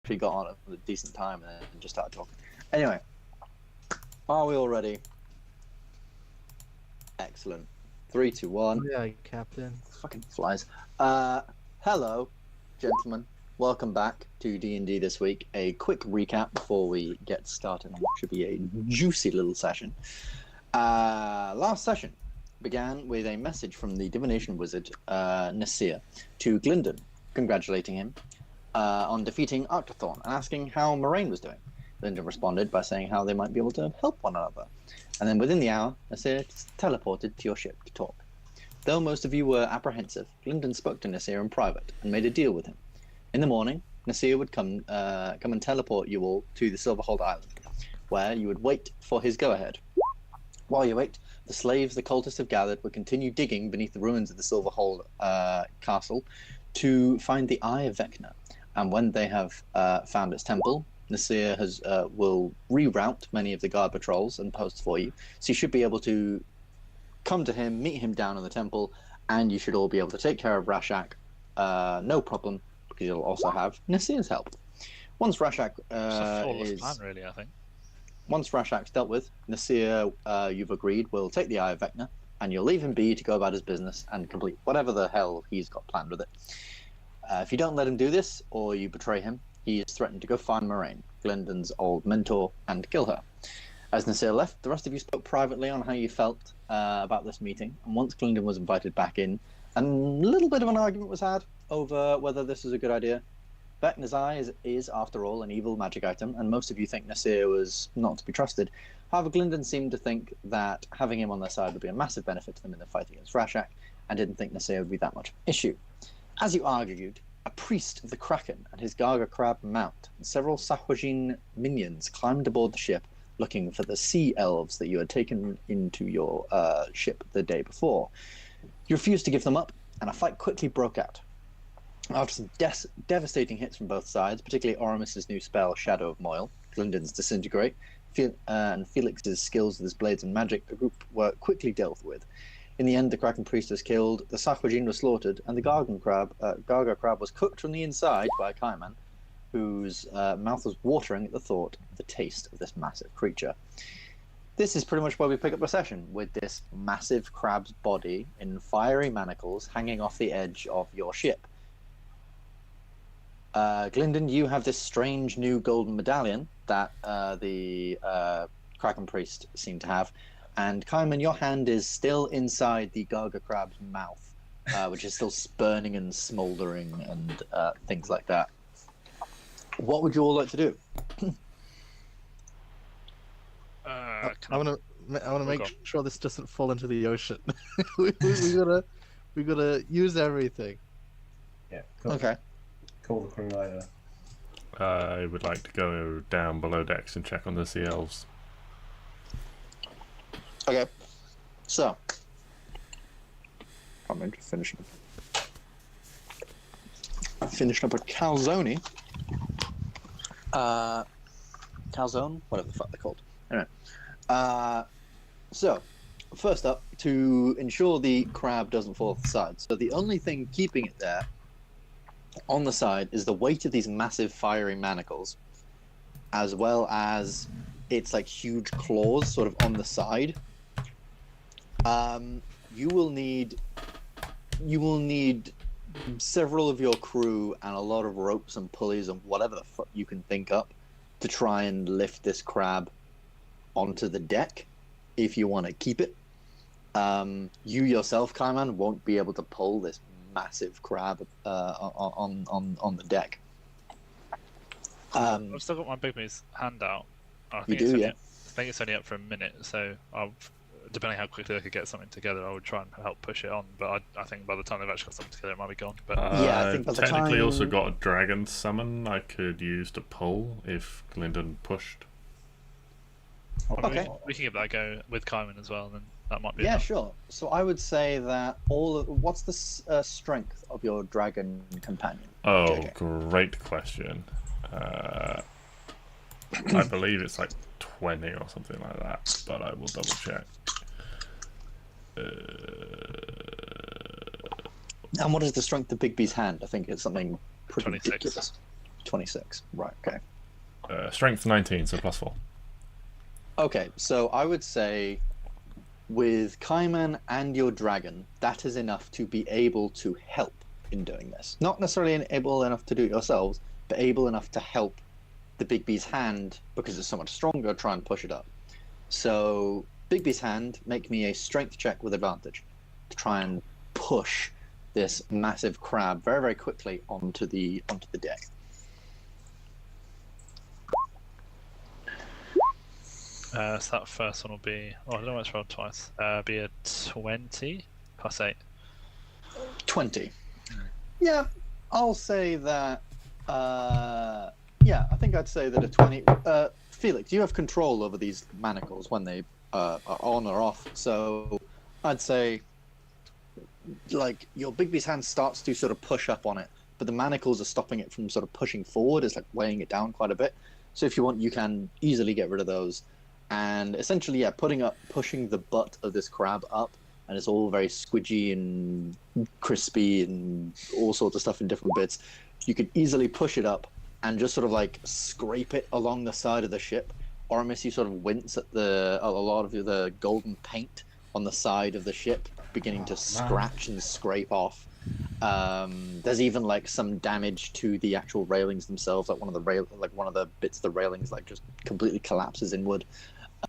actually got on at a decent time and then just started talking. Anyway, are we all ready? Excellent. 3, 2, 1. Yeah, Captain. Fucking flies. Hello, gentlemen. Welcome back to D&D this week. A quick recap before we get started. It should be a juicy little session. Last session began with a message from the divination wizard Nasir to Gylndan, congratulating him on defeating Arctothorn and asking how Moraine was doing. Gylndan responded by saying how they might be able to help one another. And then within the hour, Nasir teleported to your ship to talk. Though most of you were apprehensive, Gylndan spoke to Nasir in private and made a deal with him. In the morning, Nasir would come and teleport you all to the Silverhold Island, where you would wait for his go-ahead. While you wait, the slaves the cultists have gathered will continue digging beneath the ruins of the Silverhold castle to find the Eye of Vecna. And when they have found its temple, Nasir will reroute many of the guard patrols and posts for you, so you should be able to come to him, meet him down in the temple, and you should all be able to take care of Rash'ak, no problem, because you'll also have Nasir's help. Once Rash'ak It's a flawless plan, really, I think. Once Rash'ak's dealt with, Nasir, you've agreed, will take the Eye of Vecna, and you'll leave him be to go about his business and complete whatever the hell he's got planned with it. If you don't let him do this, or you betray him, he is threatened to go find Moraine, Gylndan's old mentor, and kill her. As Nasir left, the rest of you spoke privately on how you felt about this meeting, and once Gylndan was invited back in, a little bit of an argument was had over whether this was a good idea. Vecna's Eye is, after all, an evil magic item, and most of you think Nasir was not to be trusted. However, Gylndan seemed to think that having him on their side would be a massive benefit to them in the fight against Rash'ak, and didn't think Nasir would be that much issue. As you argued, a priest of the Kraken and his Garga Crab mount and several Sahwajin minions climbed aboard the ship looking for the sea elves that you had taken into your ship the day before. You refused to give them up, and a fight quickly broke out. After some devastating hits from both sides, particularly Oramis' new spell, Shadow of Moil, Glyndon's Disintegrate, and Felix's skills with his blades and magic, the group were quickly dealt with. In the end, the Kraken priest was killed, the Sahwajin was slaughtered, and the Garga Crab was cooked from the inside by a Kaiman, whose mouth was watering at the thought of the taste of this massive creature. This is pretty much where we pick up the session, with this massive crab's body in fiery manacles hanging off the edge of your ship. Glyndon, you have this strange new golden medallion that the Kraken priest seemed to have, and Kaiman, your hand is still inside the Garga Crab's mouth, which is still spurning and smouldering and things like that. What would you all like to do? I want to make sure this doesn't fall into the ocean. we gotta use everything. Yeah. Okay. Call the crew later. I would like to go down below decks and check on the sea elves. Okay. So, I'm just finishing up a calzone. Calzone? Whatever the fuck they're called. Anyway. So, first up, to ensure the crab doesn't fall off the side. So the only thing keeping it there on the side is the weight of these massive fiery manacles, as well as its like huge claws sort of on the side. You will need several of your crew and a lot of ropes and pulleys and whatever the fuck you can think up to try and lift this crab onto the deck if you want to keep it. You yourself, Kaiman, won't be able to pull this massive crab on the deck. I've still got my big moose hand out. I You think do, it's yeah. I think it's only up for a minute, so depending how quickly I could get something together, I would try and help push it on. But I think by the time they've actually got something together, it might be gone. But Yeah, I think by the technically time- also got a dragon summon I could use to pull if Glyndon pushed. I mean, Okay. we can give that a go with Kaiman as well, and then that might be Yeah, enough. sure. So I would say that what's the strength of your dragon companion? Oh, JJ? great question. I believe it's like 20 or something like that, but I will double check. And what is the strength of Bigby's hand? I think it's something pretty 26. ridiculous. 26. Right. Okay. Strength 19, so +4. Okay. So I would say, with Kaiman and your dragon, that is enough to be able to help in doing this. Not necessarily able enough to do it yourselves, but able enough to help the Big B's hand, because it's so much stronger, try and push it up. So Big B's hand, make me a strength check with advantage to try and push this massive crab very, very quickly onto the deck. So that first one will be... Oh, I don't know what's rolled twice. Be a 20 plus 8. 20. Yeah, I'll say that... yeah, I think I'd say that a 20... Felix, you have control over these manacles when they are on or off. So I'd say, like, your Big B's hand starts to sort of push up on it, but the manacles are stopping it from sort of pushing forward. It's like weighing it down quite a bit. So if you want, you can easily get rid of those. And essentially, yeah, pushing the butt of this crab up, and it's all very squidgy and crispy and all sorts of stuff in different bits. You can easily push it up and just sort of like scrape it along the side of the ship. Oramis, you sort of wince at a lot of the golden paint on the side of the ship beginning to scratch and scrape off. There's even like some damage to the actual railings themselves, like one of the bits of the railings like just completely collapses inward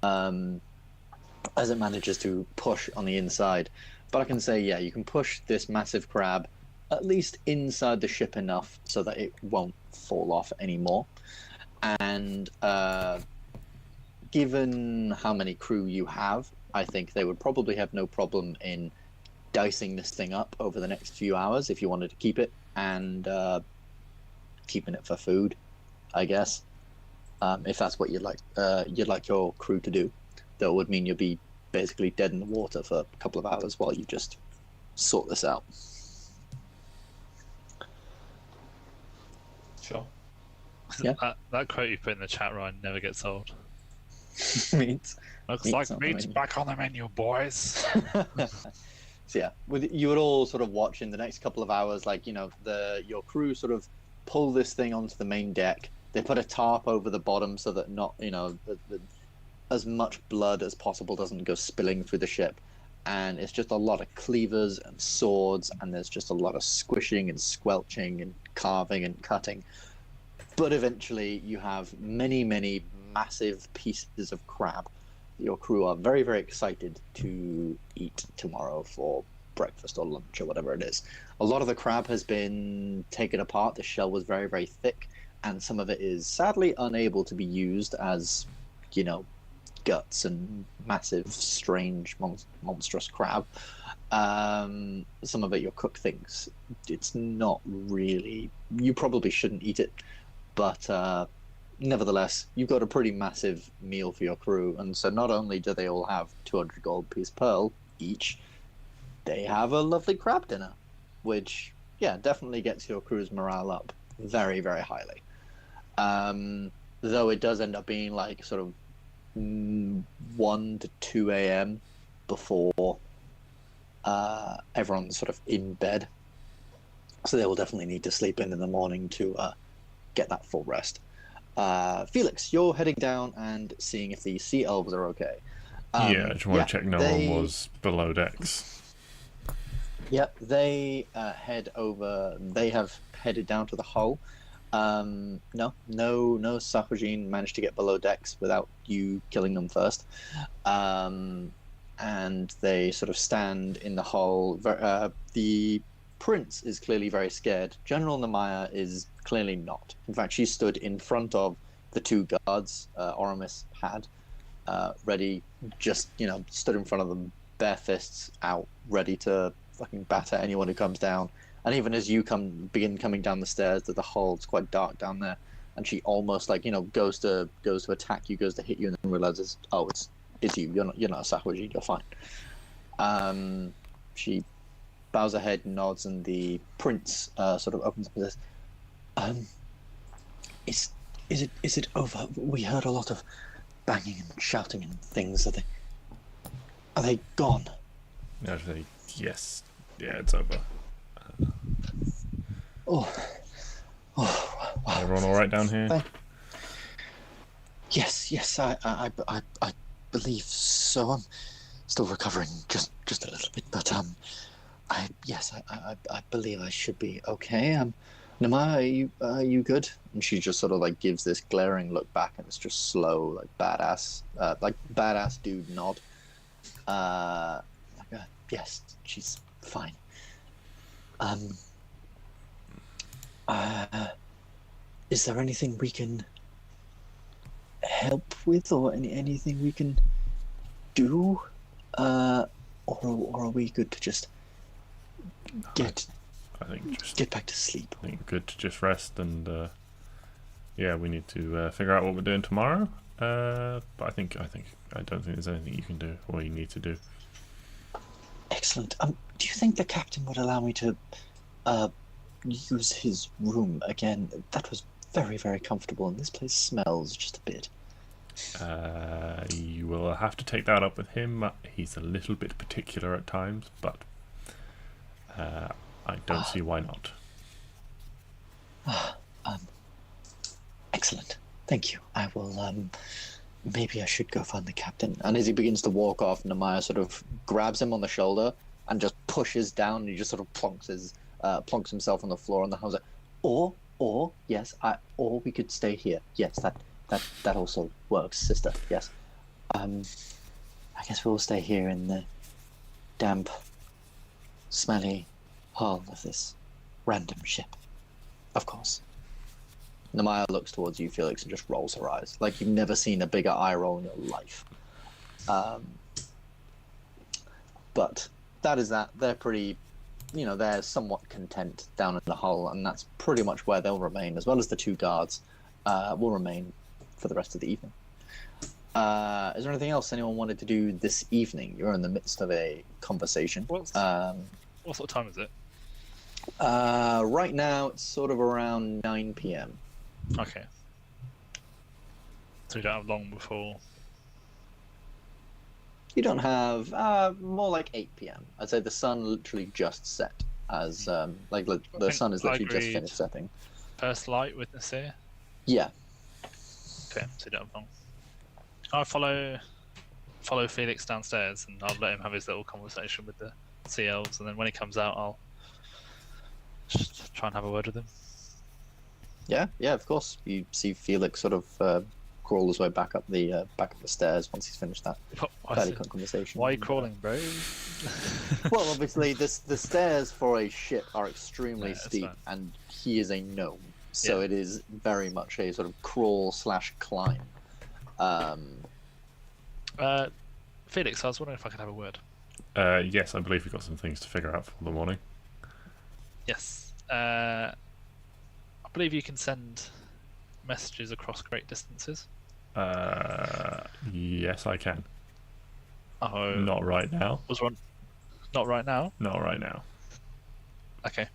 as it manages to push on the inside. But I can say, yeah, you can push this massive crab at least inside the ship enough so that it won't fall off anymore. And given how many crew you have, I think they would probably have no problem in dicing this thing up over the next few hours if you wanted to keep it, and keeping it for food, I guess. If that's what you'd like your crew to do. That would mean you'll be basically dead in the water for a couple of hours while you just sort this out. Sure. Yeah. That quote you put in the chat, Ryan, never gets old. Meat. Looks Meat's like on the meat's menu. back on the menu, boys. So yeah, you would all sort of watch in the next couple of hours, like, you know, your crew sort of pull this thing onto the main deck. They put a tarp over the bottom so that not, you know, as much blood as possible doesn't go spilling through the ship. And it's just a lot of cleavers and swords, and there's just a lot of squishing and squelching and carving and cutting. But eventually you have many, many massive pieces of crab. Your crew are very, very excited to eat tomorrow for breakfast or lunch or whatever it is. A lot of the crab has been taken apart. The shell was very, very thick, and some of it is sadly unable to be used as, you know, guts and massive, strange, monstrous crab. Some of it your cook thinks it's not really... You probably shouldn't eat it, but nevertheless, you've got a pretty massive meal for your crew, and so not only do they all have 200 gold piece pearl each, they have a lovely crab dinner, which, yeah, definitely gets your crew's morale up very, very highly. Though it does end up being like sort of 1 to 2 a.m. before everyone's sort of in bed, so they will definitely need to sleep in the morning to get that full rest. Felix, you're heading down and seeing if the sea elves are okay. Yeah, I just want to check no one was below decks. Yep, they head over. They have headed down to the hull. No Sakujin managed to get below decks without you killing them first. And they sort of stand in the hull. The prince is clearly very scared. General Namaya is clearly not. In fact, she stood in front of the two guards Oramis had, ready, just, you know, stood in front of them, bare fists out, ready to fucking batter anyone who comes down. And even as you begin coming down the stairs to the hull, it's quite dark down there, and she almost, like, you know, goes to attack you, goes to hit you, and then realizes, oh, it's you. You're not a Sakujin. You're fine. She bows her head, nods, and the prince sort of opens up and says, "Is it over? We heard a lot of banging and shouting and things. Are they gone?" Actually, yes. Yeah, it's over. Oh, I everyone all right down here? Yes, I believe so. I'm still recovering just a little bit, but I believe I should be okay. Namaya, are you good? And she just sort of like gives this glaring look back, and it's just slow, like badass dude nod. Yes, she's fine. Is there anything we can help with, or anything we can do, or are we good to just get back to sleep? I think good to just rest, and we need to figure out what we're doing tomorrow. But I don't think there's anything you can do or you need to do. Excellent. Do you think the captain would allow me to use his room again? That was very, very comfortable, and this place smells just a bit. You will have to take that up with him. He's a little bit particular at times, but I don't see why not. Excellent. Thank you. I will. Maybe I should go find the captain. And as he begins to walk off, Namaya sort of grabs him on the shoulder and just pushes down, and he just sort of plonks himself on the floor on the house. Or we could stay here. Yes, that also works, sister. Yes. I guess we'll stay here in the damp, smelly hull of this random ship. Of course. Namaya looks towards you, Felix, and just rolls her eyes. Like you've never seen a bigger eye roll in your life. But that is that. They're pretty, they're somewhat content down in the hull, and that's pretty much where they'll remain, as well as the two guards will remain for the rest of the evening. Is there anything else anyone wanted to do this evening? You're in the midst of a conversation. What sort of time is it? Right now, it's sort of around 9 p.m. Okay. So you don't have long before... You don't have... more like 8 p.m. I'd say the sun literally just set, as... the sun is literally just finished setting. First light witness here? Yeah. Okay, so you don't have long. I'll follow Felix downstairs, and I'll let him have his little conversation with the sea elves, and then when he comes out, I'll just try and have a word with him. Yeah, of course. You see Felix sort of crawl his way back up the stairs once he's finished that fairly conversation. Why are you crawling, bro? Well, obviously, the stairs for a ship are extremely steep, fine. and he is a gnome, so it is very much a sort of crawl/climb. Felix, I was wondering if I could have a word. Yes, I believe we've got some things to figure out for the morning. Yes. I believe you can send messages across great distances. Yes, I can. Oh, not right now. Was one? Not right now. Not right now. Okay.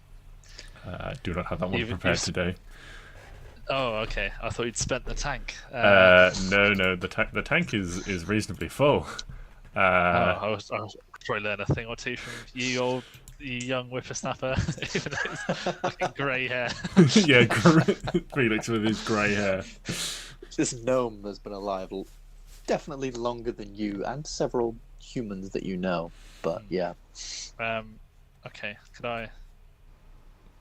I do not have that one prepared today. Oh, okay. I thought you'd spent the tank. No. The tank is reasonably full. I was probably learn a thing or two from you young whippersnapper, even though it's fucking grey hair. Yeah, Felix with his grey hair. This gnome has been alive definitely longer than you and several humans that you know. But yeah. Okay. Could I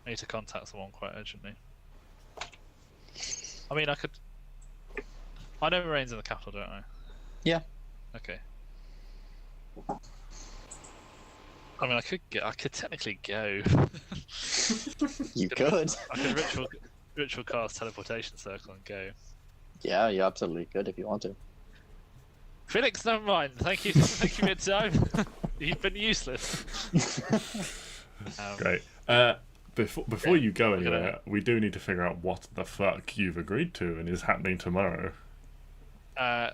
need to contact someone quite urgently? I mean, I could. I know Maraine's in the capital, don't I? Yeah. Okay. I mean, I could technically go. You could. I could ritual cast teleportation circle and go. Yeah, you absolutely could if you want to. Felix, never mind. Thank you for your time. You've been useless. Great. Before you go anywhere, we do need to figure out what the fuck you've agreed to and is happening tomorrow. Do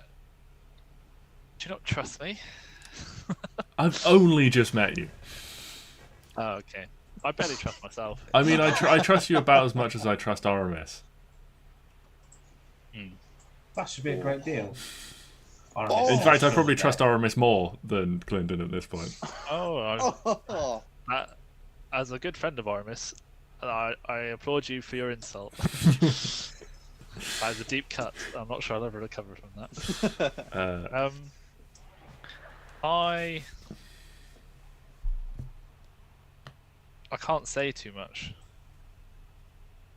you not trust me? I've only just met you. Oh, okay. I barely trust myself. I mean, I trust you about as much as I trust Oramis. That should be a great deal. In fact, I probably trust Oramis more than Gylndan at this point. As a good friend of Oramis, I applaud you for your insult. That was a deep cut. I'm not sure I'll ever recover from that. I can't say too much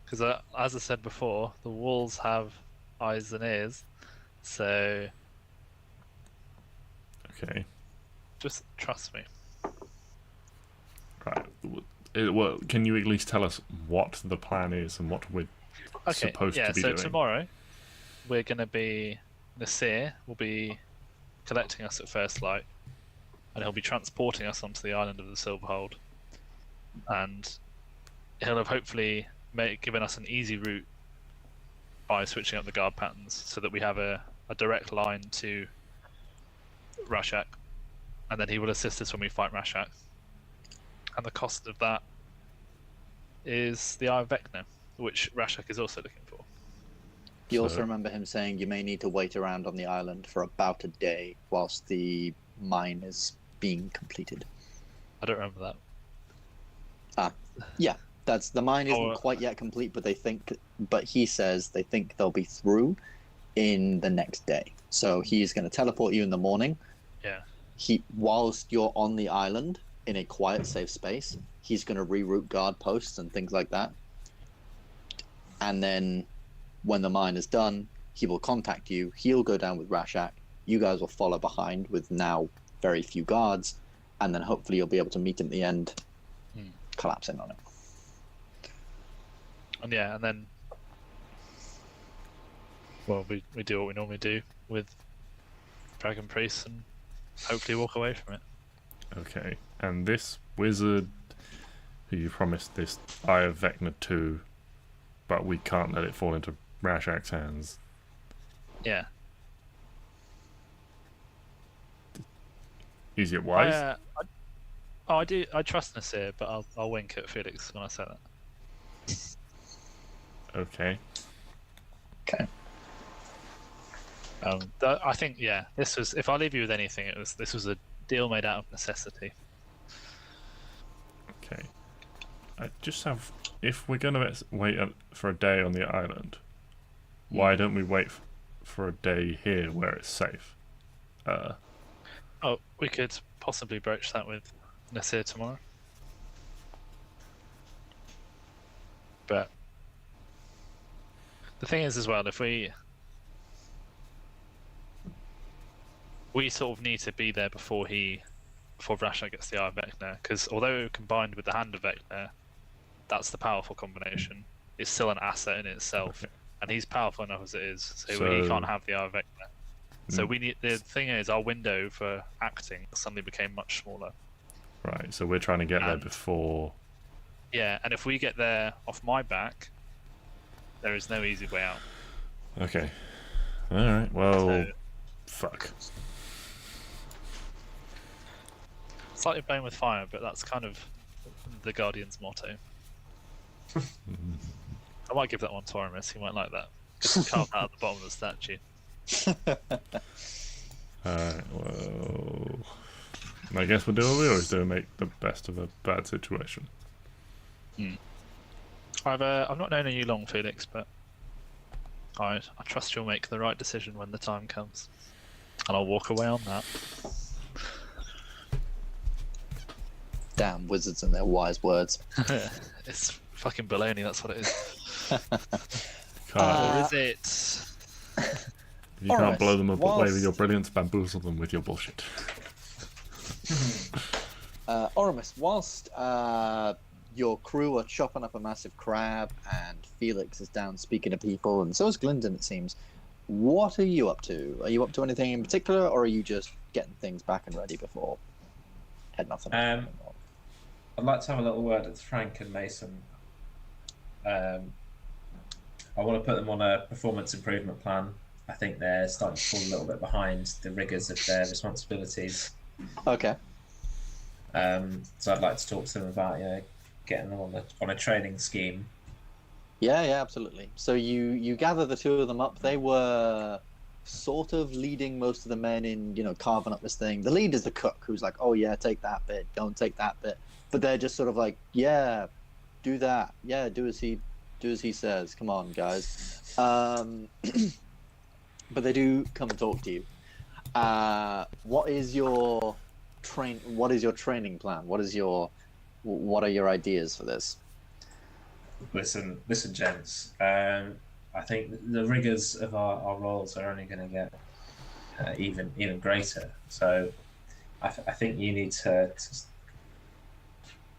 because, as I said before, the walls have eyes and ears. So, Okay. just trust me. Right. Well, can you at least tell us what the plan is and what we're supposed to be doing? So tomorrow we're going to be Nasir will be collecting us at first light, and he'll be transporting us onto the island of the Silverhold, and he'll have hopefully given us an easy route by switching up the guard patterns so that we have a direct line to Rash'ak, and then he will assist us when we fight Rash'ak. And the cost of that is the Eye of Vecna, which Rash'ak is also looking for. You also remember him saying you may need to wait around on the island for about a day whilst the mine is being completed. I don't remember that. Yeah, that's the mine isn't quite yet complete, but he says they think they'll be through in the next day. So he's going to teleport you in the morning. Yeah. Whilst you're on the island in a quiet, safe space, he's going to reroute guard posts and things like that. And then when the mine is done, he will contact you. He'll go down with Rash'ak. You guys will follow behind with now very few guards, and then hopefully you'll be able to meet him at the end, collapsing on it. And then, well, we do what we normally do with Dragon Priests and hopefully walk away from it. Okay, and this wizard who you promised this Eye of Vecna to, but we can't let it fall into Rash'ak's hands. Yeah. Is it wise? I do. I trust Nasir, but I'll wink at Felix when I say that. Okay. Okay. I think this was. If I leave you with anything, this was a deal made out of necessity. Okay. I just have. If we're gonna wait for a day on the island, why don't we wait for a day here where it's safe? We could possibly broach that with Nasir tomorrow. But the thing is, as well, if we sort of need to be there before Rash'ak gets the Eye of Vecna, because although combined with the Hand of Vecna, that's the powerful combination. It's still an asset in itself, and he's powerful enough as it is, so he can't have the Eye of Vecna. So we need. The thing is, our window for acting suddenly became much smaller. Right. So we're trying to get there before. Yeah, and if we get there off my back, there is no easy way out. Okay. All right. Well, fuck. Slightly playing with fire, but that's kind of the Guardian's motto. I might give that one to Oramis. He might like that. Just carve that at the bottom of the statue. Alright, well, I guess we'll do what we always do and make the best of a bad situation. I've not known you long, Felix, but I trust you'll make the right decision when the time comes, and I'll walk away on that. Damn wizards and their wise words. It's fucking baloney, that's what it is. Or is it? You can't blow them away with your brilliance, bamboozle them with your bullshit. Oramis, whilst your crew are chopping up a massive crab and Felix is down speaking to people, and so is Gylndan, it seems, what are you up to? Are you up to anything in particular, or are you just getting things back and ready before heading off? I'd like to have a little word with Frank and Mason. I want to put them on a performance improvement plan. I think they're starting to fall a little bit behind the rigours of their responsibilities. Okay. So I'd like to talk to them about getting them on a training scheme. Yeah, absolutely. So you gather the two of them up. They were sort of leading most of the men in, carving up this thing. The lead is the cook, who's like, oh yeah, take that bit, don't take that bit. But they're just sort of like, yeah, do that. Yeah, do as he Do as he says. Come on, guys. But they do come and talk to you. What is your training plan? What are your ideas for this? Listen, gents. I think the rigors of our roles are only going to get even greater. So, I think you need to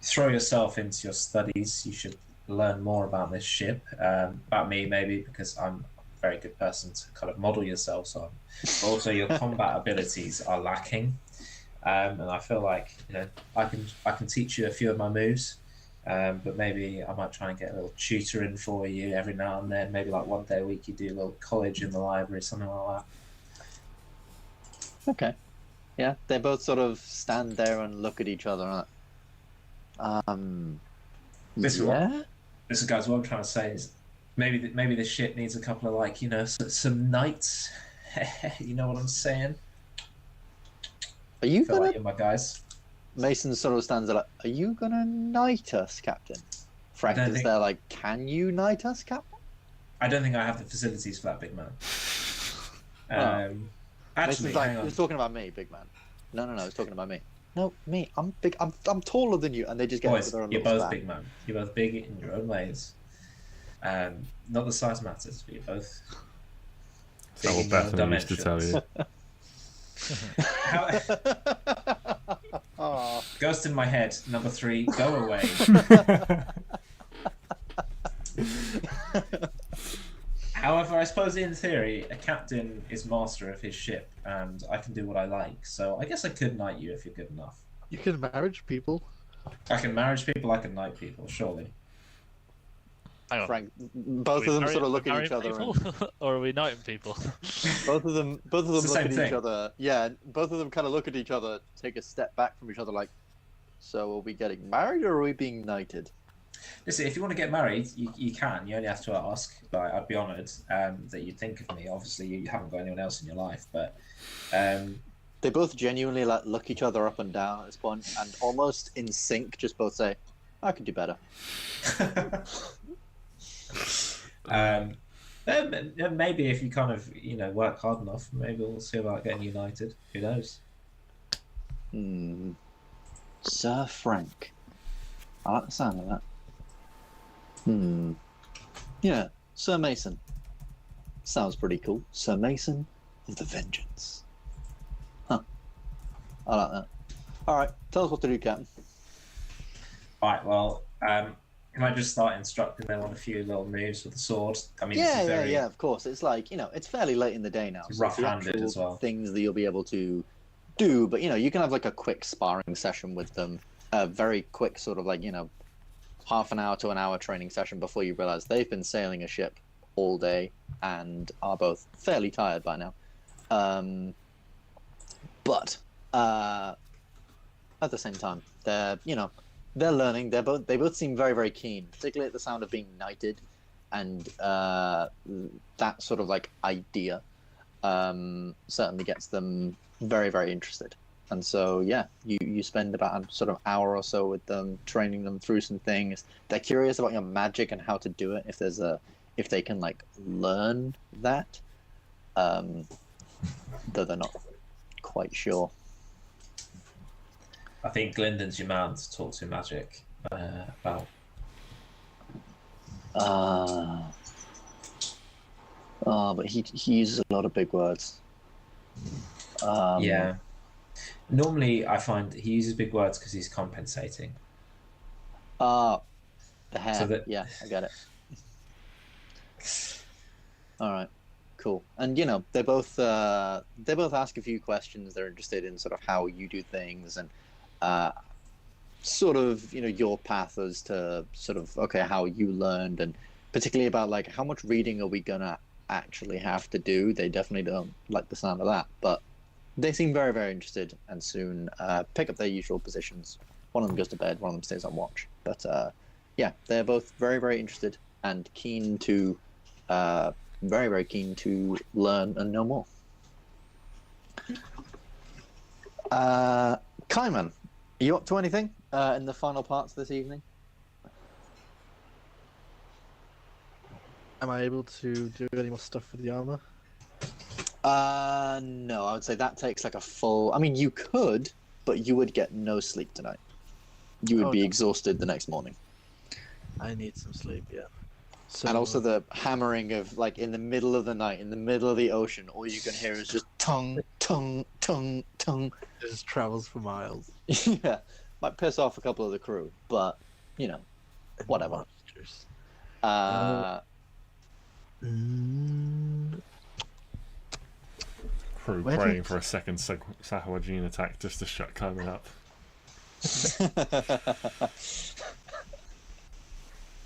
throw yourself into your studies. You should learn more about this ship. About me, maybe, because I'm a very good person to kind of model yourselves on. But also, your combat abilities are lacking, and I feel like I can teach you a few of my moves. But maybe I might try and get a little tutoring for you every now and then. Maybe like one day a week you do a little college in the library, something like that. Okay. Yeah, they both sort of stand there and look at each other. Listen, yeah. Listen, guys, what I'm trying to say is maybe this ship needs a couple of some knights. You know what I'm saying? Are you gonna? Like you're my guys. Mason sort of stands there like, are you gonna knight us, Captain? Frank is there like, can you knight us, Captain? I don't think I have the facilities for that, big man. Actually, Mason's like, hang on. he's talking about me, big man. No, he's talking about me. No, me. I'm big. I'm taller than you, and they just get Boys, over there and you're look both back. big, man. You're both big in your own ways. Not the size matters, but you're both. That's what Bethany used to tell you. Ghost in my head, number 3, go away. However, I suppose in theory, a captain is master of his ship, and I can do what I like. So I guess I could knight you if you're good enough. You can marriage people. I can marriage people, I can knight people, surely. Hang on. Frank, both of them sort of look at each other. Or are we knighting people? Both of them look at each thing. other. Yeah, both of them kind of look at each other, take a step back from each other, like, so are we getting married or are we being knighted? Listen, if you want to get married, you can. You only have to ask. But I'd be honoured that you'd think of me. Obviously, you haven't got anyone else in your life, but they both genuinely look each other up and down at this point, and almost in sync, just both say, "I could do better." Maybe if you kind of work hard enough, maybe we'll see about getting united. Who knows? Sir Frank. I like the sound of that. Yeah, Sir Mason. Sounds pretty cool. Sir Mason of the Vengeance. Huh. I like that. Alright, tell us what to do, Captain. Alright, well, can I just start instructing them on a few little moves with the sword? I mean, yeah, of course. It's like, it's fairly late in the day now. It's rough-handed as well. Things that you'll be able to do, but, you can have like a quick sparring session with them. A very quick sort of half an hour to an hour training session before you realize they've been sailing a ship all day and are both fairly tired by now. But at the same time, they're learning. They both seem very, very keen, particularly at the sound of being knighted, and that sort of idea certainly gets them very, very interested. And so, yeah, you spend about a sort of hour or so with them, training them through some things. They're curious about your magic and how to do it. If they can learn that, though they're not quite sure. I think Glyndon's your man to talk to magic about. But he uses a lot of big words. Yeah. Normally, I find he uses big words because he's compensating. The hair. So yeah, I get it. All right, cool. And they both ask a few questions. They're interested in sort of how you do things and sort of your path as to sort of how you learned, and particularly about how much reading are we gonna actually have to do. They definitely don't like the sound of that, but they seem very, very interested, and soon pick up their usual positions. One of them goes to bed, one of them stays on watch. But yeah, they're both very, very interested and keen to, very, very keen to learn and know more. Kaiman, are you up to anything in the final parts of this evening? Am I able to do any more stuff with the armor? No, I would say that takes like a full. I mean, you could, but you would get no sleep tonight. You would be exhausted the next morning. I need some sleep, yeah. So, And also the hammering of, like, in the middle of the night, in the middle of the ocean, all you can hear is just tongue, tongue, tongue, tongue. It just travels for miles. Yeah, might piss off a couple of the crew, but, you know, whatever. Monsters. Crew praying for a second Sahawajin attack just to shut Coleman up.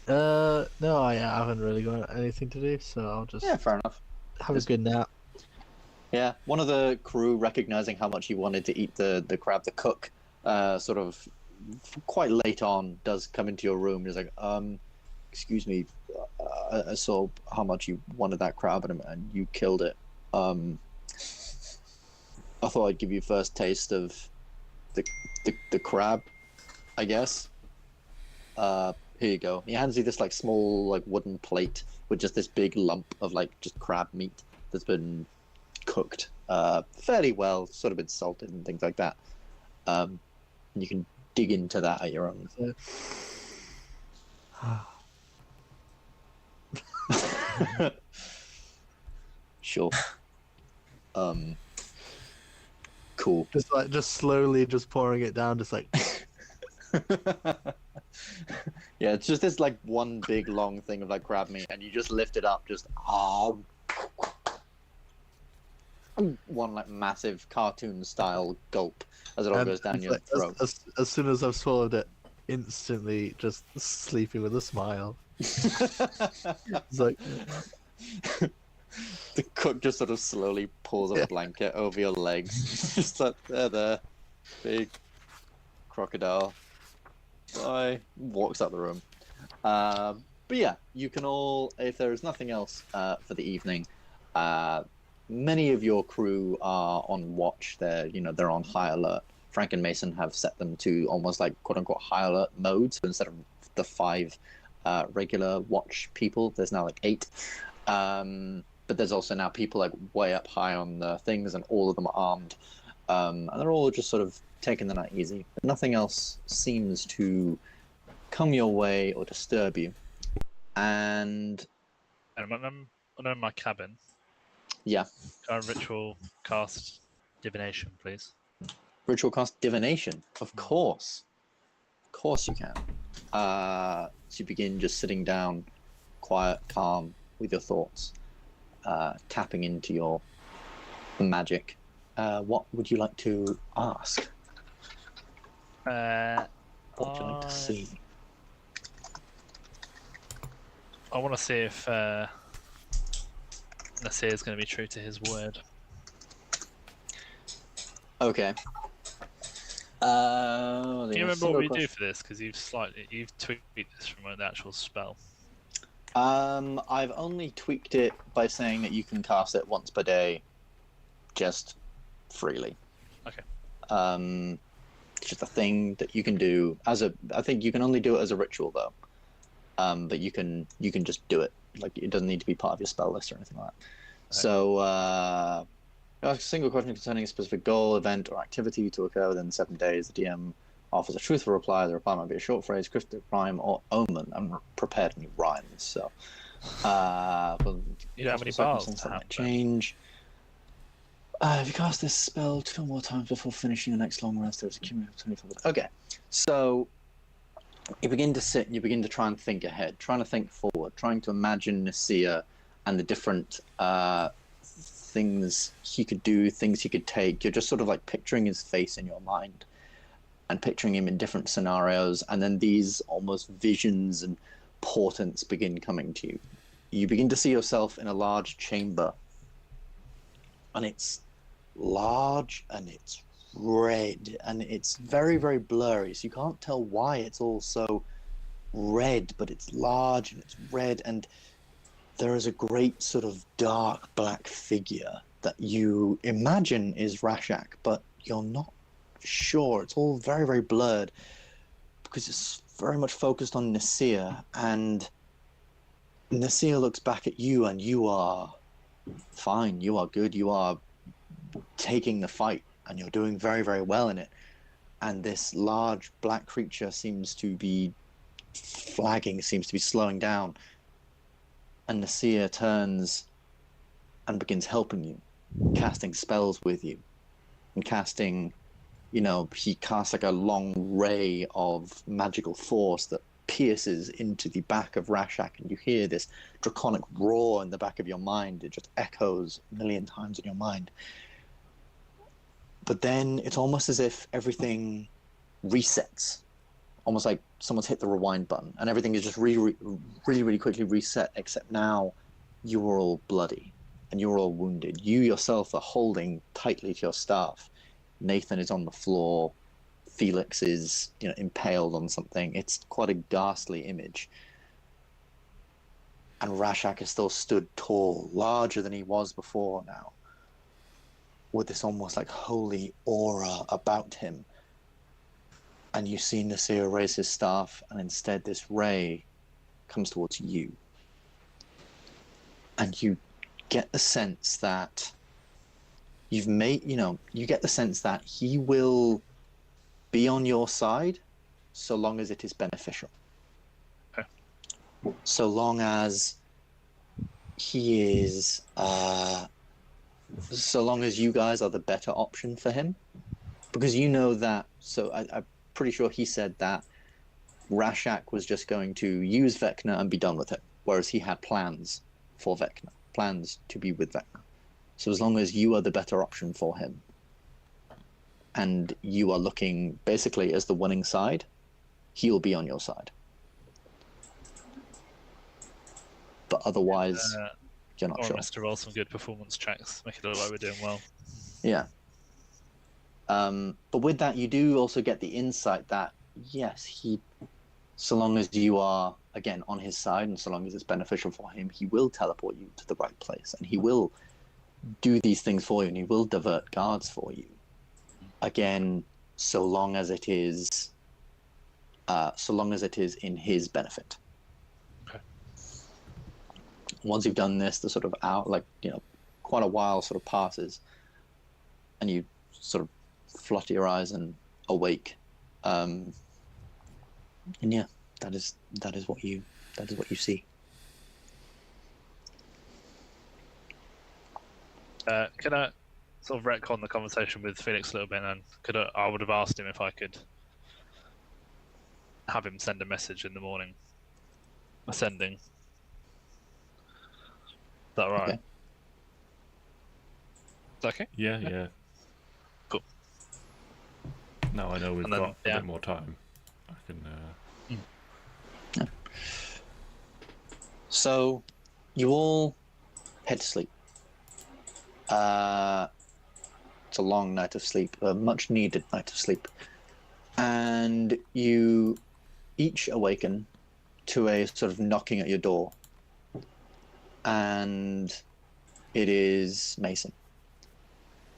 No, I haven't really got anything to do, so I'll just fair enough. have a good nap. Yeah, one of the crew, recognizing how much he wanted to eat the crab, the cook, sort of quite late on, does come into your room. He's like, excuse me, I saw how much you wanted that crab and you killed it. I thought I'd give you first taste of the crab, I guess. Here you go. He hands you this like small like wooden plate with just this big lump of like just crab meat that's been cooked fairly well, sort of been salted and things like that. You can dig into that at your own. Sure. Cool. Just slowly pouring it down, just like. Yeah, it's just this like one big long thing of like crab meat, and you just lift it up, just one like massive cartoon style gulp as it all goes down your throat. As soon as I've swallowed it, instantly just sleeping with a smile. It's like. The cook just sort of slowly pulls up a blanket over your legs. Just like, there, big crocodile. Bye. Walks out the room. But yeah, you can all, if there is nothing else for the evening, many of your crew are on watch. They're on high alert. Frank and Mason have set them to almost like quote unquote high alert mode. So instead of the 5 regular watch people, there's now like 8. But there's also now people like way up high on the things, and all of them are armed. And they're all just sort of taking the night easy. But nothing else seems to come your way or disturb you. And I'm in my cabin. Yeah. Can I ritual cast divination, please? Ritual cast divination, of course. Of course you can. So you begin just sitting down, quiet, calm, with your thoughts. Tapping into your magic. What would you like to ask? What would you like to see? I want to see if Nasir is going to be true to his word. Okay. Can you remember what we do for this? Because you've tweaked this from the actual spell. I've only tweaked it by saying that you can cast it once per day, just freely. Okay. It's just a thing that you can do I think you can only do it as a ritual though. But you can just do it. Like it doesn't need to be part of your spell list or anything like that. Okay. So, ask a single question concerning a specific goal, event, or activity to occur within 7 days. The DM offers a truthful reply. The reply might be a short phrase, cryptic rhyme, or omen. I'm not prepared any rhymes, so. But you don't have any bars. That might change. If you cast this spell 2 or more times before finishing the next long rest, there's a cumulative 24. Okay, so you begin to sit and you begin to try and think ahead, trying to think forward, trying to imagine Nasir and the different things he could do, things he could take. You're just sort of like picturing his face in your mind and picturing him in different scenarios, and then these almost visions and portents begin coming to you. You begin to see yourself in a large chamber, and it's large and it's red and it's very, very blurry, so you can't tell why it's all so red, but it's large and it's red, and there is a great sort of dark black figure that you imagine is Rash'ak, but you're not sure. It's all very, very blurred because it's very much focused on Nasir, and Nasir looks back at you, and you are fine. You are good. You are taking the fight, and you're doing very, very well in it. And this large black creature seems to be flagging, seems to be slowing down. And Nasir turns and begins helping you, casting spells with you, and casting, he casts like a long ray of magical force that pierces into the back of Rash'ak, and you hear this draconic roar in the back of your mind. It just echoes a million times in your mind. But then it's almost as if everything resets, almost like someone's hit the rewind button, and everything is just really, really quickly reset, except now you are all bloody, and you're all wounded. You yourself are holding tightly to your staff. Nathan is on the floor. Felix is, impaled on something. It's quite a ghastly image. And Rash'ak is still stood tall, larger than he was before now, with this almost like holy aura about him. And you see Nasir raise his staff, and instead this ray comes towards you. And you get the sense that you get the sense that he will be on your side so long as it is beneficial. Okay. So long as he is, so long as you guys are the better option for him. Because you know that, I'm pretty sure he said that Rash'ak was just going to use Vecna and be done with it, whereas he had plans for Vecna, plans to be with Vecna. So as long as you are the better option for him, and you are looking basically as the winning side, he'll be on your side. But otherwise, you're not sure. Oramis to roll some good performance checks, make it look like we're doing well. Yeah. But with that, you do also get the insight that, yes, so long as you are, again, on his side, and so long as it's beneficial for him, he will teleport you to the right place, and he will do these things for you, and he will divert guards for you. Again, so long as it is in his benefit. Okay. Once you've done this, the sort of quite a while sort of passes, and you sort of flutter your eyes and awake. And yeah, that is what you see. Can I sort of retcon the conversation with Felix a little bit, and I would have asked him if I could have him send a message in the morning, ascending. Is that all right? Okay. Is that okay? Yeah. Cool. Now I know we've got a bit more time. I can. Yeah. So, you all head to sleep. It's a long night of sleep, a much needed night of sleep. And you each awaken to a sort of knocking at your door. And it is Mason.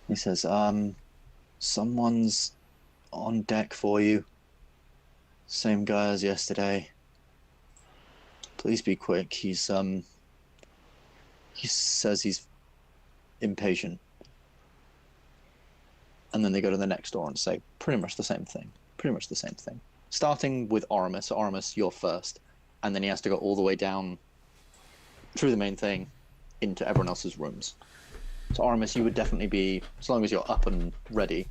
He says, someone's on deck for you. Same guy as yesterday. Please be quick. He says he's impatient. And then they go to the next door and say pretty much the same thing. Starting with Oramis. So Oramis, you're first. And then he has to go all the way down through the main thing into everyone else's rooms. So Oramis, you would definitely be, as long as you're up and ready,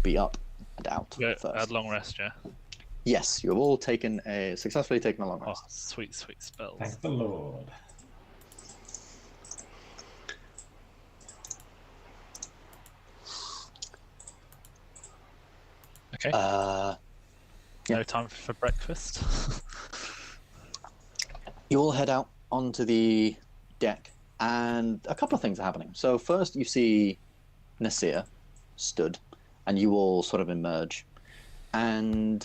be up and out first. Had long rest, yeah? Yes, you have all successfully taken a long rest. Oh, sweet spells. Thank the Lord. Okay. No time for breakfast. You all head out onto the deck, and a couple of things are happening. So first you see Nasir stood, and you all sort of emerge. And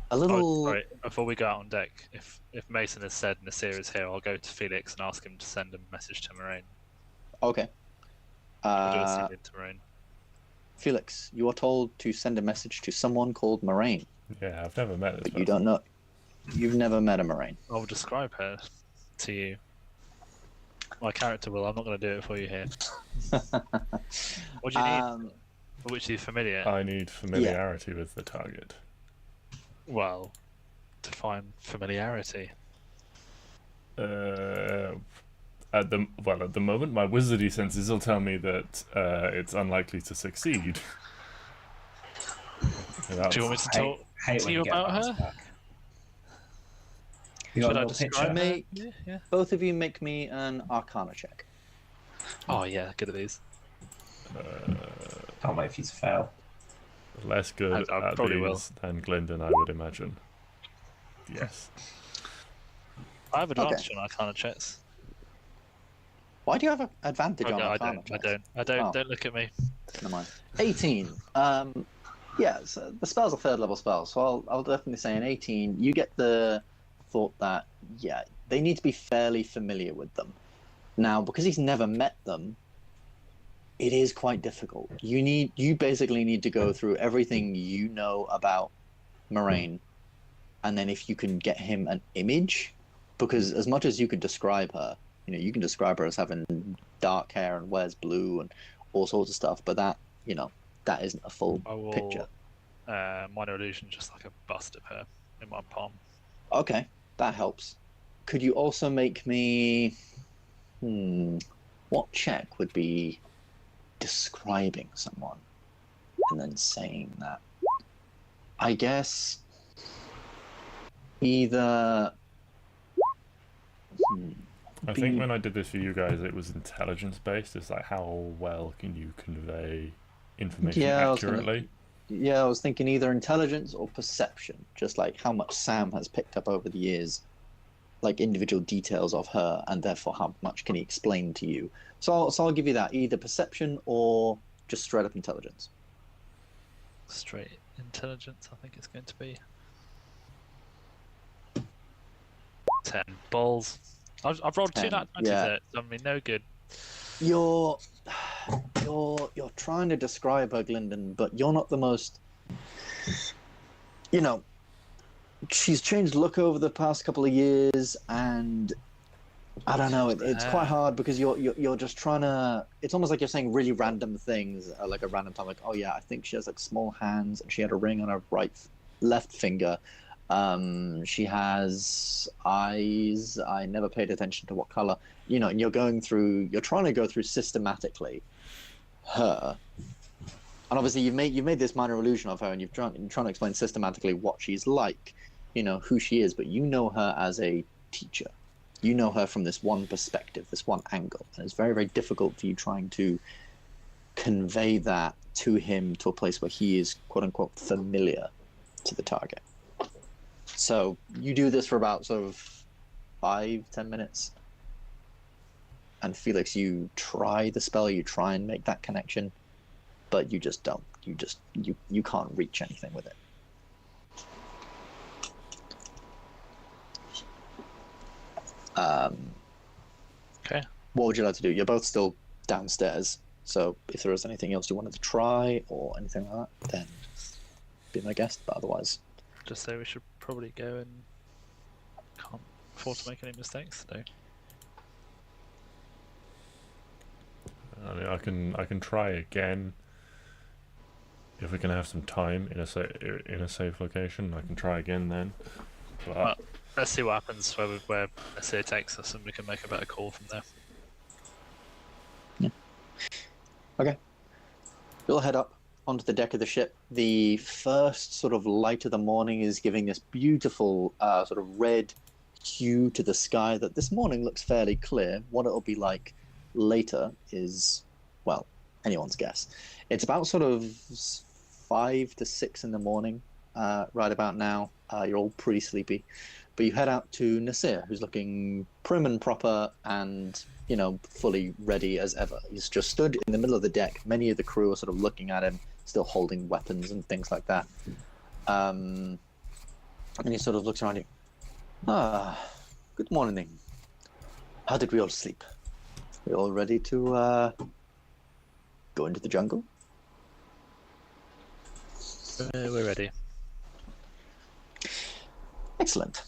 a little... Oh, sorry, before we go out on deck, if Mason has said Nasir is here, I'll go to Felix and ask him to send a message to Moraine. Okay. I'll do a send in to Moraine. Felix, you are told to send a message to someone called Moraine. Yeah, I've never met this But person. you don't know. You've never met a Moraine. I'll describe her. to you. My character will. I'm not going to do it for you here. What do you need? Which is familiar? I need familiarity with the target. Well, define familiarity. At the moment, my wizardy senses will tell me that it's unlikely to succeed. Do you want me to talk to you about her? Back. You got Should a I little picture? describe her? Yeah. Both of you make me an Arcana check. Oh yeah, good at these. Can't wait for you to fail. Less good I at probably these than Glyndon, I would imagine. Yes. I have advantage on Arcana checks. Why do you have an advantage on I Arcana don't. checks? I don't. Oh. Don't look at me. Never mind. 18. Yeah, so the spell's a 3rd level spell, so I'll definitely say an 18. You get the thought that, yeah, they need to be fairly familiar with them. Now, because he's never met them, it is quite difficult. You basically need to go through everything you know about Moraine, and then if you can get him an image, because as much as you could describe her, you can describe her as having dark hair and wears blue and all sorts of stuff, but that isn't a full picture. Minor illusion, just like a bust of her in my palm. Okay, that helps. Could you also make me... what check would be describing someone and then saying that? I guess either... I think when I did this for you guys, it was intelligence-based. It's like, how well can you convey information accurately? I was thinking either intelligence or perception, just like how much Sam has picked up over the years, like individual details of her, and therefore how much can he explain to you. So I'll give you that, either perception or just straight up intelligence. Straight intelligence, I think it's going to be 10 balls. I've rolled 2 nat 20s there. I mean, no good. You're trying to describe her, Glyndon, but you're not the most. She's changed look over the past couple of years, and I don't know. It's quite hard because you're just trying to. It's almost like you're saying really random things, like a random time, like, oh yeah, I think she has like small hands, and she had a ring on her left finger. She has eyes. I never paid attention to what color. And you're trying to go through systematically her, and obviously you've made this minor illusion of her, and you're trying to explain systematically what she's like, who she is, but you know her as a teacher. You know her from this one perspective, this one angle, and it's very, very difficult for you trying to convey that to him to a place where he is quote unquote familiar to the target. So you do this for about sort of 5-10 minutes. And Felix, you try the spell, you try and make that connection, but you just don't. You can't reach anything with it. Okay. What would you like to do? You're both still downstairs, so if there was anything else you wanted to try or anything like that, then be my guest, but otherwise... Just say we should probably go, and can't afford to make any mistakes today. I mean, I can try again if we can have some time in a safe location. I can try again then. But well, let's see what happens where Nasir takes us, and we can make a better call from there. Yeah. Okay. We'll head up onto the deck of the ship. The first sort of light of the morning is giving this beautiful sort of red hue to the sky that this morning looks fairly clear. What it'll be like later is, well, anyone's guess. It's about sort of 5 to 6 in the morning right about now. You're all pretty sleepy. But you head out to Nasir, who's looking prim and proper and, fully ready as ever. He's just stood in the middle of the deck. Many of the crew are sort of looking at him, still holding weapons and things like that. And he sort of looks around you. Good morning. How did we all sleep? We all ready to go into the jungle? We're ready. Excellent.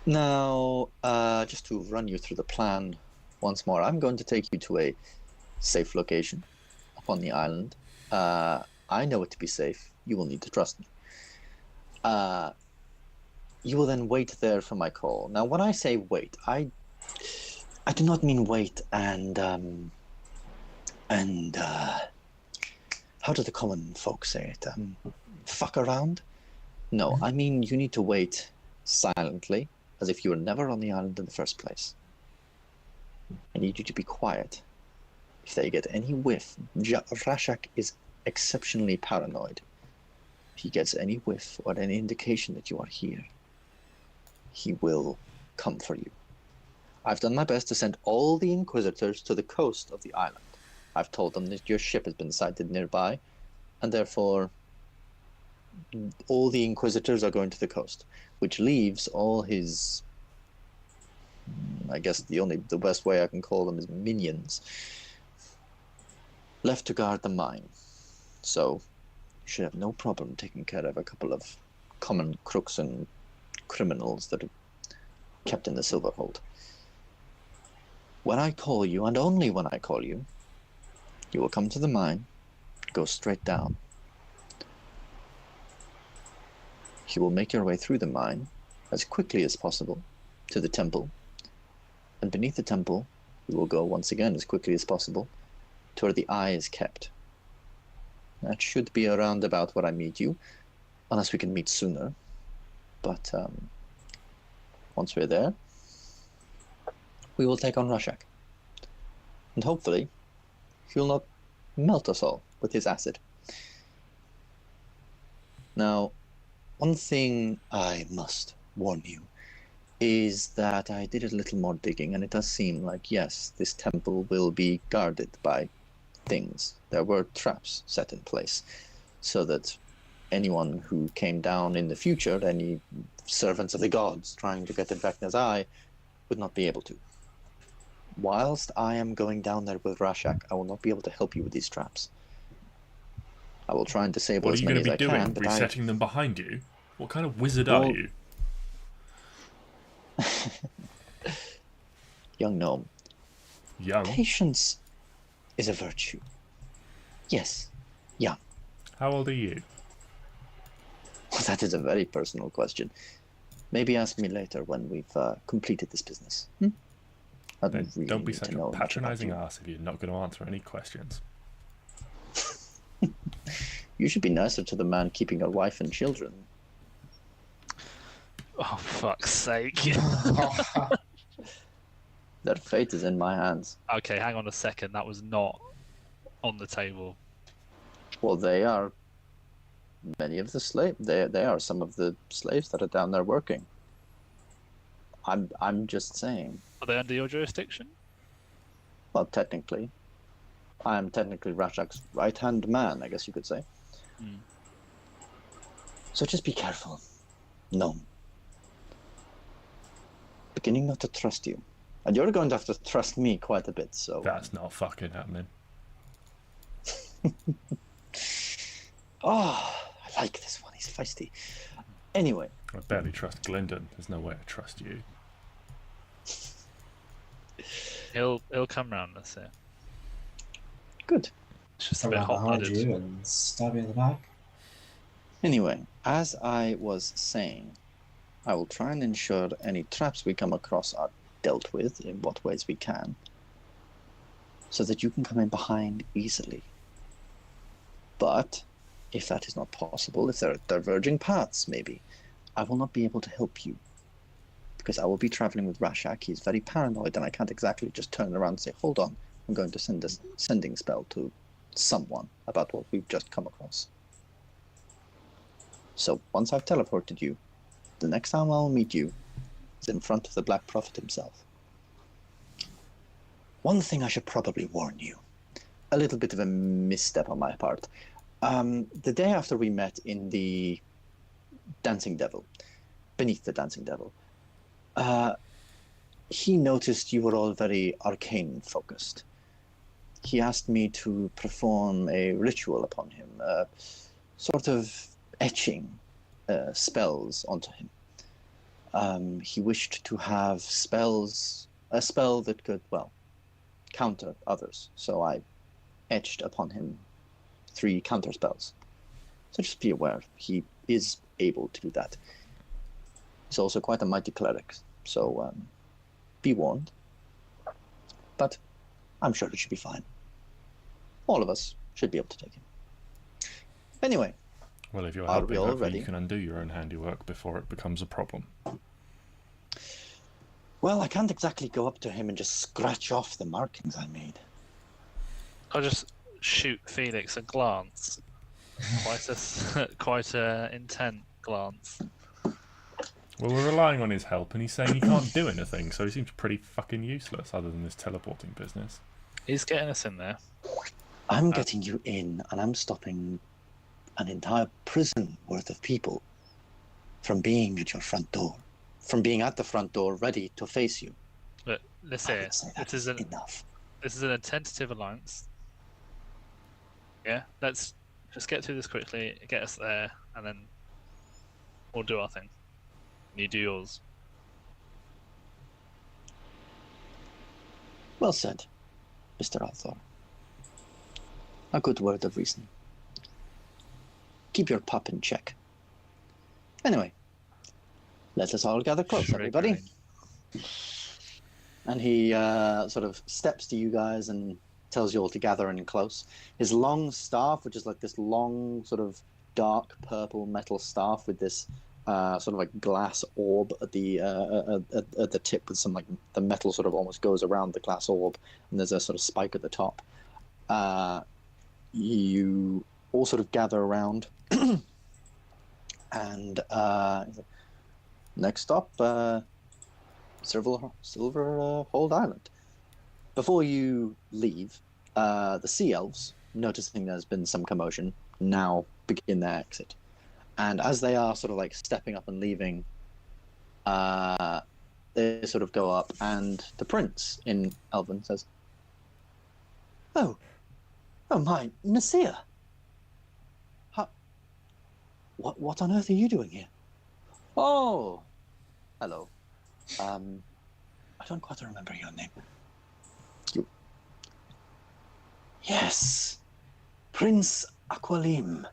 Now, just to run you through the plan once more, I'm going to take you to a safe location upon the island. I know it to be safe. You will need to trust me. You will then wait there for my call. Now, when I say wait, I do not mean wait and how do the common folk say it? Fuck around? No, I mean you need to wait silently, as if you were never on the island in the first place. I need you to be quiet. If they get any whiff, Rash'ak is exceptionally paranoid. If he gets any whiff or any indication that you are here, he will come for you. I've done my best to send all the Inquisitors to the coast of the island. I've told them that your ship has been sighted nearby, and therefore all the Inquisitors are going to the coast, which leaves all his, I guess the best way I can call them is minions, left to guard the mine. So you should have no problem taking care of a couple of common crooks and criminals that are kept in the Silverhold. When I call you, and only when I call you, you will come to the mine, go straight down. You will make your way through the mine as quickly as possible to the temple, and beneath the temple, you will go once again as quickly as possible to where the eye is kept. That should be around about where I meet you, unless we can meet sooner. But once we're there, we will take on Rash'ak. And hopefully, he'll not melt us all with his acid. Now, one thing I must warn you is that I did a little more digging, and it does seem like, yes, this temple will be guarded by things. There were traps set in place so that anyone who came down in the future, any servants of the gods trying to get at Vecna's eye, would not be able to. Whilst I am going down there with Rash'ak, I will not be able to help you with these traps. I will try and disable as many as I can. What are you going to be doing? Resetting them behind you? What kind of wizard are you? Young gnome. Young? Patience is a virtue. Yes, young. How old are you? Well, that is a very personal question. Maybe ask me later when we've completed this business. Really don't be such a patronising ass if you're not going to answer any questions. You should be nicer to the man keeping your wife and children. Oh, fuck's sake. Their fate is in my hands. Okay, hang on a second. That was not on the table. Well, they are many of the slaves. They are some of the slaves that are down there working. I'm just saying. Are they under your jurisdiction? Well, technically. I am technically Rash'ak's right-hand man, I guess you could say. So just be careful. No. Beginning not to trust you. And you're going to have to trust me quite a bit, so... That's not fucking happening. Oh, I like this one. He's feisty. Anyway. I barely trust Gylndan. There's no way I trust you. He'll come round, that's it. Good. It's just Come a bit around behind hot-blooded. you and stab you in the back. Anyway, as I was saying, I will try and ensure any traps we come across are dealt with in what ways we can, so that you can come in behind easily. But if that is not possible, if there are diverging paths, maybe, I will not be able to help you. Because I will be traveling with Rash'ak. He's very paranoid, and I can't exactly just turn around and say, hold on, I'm going to send a sending spell to someone about what we've just come across. So once I've teleported you, the next time I'll meet you is in front of the Black Prophet himself. One thing I should probably warn you. A little bit of a misstep on my part. The day after we met in the Dancing Devil, beneath the Dancing Devil, he noticed you were all very arcane focused. He asked me to perform a ritual upon him, sort of etching spells onto him. He wished to have a spell that could, well, counter others. So I etched upon him 3 counter spells. So just be aware, he is able to do that. He's also quite a mighty cleric, so be warned. But I'm sure it should be fine. All of us should be able to take him. Anyway. Well, if you're Are helping, we all hopefully ready? you can undo your own handiwork before it becomes a problem. Well, I can't exactly go up to him and just scratch off the markings I made. I'll just shoot Felix a glance. Quite a intent glance. Well, we're relying on his help, and he's saying he can't do anything, so he seems pretty fucking useless other than this teleporting business. He's getting us in there. I'm getting you in, and I'm stopping an entire prison worth of people from being at your front door. From being at the front door, ready to face you. But let's I say would say it that's isn't. enough. This is a tentative alliance. Yeah, let's just get through this quickly, get us there, and then we'll do our thing. You do yours. Well said, Mr. Althor. A good word of reason. Keep your pup in check. Anyway, let us all gather close, everybody. And he sort of steps to you guys and tells you all to gather in close. His long staff, which is like this long, sort of dark purple metal staff with this sort of like glass orb at the tip, with some like the metal sort of almost goes around the glass orb, and there's a sort of spike at the top. You all sort of gather around, and next stop, Silverhold Island. Before you leave, the sea elves, noticing there's been some commotion, now begin their exit. And as they are sort of like stepping up and leaving, they sort of go up, and the prince in Elven says, Oh my, Nasir! What on earth are you doing here? Oh, hello. I don't quite remember your name. Yes, Prince Aqualim.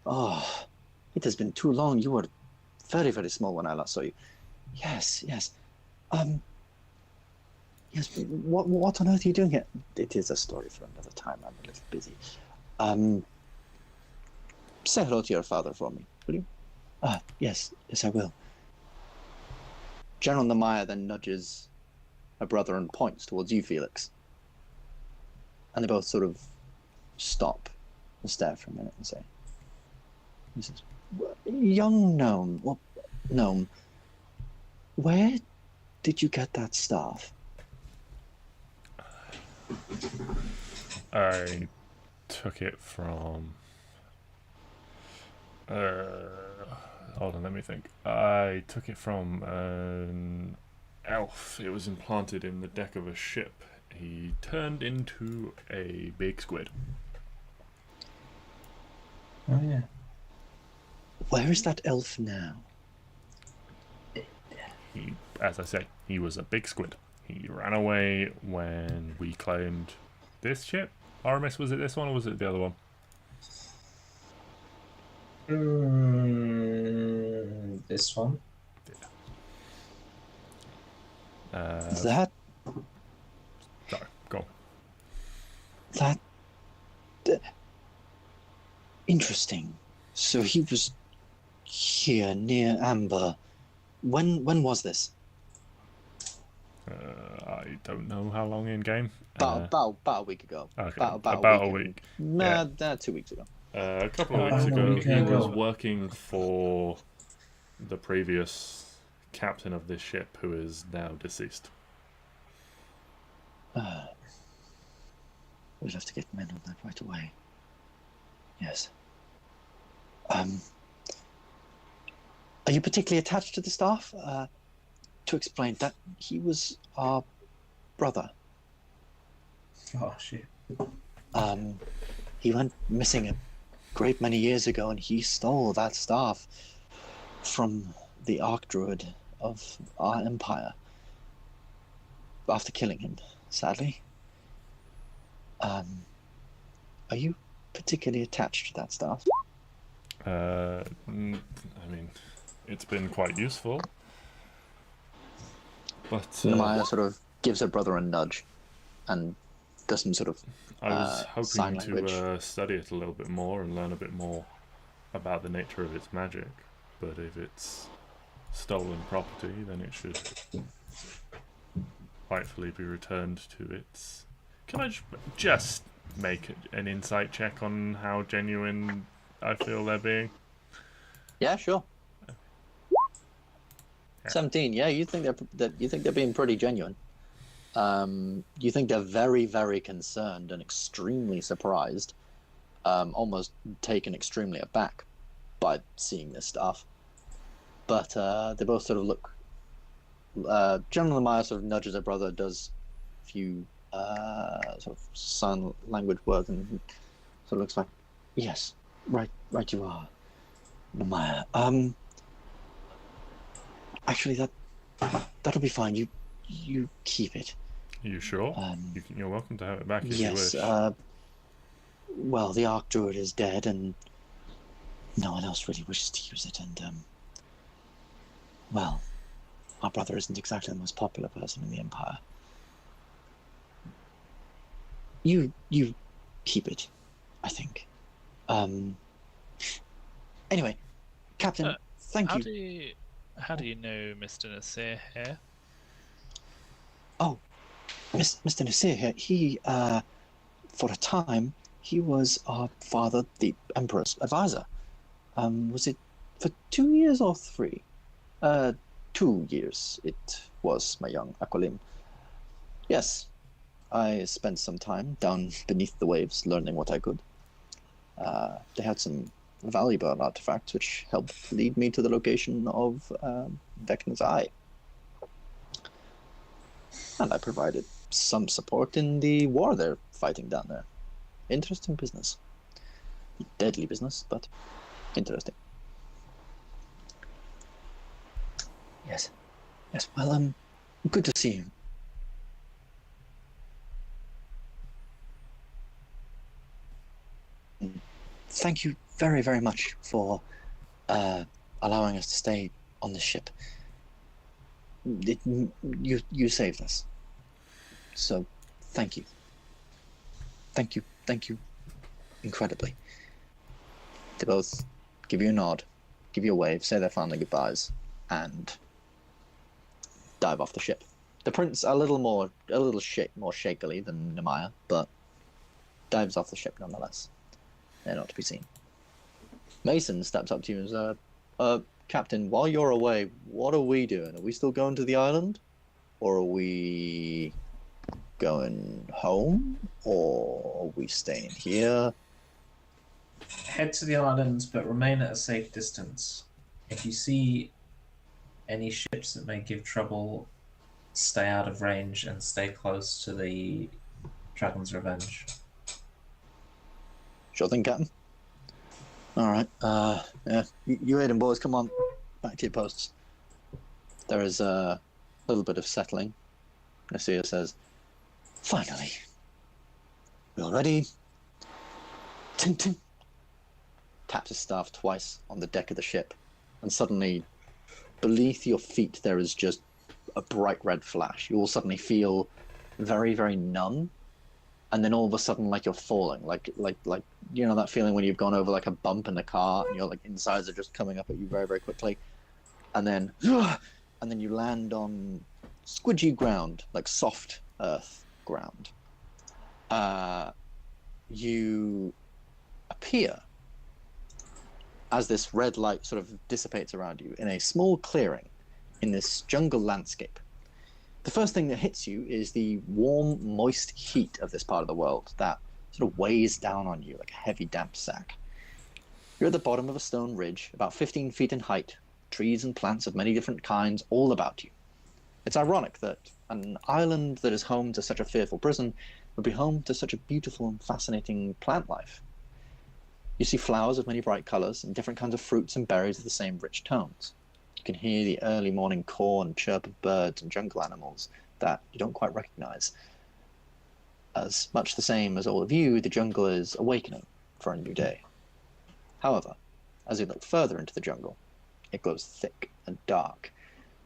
Oh, it has been too long. You were very, very small when I last saw you. Yes. Yes, what on earth are you doing here? It is a story for another time. I'm a little busy. Say hello to your father for me, will you? Yes, I will. General Nemaya then nudges her brother and points towards you, Felix. And they both sort of stop and stare for a minute and say, he says, Young gnome, where did you get that staff? I took it from... hold on, let me think. I took it from an elf. It was implanted in the deck of a ship. He turned into a big squid. Oh, yeah. Where is that elf now? He, as I say, he was a big squid. He ran away when we claimed this ship. Oramis, was it this one or was it the other one? This one. That Sorry, go on. That interesting. So he was here near Ambyr. When was this? I don't know how long in game. About a week ago. Okay, About a week. Nah, 2 weeks ago. A couple of weeks ago, he was working for the previous captain of this ship, who is now deceased. We'll have to get men on that right away. Yes. Are you particularly attached to the staff? To explain that he was our brother. Oh, shit. He went missing a great many years ago, and he stole that staff from the Archdruid of our empire. After killing him, sadly. Are you particularly attached to that staff? I mean, it's been quite useful. But Nemaya sort of gives her brother a nudge and does some sort of I was sign hoping language. to study it a little bit more and learn a bit more about the nature of its magic. But if it's stolen property, then it should rightfully be returned to its... Can I just make an insight check on how genuine I feel they're being? Yeah, sure. Yeah. 17. Yeah, you think they're being pretty genuine. You think they're very, very concerned and extremely surprised, almost taken extremely aback by seeing this stuff. But they both sort of look. General Maya sort of nudges her brother, does a few sort of sign language words, and sort of looks like, yes, right you are, Maya. Actually, that'll be fine. You keep it. Are you sure? You're welcome to have it back if yes, you wish. Well, the Arc Druid is dead, and no one else really wishes to use it, and, well, our brother isn't exactly the most popular person in the Empire. You keep it, I think. Anyway, Captain, thank you. How do you know Mr. Nasir here? Oh, Mr. Nasir here, he, for a time, he was our father, the Emperor's advisor. Was it for 2 years or 3? 2 years it was, my young Aqualim. Yes, I spent some time down beneath the waves learning what I could. They had some valuable artifacts which helped lead me to the location of Vecna's Eye. And I provided some support in the war they're fighting down there. Interesting business. Deadly business, but interesting. Yes. Well, good to see you. Thank you very, very much for allowing us to stay on the ship. You saved us. So, thank you. Thank you incredibly. They both give you a nod, give you a wave, say their final goodbyes, and dive off the ship. The prince a little more shakily than Nemaya, but dives off the ship nonetheless. They're not to be seen. Mason steps up to you and says, Captain, while you're away, what are we doing? Are we still going to the island? Or are we going home? Or are we staying here? Head to the islands, but remain at a safe distance. If you see any ships that may give trouble, stay out of range and stay close to the Dragon's Revenge. Sure thing, Captain. Alright, yeah, you heard him, boys. Come on, back to your posts. There is a little bit of settling. Nasir says, finally. We all ready? Ting, ting. Taps his staff twice on the deck of the ship, and suddenly, beneath your feet, there is just a bright red flash. You all suddenly feel very, very numb, and then all of a sudden, like you're falling, like you know that feeling when you've gone over like a bump in the car, and your like insides are just coming up at you very, very quickly, and then you land on squidgy ground, like soft earth ground. You appear, as this red light sort of dissipates around you, in a small clearing in this jungle landscape. The first thing that hits you is the warm, moist heat of this part of the world that sort of weighs down on you like a heavy, damp sack. You're at the bottom of a stone ridge, about 15 feet in height, trees and plants of many different kinds all about you. It's ironic that an island that is home to such a fearful prison would be home to such a beautiful and fascinating plant life. You see flowers of many bright colors and different kinds of fruits and berries of the same rich tones. can hear the early morning caw and chirp of birds and jungle animals that you don't quite recognize. As much the same as all of you, the jungle is awakening for a new day. However, as you look further into the jungle, it grows thick and dark,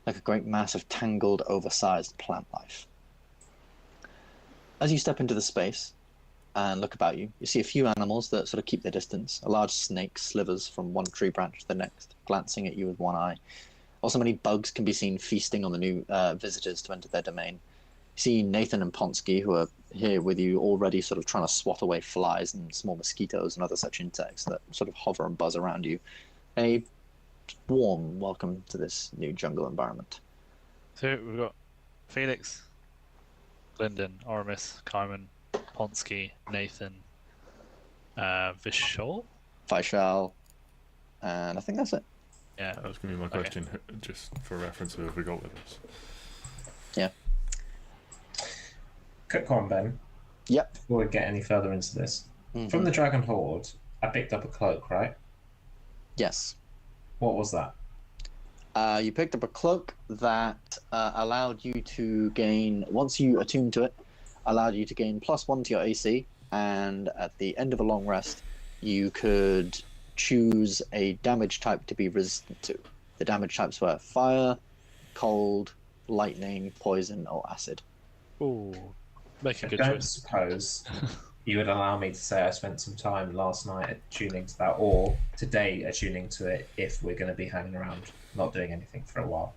like a great mass of tangled, oversized plant life. As you step into the space and look about you, you see a few animals that sort of keep their distance. A large snake slithers from one tree branch to the next, glancing at you with one eye. Also, many bugs can be seen feasting on the new visitors to enter their domain. You see Nathan and Ponsky, who are here with you, already sort of trying to swat away flies and small mosquitoes and other such insects that sort of hover and buzz around you. A warm welcome to this new jungle environment. So we've got Felix, Glyndon, Oramis, Kaiman, Ponsky, Nathan, Vishal, and I think that's it. Yeah, That was going to be my question, just for reference, who have we got with us? Yeah. Quick one, Ben. Yep. Before we get any further into this. Mm-hmm. From the Dragon Horde, I picked up a cloak, right? Yes. What was that? You picked up a cloak that allowed you to gain, once you attuned to it, allowed you to gain +1 to your AC, and at the end of a long rest, you could choose a damage type to be resistant to. The damage types were fire, cold, lightning, poison, or acid. ooh, make a I good don't choice. suppose you would allow me to say I spent some time last night attuning to that, or today attuning to it, if we're going to be hanging around not doing anything for a while.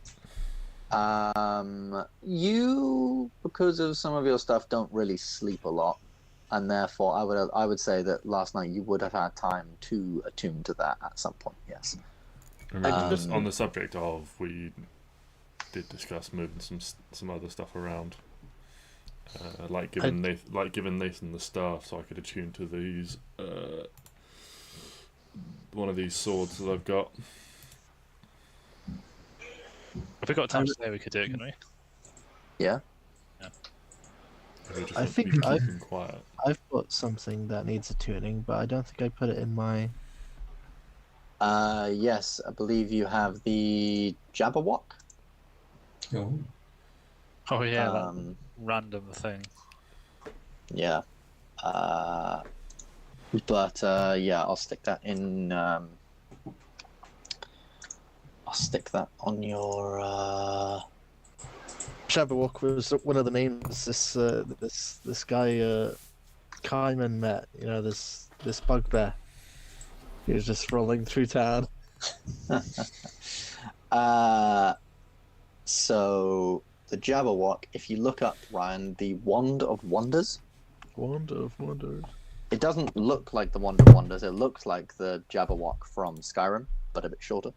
You, because of some of your stuff, don't really sleep a lot, and therefore I would say that last night you would have had time to attune to that at some point. Yes. Just on the subject of, we did discuss moving some other stuff around, like giving Nathan the staff so I could attune to these one of these swords that I've got. If we got time today, we could do it, couldn't we? Yeah. I think Quiet. I've got something that needs a tuning, but I don't think I put it in my. Yes, I believe you have the Jabberwock. Oh. Oh yeah, that random thing. Yeah. But yeah, I'll stick that in. I'll stick that on your. Jabberwock was one of the names this guy Kaiman met. You know, this bugbear. He was just rolling through town. So the Jabberwock, if you look up, Ryan, the Wand of Wonders. Wand of Wonders. It doesn't look like the Wand of Wonders. It looks like the Jabberwock from Skyrim, but a bit shorter.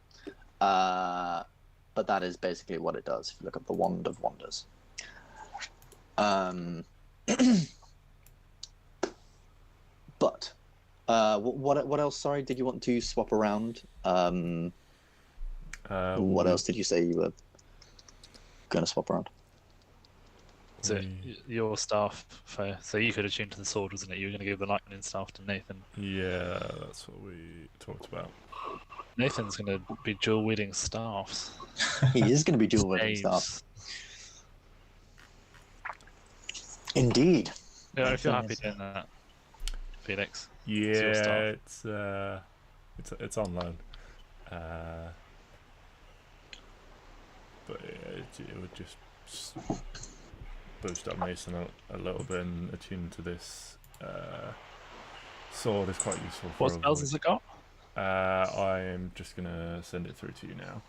But that is basically what it does. If you look up the Wand of Wonders. But what else? Sorry, did you want to swap around? What else did you say you were going to swap around? So your staff, so you could attune to the sword, wasn't it? You were going to give the lightning staff to Nathan. Yeah, that's what we talked about. Nathan's going to be dual wielding staffs. He is going to be dual wielding Staves. staff. Indeed. Yeah, if you're happy doing that, Felix. Yeah, it's on loan. But it would just boost up Mason a little bit, and attune to this sword is quite useful. What spells has it got? I am just gonna send it through to you now.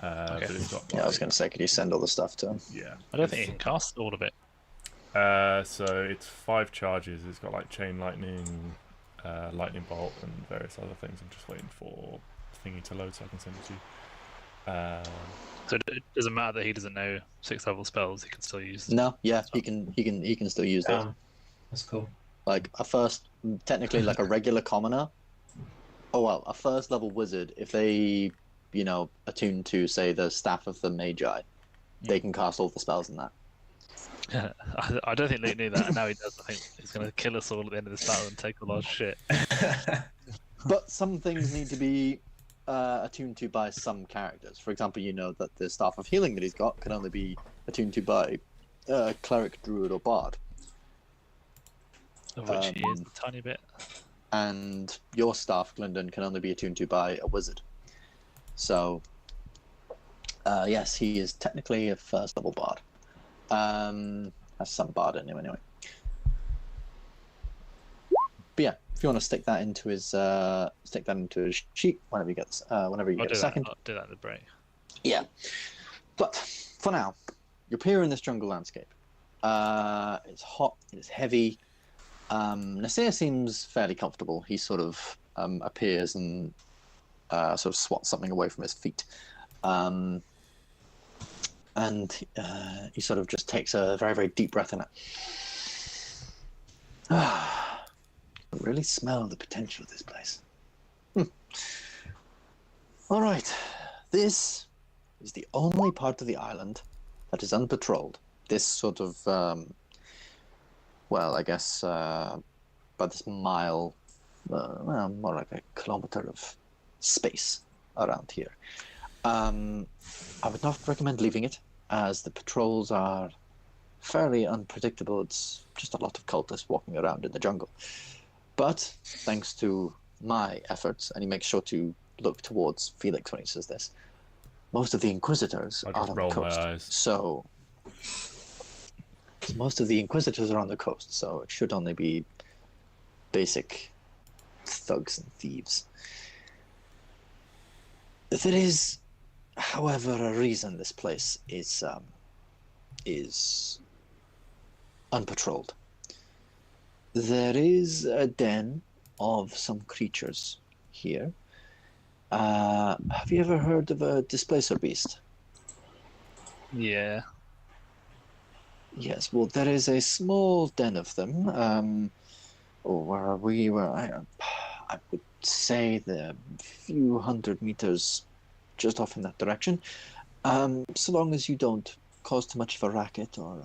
Okay. But it's got, Yeah, I was going to say, could you send all the stuff to him? Yeah. I don't think you can cast all of it. So it's 5 charges. It's got like chain lightning, lightning bolt, and various other things. I'm just waiting for thingy to load so I can send it to you. Um, So it doesn't matter that he doesn't know 6th level spells. He can still use. no, yeah, he can still use those. That's cool. Like a first, technically like a regular commoner. Oh well, a first level wizard, if they, attune to, say, the Staff of the Magi, they can cast all the spells in that. I don't think Luke knew that, and now he does. I think he's going to kill us all at the end of this battle and take all our shit. But some things need to be attuned to by some characters. For example, you know that the Staff of Healing that he's got can only be attuned to by Cleric, Druid, or Bard. Of which he is a tiny bit. And your staff, Gylndan, can only be attuned to by a wizard. So, yes, he is technically a first level bard. Has some bard in him anyway. But yeah, if you want to stick that into his sheet whenever you get a second. I'll do that in the break. Yeah, but for now, you appear in this jungle landscape. It's hot. It's heavy. Nasir seems fairly comfortable. He sort of appears and sort of swats something away from his feet. And he sort of just takes a very, very deep breath in it. I really smell the potential of this place. All right. This is the only part of the island that is unpatrolled. This sort of... well, I guess by this mile, well, more like a kilometer of space around here. I would not recommend leaving it, as the patrols are fairly unpredictable. It's just a lot of cultists walking around in the jungle. But thanks to my efforts, and he makes sure to look towards Felix when he says this, most of the Inquisitors are on the coast. So most of the Inquisitors are on the coast, so it should only be basic thugs and thieves. There is, however, a reason this place is unpatrolled. There is a den of some creatures here. Have you ever heard of a displacer beast? Yeah. Yes, well, there is a small den of them. I would say they're a few hundred meters just off in that direction. So long as you don't cause too much of a racket or,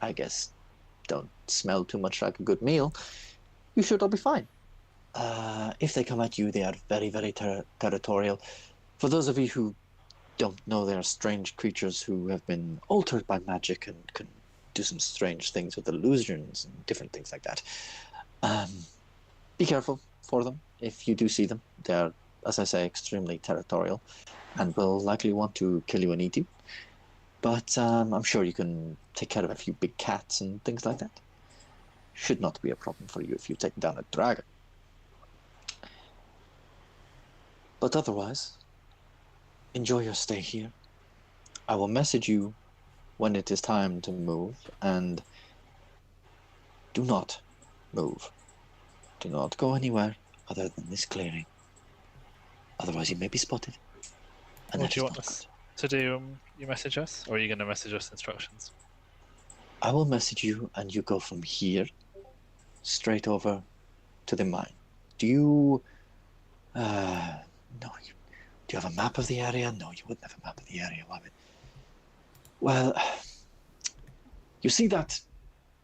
I guess, don't smell too much like a good meal, you should all be fine. If they come at you, they are very, very territorial. For those of you who don't know, they are strange creatures who have been altered by magic and can do some strange things with illusions and different things like that. Be careful for them if you do see them. They are, as I say, extremely territorial and will likely want to kill you and eat you. But I'm sure you can take care of a few big cats and things like that. Should not be a problem for you if you take down a dragon. But otherwise, enjoy your stay here. I will message you when it is time to move, and do not move. Do not go anywhere other than this clearing. Otherwise you may be spotted. And What do you want us to do? You message us, or are you going to message us instructions? I will message you, and you go from here straight over to the mine. Do you... no, do you have a map of the area? No, you wouldn't have a map of the area, would it? Well, you see that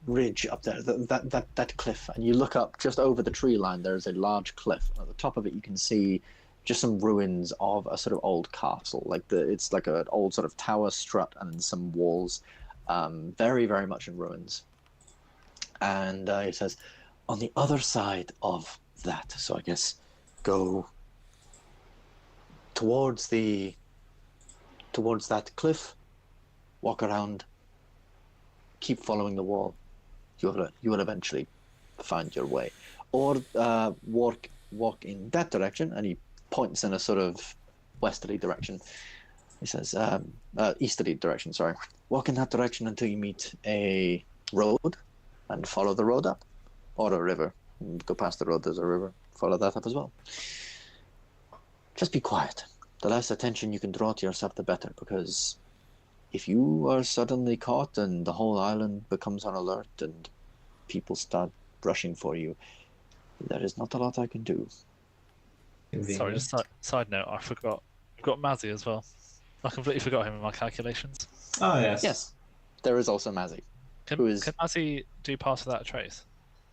ridge up there, that cliff, and you look up just over the tree line. There's a large cliff. At the top of it, you can see just some ruins of a sort of old castle. It's like an old sort of tower strut and some walls, very, very much in ruins. And it says, on the other side of that, so I guess go towards that cliff, walk around, keep following the wall. You will eventually find your way, or walk in that direction. And he points in a sort of westerly direction. He says easterly direction. Sorry, walk in that direction until you meet a road, and follow the road up, or a river. Go past the road. There's a river. Follow that up as well. Just be quiet. The less attention you can draw to yourself, the better, because if you are suddenly caught and the whole island becomes on alert and people start rushing for you, there is not a lot I can do. Sorry, just side note, I forgot. We've got Mazzy as well. I completely forgot him in my calculations. Oh, yes. Yes, there is also Mazzy. Can Mazzy do pass without a trace?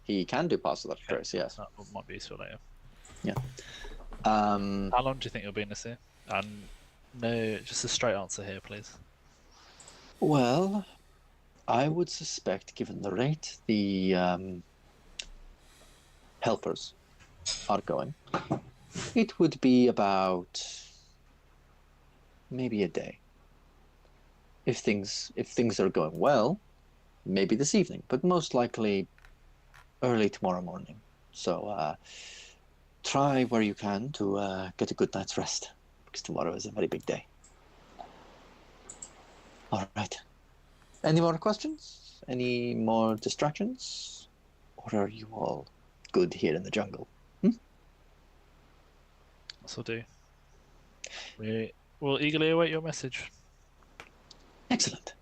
He can do pass without a trace, yes. That might be useful later. Yeah. How long do you think you'll be in this here? And no, just a straight answer here, please. Well, I would suspect, given the rate the helpers are going, it would be about maybe a day. If things are going well, maybe this evening, but most likely early tomorrow morning. So try where you can to get a good night's rest, because tomorrow is a very big day. All right. Any more questions? Any more distractions? Or are you all good here in the jungle? This'll do. We will eagerly await your message. Excellent.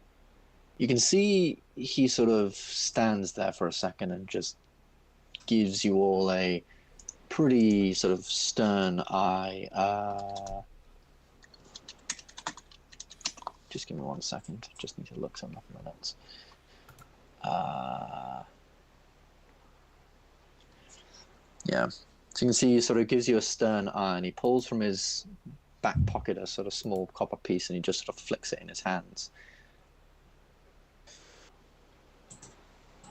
You can see he sort of stands there for a second and just gives you all a pretty sort of stern eye. Just give me 1 second. Just need to look something up in my notes. Yeah. So you can see he sort of gives you a stern eye, and he pulls from his back pocket a sort of small copper piece, and he just sort of flicks it in his hands.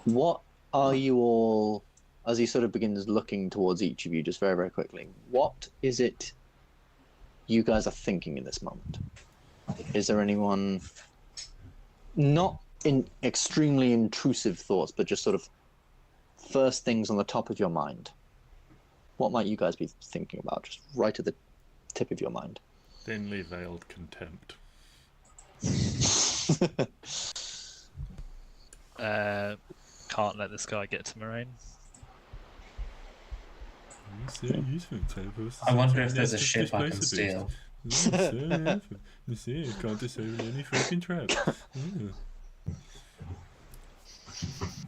What are you all, as he sort of begins looking towards each of you, just very, very quickly, what is it you guys are thinking in this moment? Is there anyone, not in extremely intrusive thoughts, but just sort of first things on the top of your mind? What might you guys be thinking about, just right at the tip of your mind? Thinly veiled contempt. Can't let this guy get to Moraine. I wonder if there's a ship I can steal. Can't disable any fucking trap.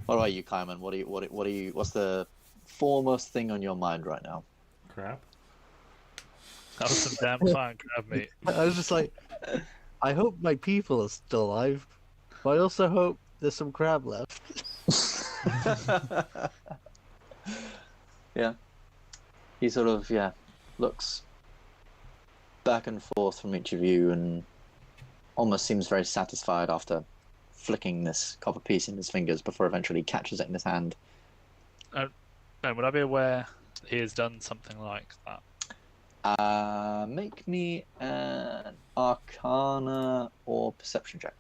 What about you, Kaiman? What's the foremost thing on your mind right now? Crap. That was some damn fine crab meat. I was just like, I hope my people are still alive, but I also hope there's some crab left. Yeah. He sort of, looks back and forth from each of you and almost seems very satisfied after flicking this copper piece in his fingers before eventually he catches it in his hand. Ben, would I be aware he has done something like that? Make me an Arcana or Perception check.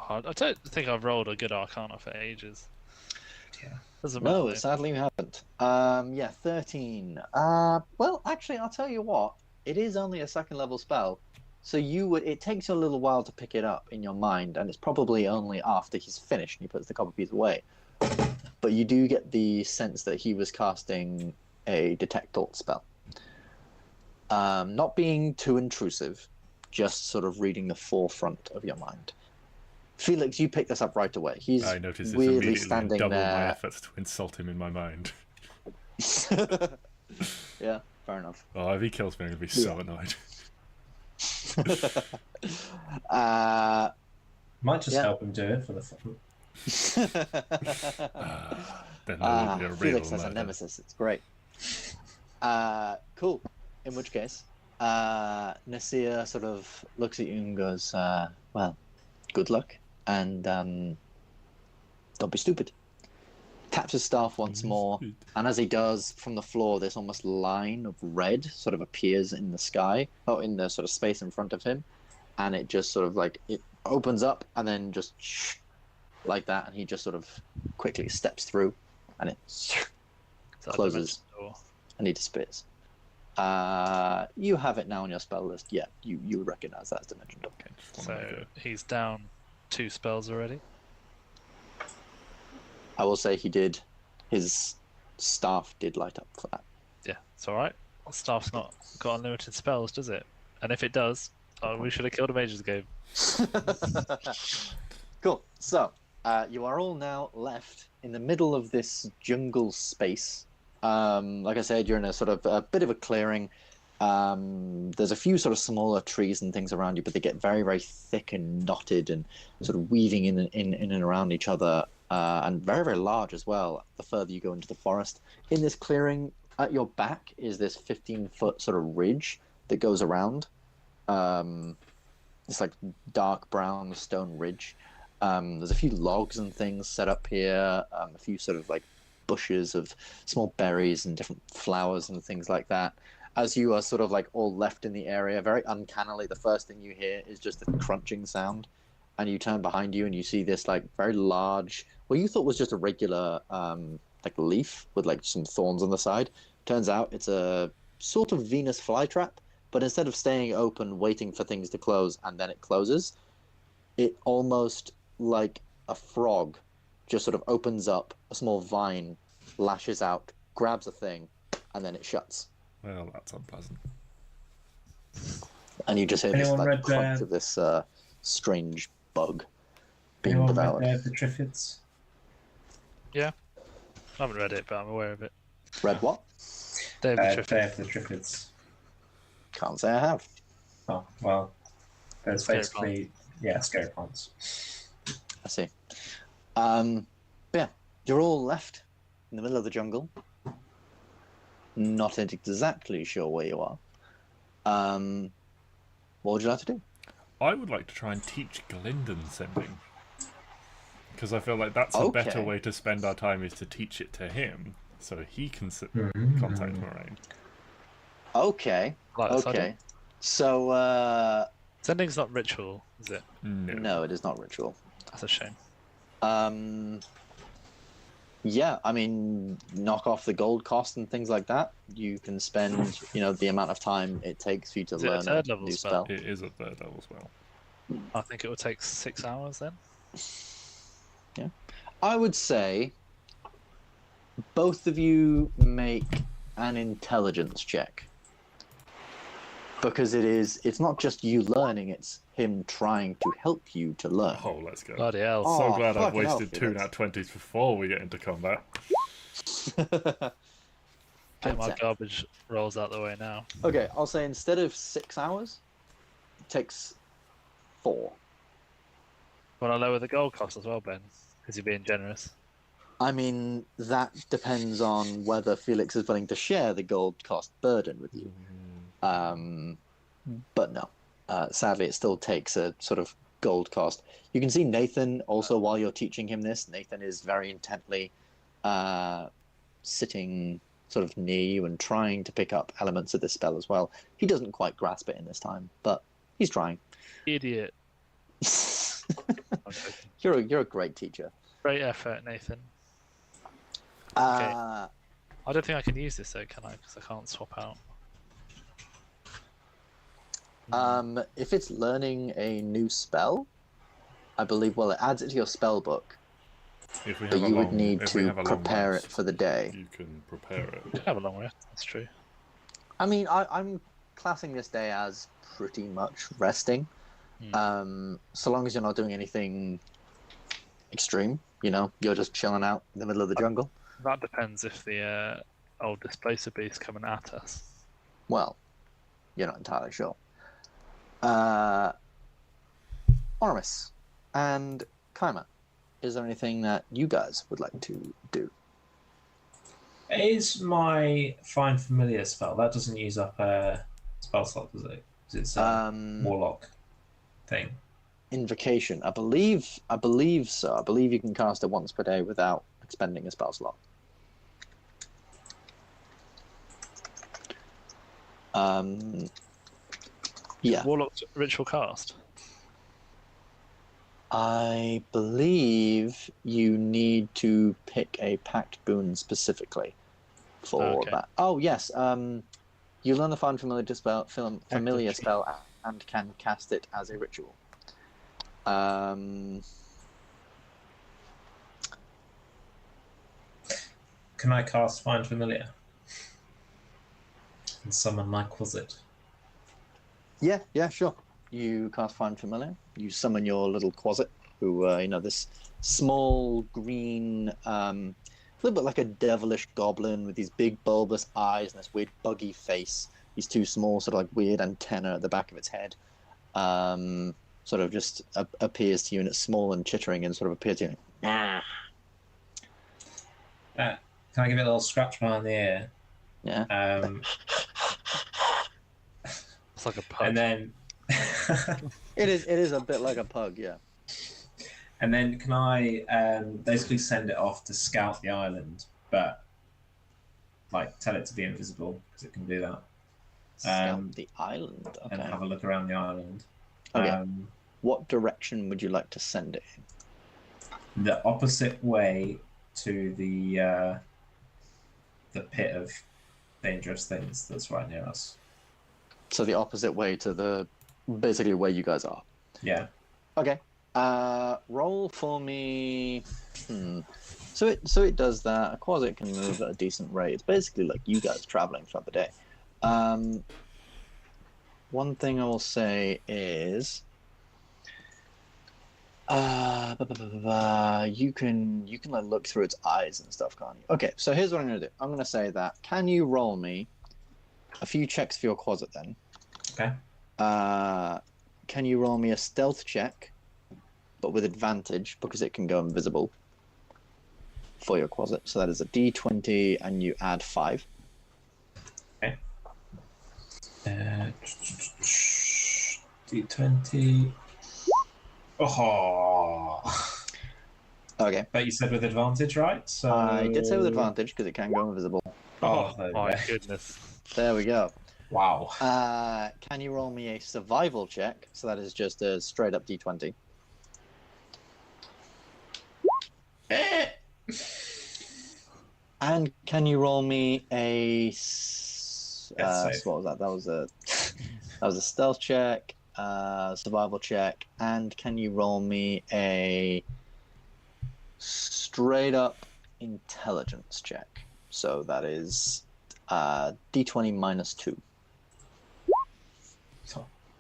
I don't think I've rolled a good Arcana for ages. Yeah. Doesn't matter. No, sadly you haven't. 13. Well, actually, I'll tell you what. It is only a second level spell, so it takes you a little while to pick it up in your mind, and it's probably only after he's finished and he puts the copper piece away. But you do get the sense that he was casting a Detect Thought spell. Not being too intrusive, just sort of reading the forefront of your mind. Felix, you pick this up right away. He's I noticed this weirdly immediately standing and doubled my there. efforts to insult him in my mind. Yeah, fair enough. Oh, if he kills me, I'm going to be so annoyed. Might just help him do it for the fun. Then that would be a real Felix has a murder. nemesis. It's great. Cool. In which case, Nasir sort of looks at you and goes, well, good luck, and don't be stupid. Taps his staff once more, and as he does, from the floor, this almost line of red sort of appears in the sky, or in the sort of space in front of him, and it just sort of like, it opens up, and then just like that, and he just sort of quickly steps through, and it closes, and he disappears. You have it now on your spell list. Yeah, you recognize that as Dimension Door. Okay, So he's down 2 spells already. I will say his staff did light up for that. Yeah, it's alright. Staff's not got unlimited spells, does it? And if it does, we should have killed him ages ago. Cool. So, you are all now left in the middle of this jungle space. Like I said, you're in a sort of a bit of a clearing. There's a few sort of smaller trees and things around you, but they get very, very thick and knotted and sort of weaving in and around each other and very, very large as well, the further you go into the forest. In this clearing, at your back is this 15-foot sort of ridge that goes around. It's like dark brown stone ridge. There's a few logs and things set up here, a few sort of like bushes of small berries and different flowers and things like that. As you are sort of like all left in the area, very uncannily, the first thing you hear is just a crunching sound, and you turn behind you and you see this like very large, what you thought was just a regular like leaf with like some thorns on the side. Turns out it's a sort of Venus flytrap, but instead of staying open waiting for things to close and then it closes, it almost like a frog just sort of opens up, a small vine lashes out, grabs a thing, and then it shuts. Well, that's unpleasant. And you just hear this Anyone like read, crunch of this strange bug being Anyone devoured. read the Triffids? I haven't read it, but I'm aware of it. Read what? David Triffith. Day of the Triffids. Can't say I have. Oh, well, there's Scary basically, scary plants. I see. Yeah, you're all left in the middle of the jungle. Not exactly sure where you are. What would you like to do? I would like to try and teach Gylndan sending. Because I feel like that's a better way to spend our time, is to teach it to him, so he can contact Moraine. Okay. Like this idea. Okay. So, Sending's not ritual, is it? no, it is not ritual. That's a shame. Yeah, I mean, knock off the gold cost and things like that. You can spend, the amount of time it takes for you to Is it a learn third a level new spell? spell. It is a third level spell. I think it would take 6 hours then. Yeah. I would say both of you make an intelligence check. Because it's not just you learning, it's him trying to help you to learn. Oh, let's go. Bloody hell. So glad I've fucking hell, wasted 2 Felix. nat 20s before we get into combat. Get my That's it. garbage rolls out the way now. Okay, I'll say instead of 6 hours, it takes 4. Want to lower the gold cost as well, Ben? Because you're being generous. I mean, that depends on whether Felix is willing to share the gold cost burden with you. But no, sadly, it still takes a sort of gold cost. You can see Nathan also while you're teaching him this. Nathan is very intently sitting sort of near you and trying to pick up elements of this spell as well. He doesn't quite grasp it in this time, but he's trying. Idiot. You're a great teacher. Great effort, Nathan. Uh, I don't think I can use this though, can I? Because I can't swap out. If it's learning a new spell, I believe, it adds it to your spell book, If we but have you a would long, need if we to have a long prepare it rest, for the day. You can prepare it. I have a long rest, that's true. I mean, I'm classing this day as pretty much resting. So long as you're not doing anything extreme, you're just chilling out in the middle of the jungle. That depends if the old displacer beast's coming at us. Well, you're not entirely sure. Oramis and Kaima, is there anything that you guys would like to do? Is my Find Familiar spell, that doesn't use up a spell slot, does it? 'Cause it's a warlock thing. Invocation, I believe so. I believe you can cast it once per day without expending a spell slot. Yeah. Warlock's ritual cast. I believe you need to pick a pact boon specifically for that. Oh yes, you learn the Find Familiar spell and can cast it as a ritual. Can I cast Find Familiar? And summon my Quasit? Yeah, sure. You cast Find Familiar. You summon your little Quasit, who, this small green, a little bit like a devilish goblin with these big bulbous eyes and this weird buggy face. These 2 small, sort of like weird antennae at the back of its head. Sort of just appears to you, and it's small and chittering, and sort of appears to you. Can I give it a little scratch behind the ear? Yeah. It's like a pug. And then, It is a bit like a pug, yeah. and then can I basically send it off to scout the island, but like tell it to be invisible because it can do that. Scout the island. Okay. And have a look around the island. Okay. What direction would you like to send it in? The opposite way to the pit of dangerous things that's right near us. So the opposite way to basically where you guys are. Yeah. Okay. Roll for me. So it does that. Of course, it can move at a decent rate. It's basically like you guys traveling throughout the day. One thing I will say is, you can like look through its eyes and stuff, can't you? Okay, so here's what I'm gonna do. I'm gonna say that. Can you roll me a few checks for your closet then? Okay. Can you roll me a stealth check, but with advantage because it can go invisible for your closet? So that is a D20, and you add 5. Okay. D20. Oh. Okay. But you said with advantage, right? So I did say with advantage because it can go invisible. Oh, My goodness. There we go. Wow. Can you roll me a survival check? So that is just a straight up D20. And can you roll me a what was that? That was a stealth check, survival check, and can you roll me a straight up intelligence check? So that is D20 minus 2.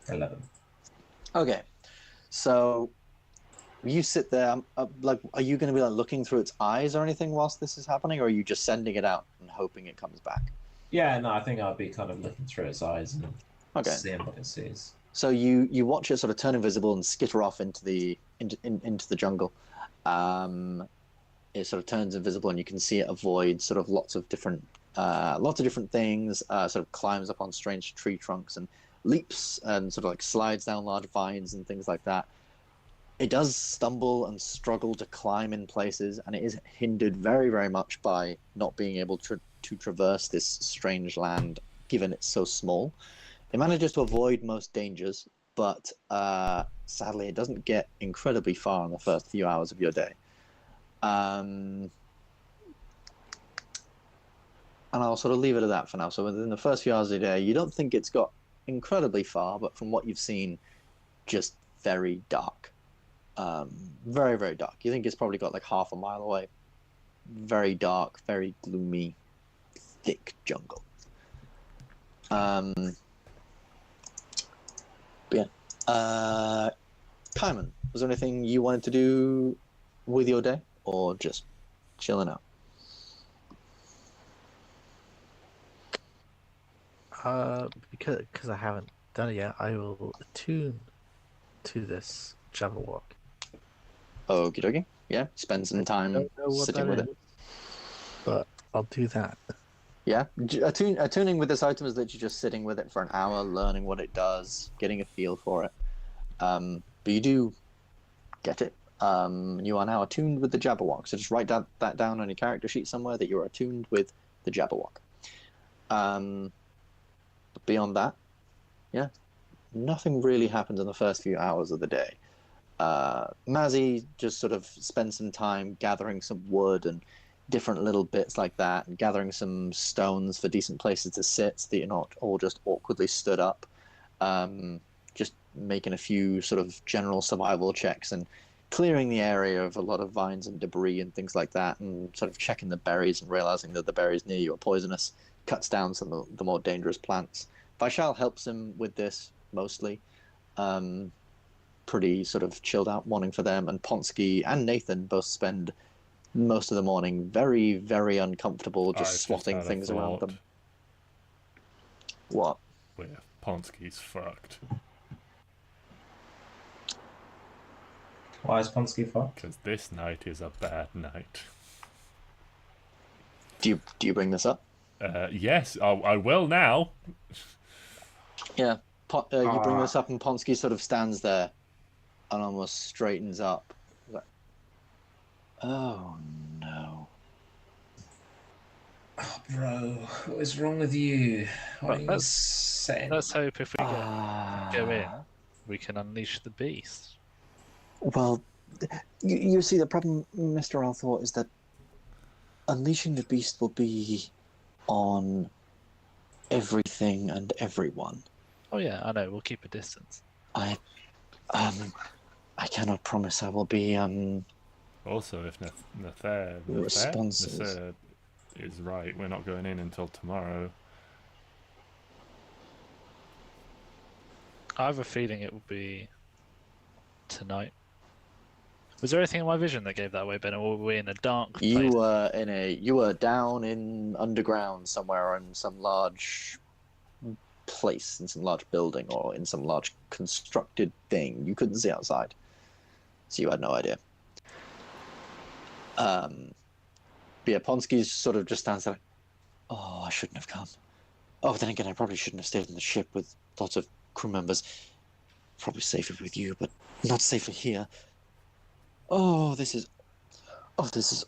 11. Okay, so you sit there. Like, are you going to be like looking through its eyes or anything whilst this is happening, or are you just sending it out and hoping it comes back? Yeah, no, I think I'd be kind of looking through its eyes and seeing what it sees. So you watch it sort of turn invisible and skitter off into the jungle. It sort of turns invisible, and you can see it avoid sort of lots of different things. Sort of climbs up on strange tree trunks and leaps and sort of like slides down large vines and things like that. It does stumble and struggle to climb in places, and it is hindered very, very much by not being able to traverse this strange land, given it's so small. It manages to avoid most dangers, but sadly, it doesn't get incredibly far in the first few hours of your day. And I'll sort of leave it at that for now. So within the first few hours of the day, you don't think it's got incredibly far, but from what you've seen, just very dark. Very, very dark. You think it's probably got like half a mile away. Very dark, very gloomy, thick jungle. But yeah. Kaiman, was there anything you wanted to do with your day, or just chilling out? Because I haven't done it yet, I will attune to this Jabberwock. Okie dokie. Yeah, spend some time sitting with it. But I'll do that. Yeah, attuning with this item is literally just sitting with it for an hour, learning what it does, getting a feel for it. But you do get it. You are now attuned with the Jabberwock. So just write that down on your character sheet somewhere that you're attuned with the Jabberwock. But beyond that, yeah, nothing really happens in the first few hours of the day. Mazzy just sort of spends some time gathering some wood and different little bits like that, and gathering some stones for decent places to sit so that you're not all just awkwardly stood up. Just making a few sort of general survival checks and clearing the area of a lot of vines and debris and things like that, and sort of checking the berries and realizing that the berries near you are poisonous. Cuts down some of the more dangerous plants. Vishal helps him with this mostly. Pretty sort of chilled out morning for them, and Ponsky and Nathan both spend most of the morning very, very uncomfortable, just swatting things around them. What? Well, Ponsky's fucked. Why is Ponsky fucked? Because this night is a bad night. Do you bring this up? Yes, I will now. Yeah. You bring this up, and Ponsky sort of stands there, and almost straightens up. He's like, oh no. Oh, bro, what is wrong with you? Why But are you saying? let's hope if we go in, we can unleash the beast. Well, you see, the problem, Mr. Althor, is that unleashing the beast will be on everything and everyone. Oh yeah, I know. We'll keep a distance. I cannot promise I will be Also, if Nether is right, we're not going in until tomorrow. I have a feeling it will be tonight. Was there anything in my vision that gave that away, Ben, or were we in a dark place? You were down in underground somewhere in some large place, in some large building, or in some large constructed thing. You couldn't see outside, so you had no idea. But yeah, Ponsky sort of just stands there like, oh, I shouldn't have come. Oh, then again, I probably shouldn't have stayed on the ship with lots of crew members. Probably safer with you, but not safer here. Oh, this is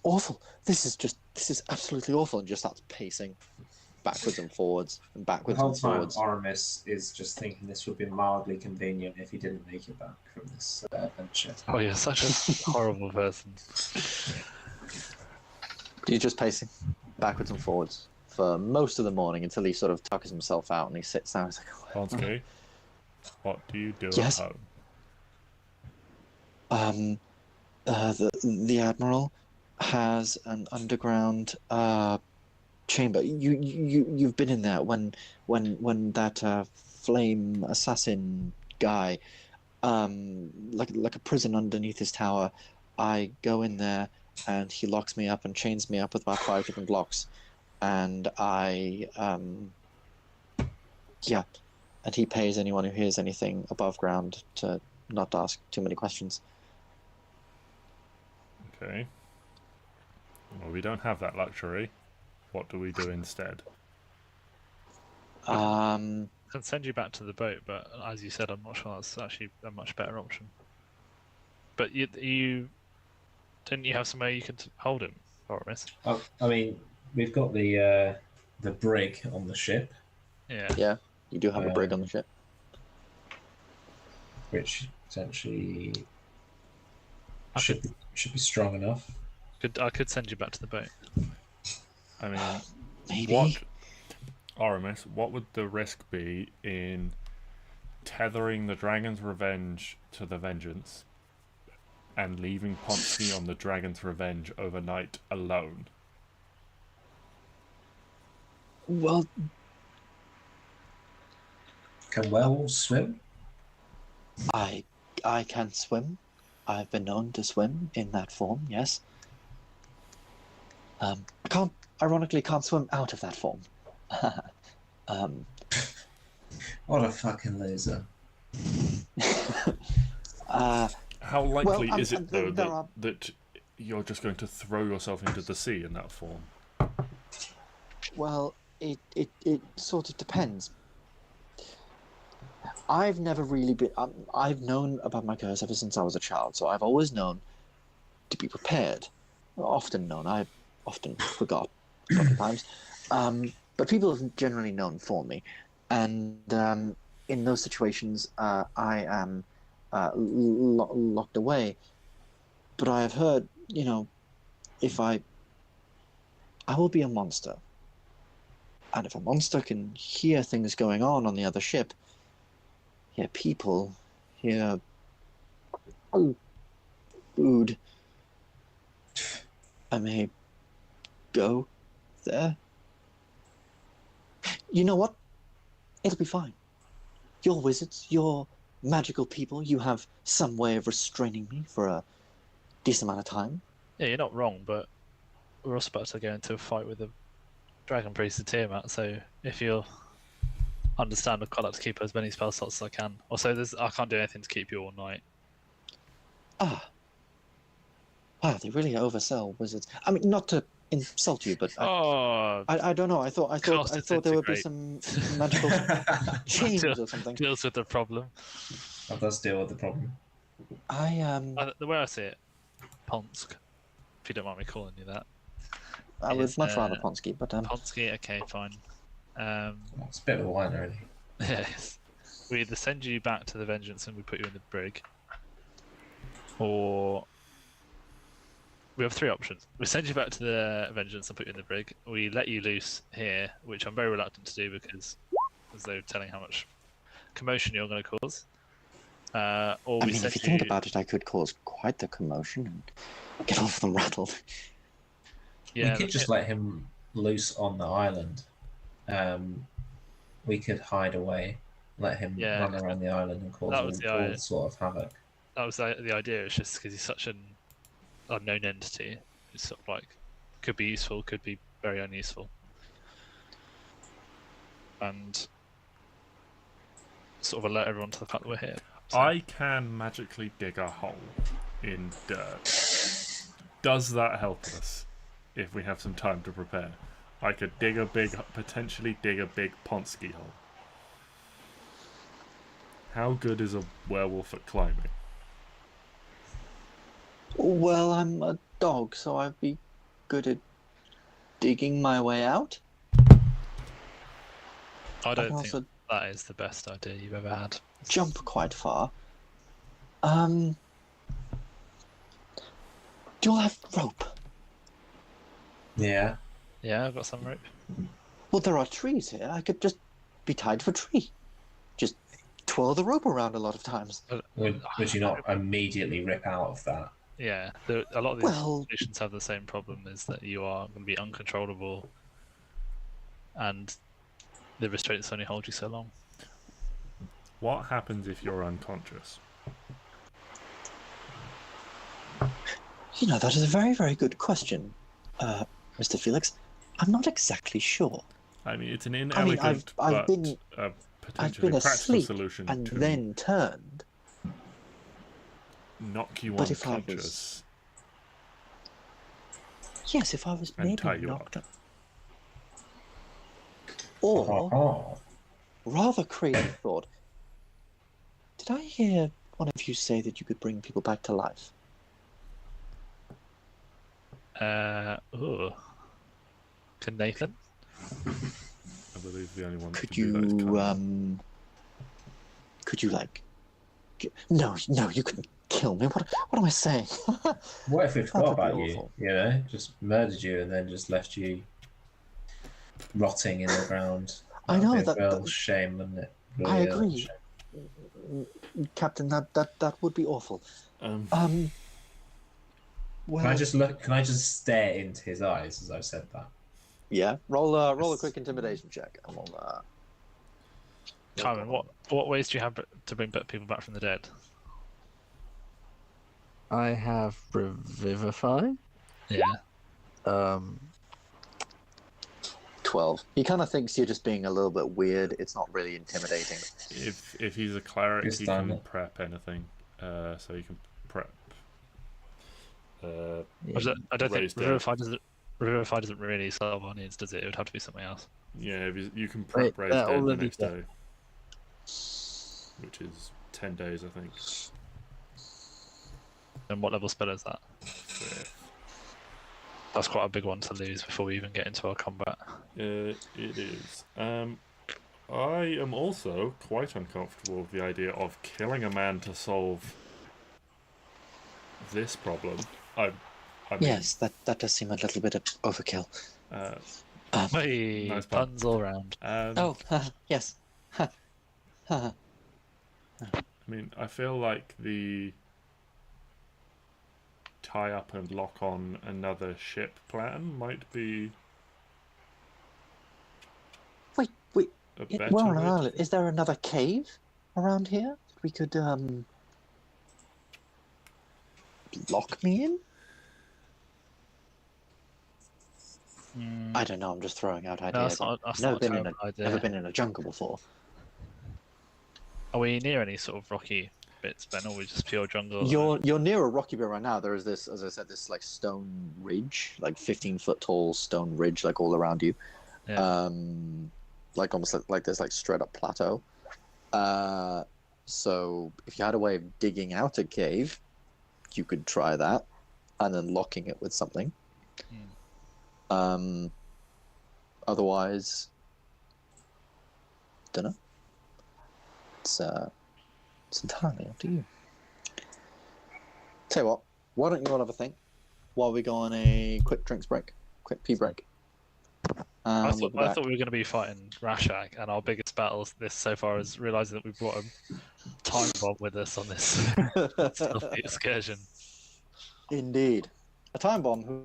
awful. This is absolutely awful. And just starts pacing backwards and forwards and The backwards whole and time, forwards. Aramis is just thinking this would be mildly convenient if he didn't make it back from this adventure. Oh, you're such a horrible person. He's just pacing backwards and forwards for most of the morning until he sort of tuckers himself out and he sits down. He's like, Ponsky, what do you do Yes? at home? The Admiral has an underground chamber. You've been in there when that flame assassin guy, like a prison underneath his tower. I go in there and he locks me up and chains me up with about 5 different blocks, and and he pays anyone who hears anything above ground to not ask too many questions. Okay. Well, we don't have that luxury. What do we do instead? I can send you back to the boat, but as you said, I'm not sure that's actually a much better option. But you didn't you have somewhere you could hold him, Oramis? I mean, we've got the brig on the ship, Yeah. Yeah, you do have a brig on the ship. which essentially should be strong enough. I could send you back to the boat. I mean, Maybe. Oramis, what would the risk be in tethering the Dragon's Revenge to the Vengeance and leaving Ponsky on the Dragon's Revenge overnight alone? Well, Can werewolves swim? I can swim. I've been known to swim in that form, yes. I ironically can't swim out of that form. What a fucking loser. How likely well, is it, though, there are- that you're just going to throw yourself into the sea in that form? Well, it sort of depends. I've never really been. I've known about my curse ever since I was a child, so I've always known to be prepared. Often known. I often forgot sometimes. But people have generally known for me, and in those situations, I am locked away. But I have heard, if I will be a monster, and if a monster can hear things going on the other ship, hear people, hear food, I may go there. You know what? It'll be fine. You're wizards, you're magical people, you have some way of restraining me for a decent amount of time. Yeah, you're not wrong, but we're also about to go into a fight with the Dragon Priest of Tiamat, so if you'll understand, I'd quite like to keep as many spell slots as I can. Also, I can't do anything to keep you all night. Wow, they really oversell wizards. I mean, not to insult you, but Oh, I don't know. I thought there would be some magical chains or something. deals with the problem. That does deal with the problem. The way I see it, Ponsk, if you don't mind me calling you that. I would is, much rather Ponsky, but Ponsky, okay, fine. It's a bit of a whiner, really. Yes. We either send you back to the Vengeance and we put you in the brig, or we have three options. We send you back to the Vengeance and put you in the brig. We let you loose here, which I'm very reluctant to do because as though telling how much commotion you're going to cause. Or I we mean, if you think about it, I could cause quite the commotion and get all of them rattled. Yeah, we could just let him loose on the island. We could hide away, let him run around the island and cause all sort of havoc. That was the idea. It's just because he's such an unknown entity. It's sort of like could be useful, could be very unuseful, and sort of alert everyone to the fact that we're here. So. I can magically dig a hole in dirt. Does that help us if we have some time to prepare? I could potentially dig a big Ponsky hole. How good is a werewolf at climbing? Well, I'm a dog, so I'd be good at digging my way out. I don't think that is the best idea you've ever had. Jump quite far. Do you all have rope? Yeah. Yeah, I've got some rope. Well, there are trees here. I could just be tied to a tree. Just twirl the rope around a lot of times. Would you not immediately rip out of that? Yeah, a lot of these solutions have the same problem, is that you are going to be uncontrollable and the restraints only hold you so long. What happens if you're unconscious? You know, that is a very, very good question, Mr. Felix. I'm not exactly sure. I mean, it's an inelegant I've been potentially practical asleep solution and to then turned. Knock you But if I unconscious. Yes, if I was and maybe tie you knocked up. Or, rather crazy thought, did I hear one of you say that you could bring people back to life? Can Nathan? I believe the only one that Could can do that is Connor. Could you like? No, you couldn't kill me. What am I saying? What if we That forgot would be about you? awful. You know, just murdered you and then just left you rotting in the ground. I know That'd be a that- real shame, wouldn't it? Really, I agree, Captain. That would be awful. Well, Can I just look? Can I just stare into his eyes as I've said that? yeah. Roll a quick intimidation check, and we'll. Carmen, what ways do you have to bring people back from the dead? I have Revivify. Yeah. 12. He kind of thinks you're just being a little bit weird. It's not really intimidating. If he's a cleric, It's he done. can prep anything. So he can prep. I don't think Raised dead. Revivify doesn't really solve our needs, does it? It would have to be something else. Yeah, you can prep Wait, raised dead the already next done. day, which is 10 days, I think. And what level spell is that? Yeah. That's quite a big one to lose before we even get into our combat. It is. I am also quite uncomfortable with the idea of killing a man to solve this problem. I mean, Yes, that does seem a little bit of overkill. Hey, Nice pun. puns all round. Yes. I mean, I feel like the tie up and lock on another ship plan might be Wait. a better We're on an way. island. Is there another cave around here that we could lock me in? I don't know. I'm just throwing out No, ideas. that's not a terrible idea. Never been in a jungle before. Are we near any sort of rocky bits, Ben, or we just pure jungle? You're near a rocky bit right now. There is this, as I said, this like stone ridge, like 15-foot tall stone ridge, like all around you. Yeah. Like almost like there's like straight up plateau. So if you had a way of digging out a cave, you could try that, and then locking it with something. Otherwise, don't know. It's entirely up to you. Tell you what, why don't you all have a think while we go on a quick drinks break, quick pee break. I We'll thought be back. we were going to be fighting Rash'ak, and our biggest battle this so far is realizing that we brought a time bomb with us on this stealthy excursion. Indeed, a time bomb who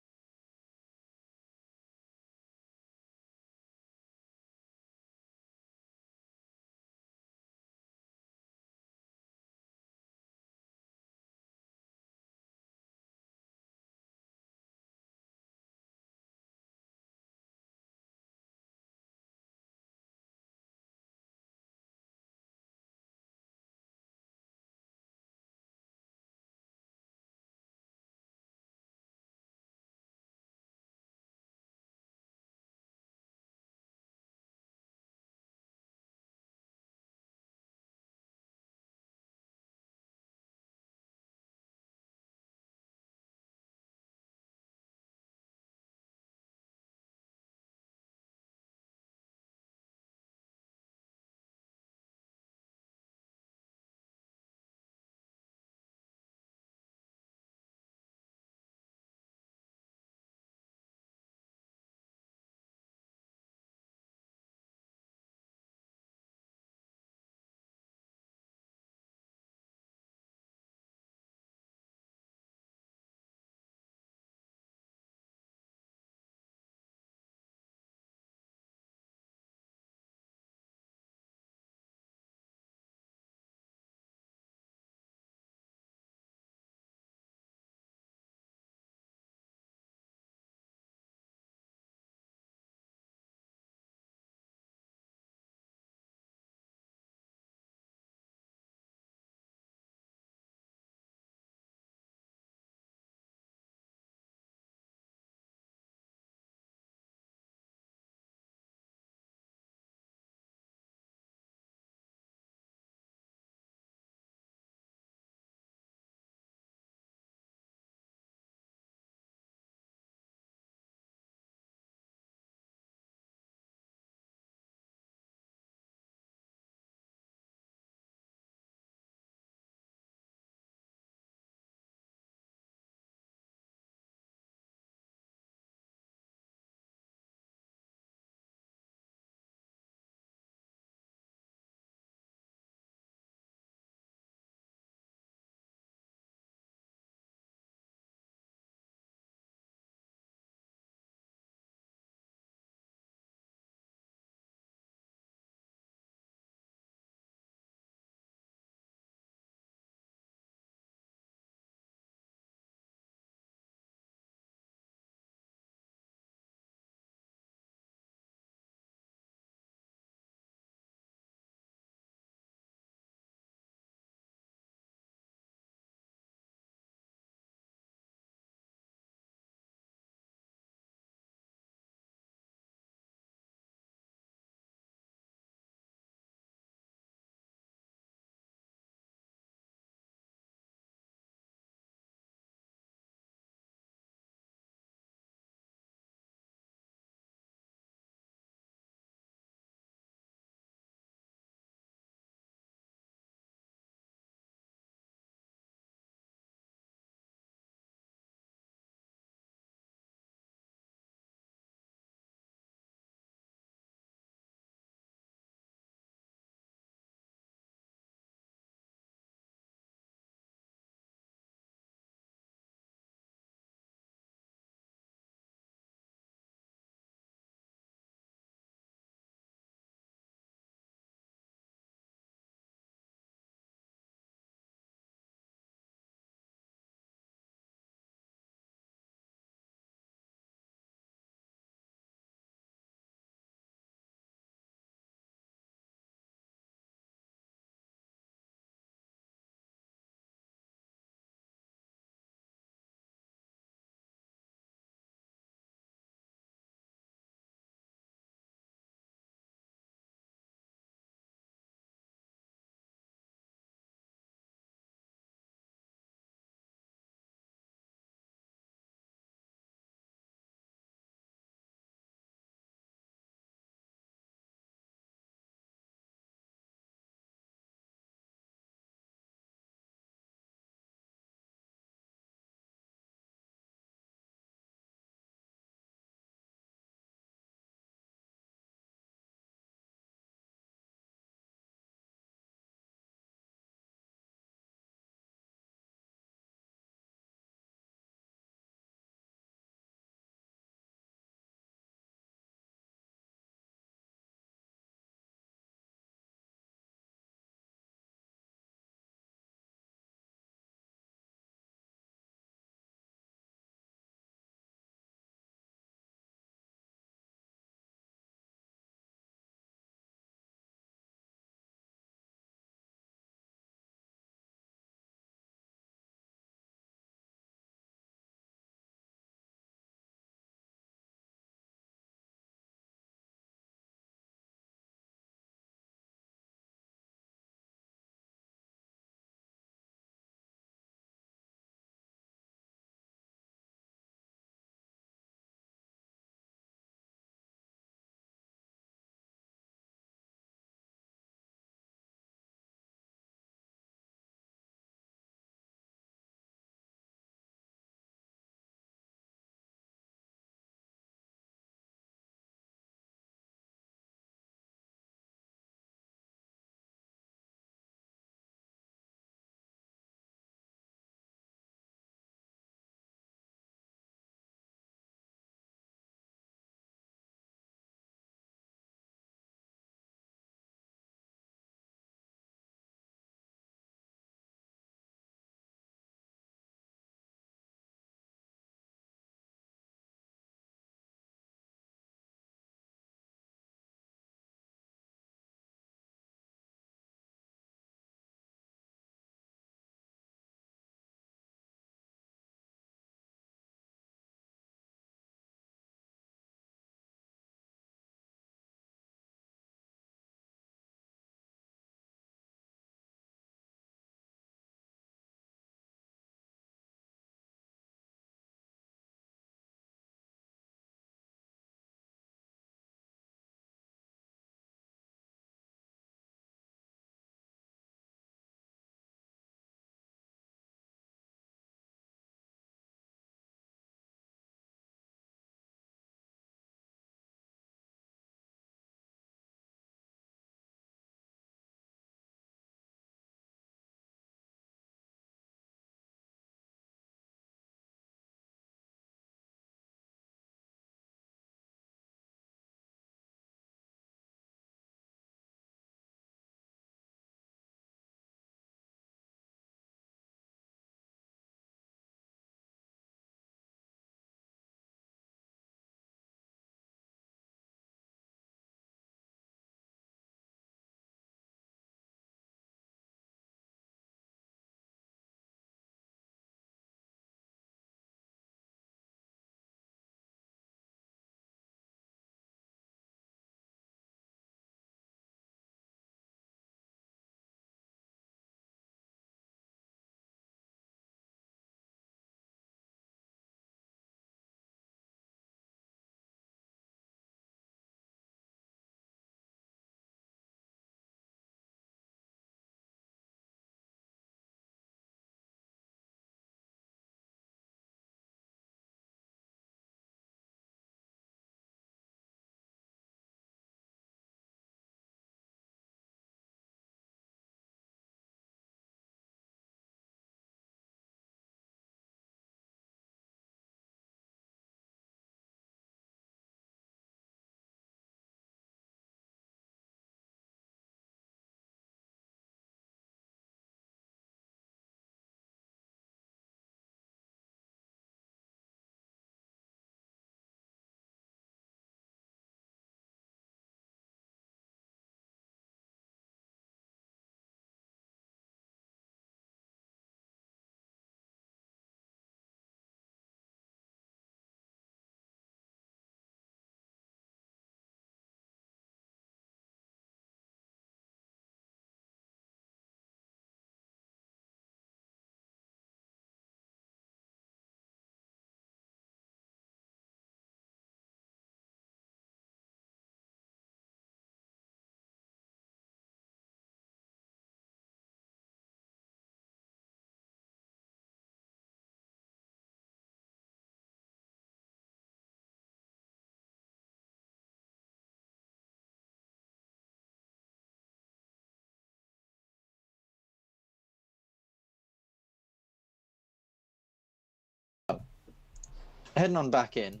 heading on back in.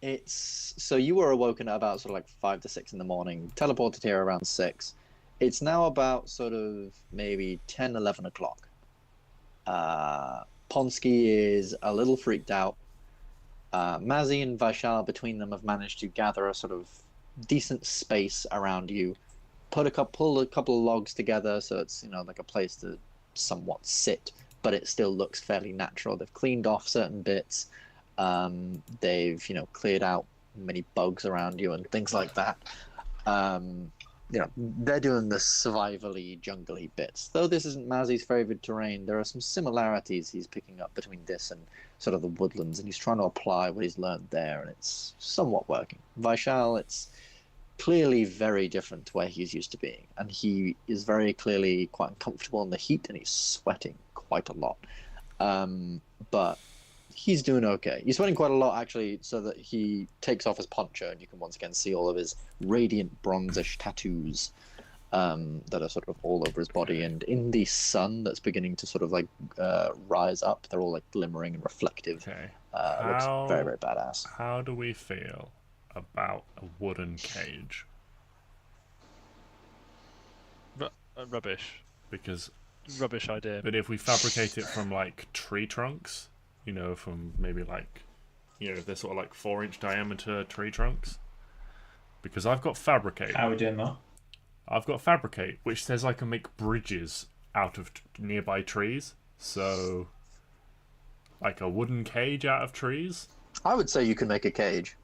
It's so you were awoken at about sort of like 5 to 6 in the morning, teleported here around 6. It's now about sort of maybe 10, 11 o'clock. Ponsky is a little freaked out. Mazzy and Vaishal between them have managed to gather a sort of decent space around you, pull a couple of logs together so it's, you know, like a place to somewhat sit, but it still looks fairly natural. They've cleaned off certain bits. They've, you know, cleared out many bugs around you and things like that. You know, they're doing the survivally, jungly bits. Though this isn't Mazzy's favourite terrain, there are some similarities he's picking up between this and sort of the woodlands, and he's trying to apply what he's learned there, and it's somewhat working. Vaishal, it's clearly very different to where he's used to being, and he is very clearly quite uncomfortable in the heat, and he's sweating quite a lot. But he's doing okay. He's sweating quite a lot, actually, so that he takes off his poncho, and you can once again see all of his radiant bronzish tattoos that are sort of all over his body. And in the sun that's beginning to sort of like rise up, they're all like glimmering and reflective. Okay. Looks very, very badass. How do we feel about a wooden cage? Rubbish. Because Rubbish idea. But if we fabricate it from like tree trunks, you know, from maybe like, you know, they're sort of like 4-inch diameter tree trunks. Because I've got fabricate. How are we doing that? I've got fabricate, which says I can make bridges out of nearby trees. So, like a wooden cage out of trees. I would say you can make a cage.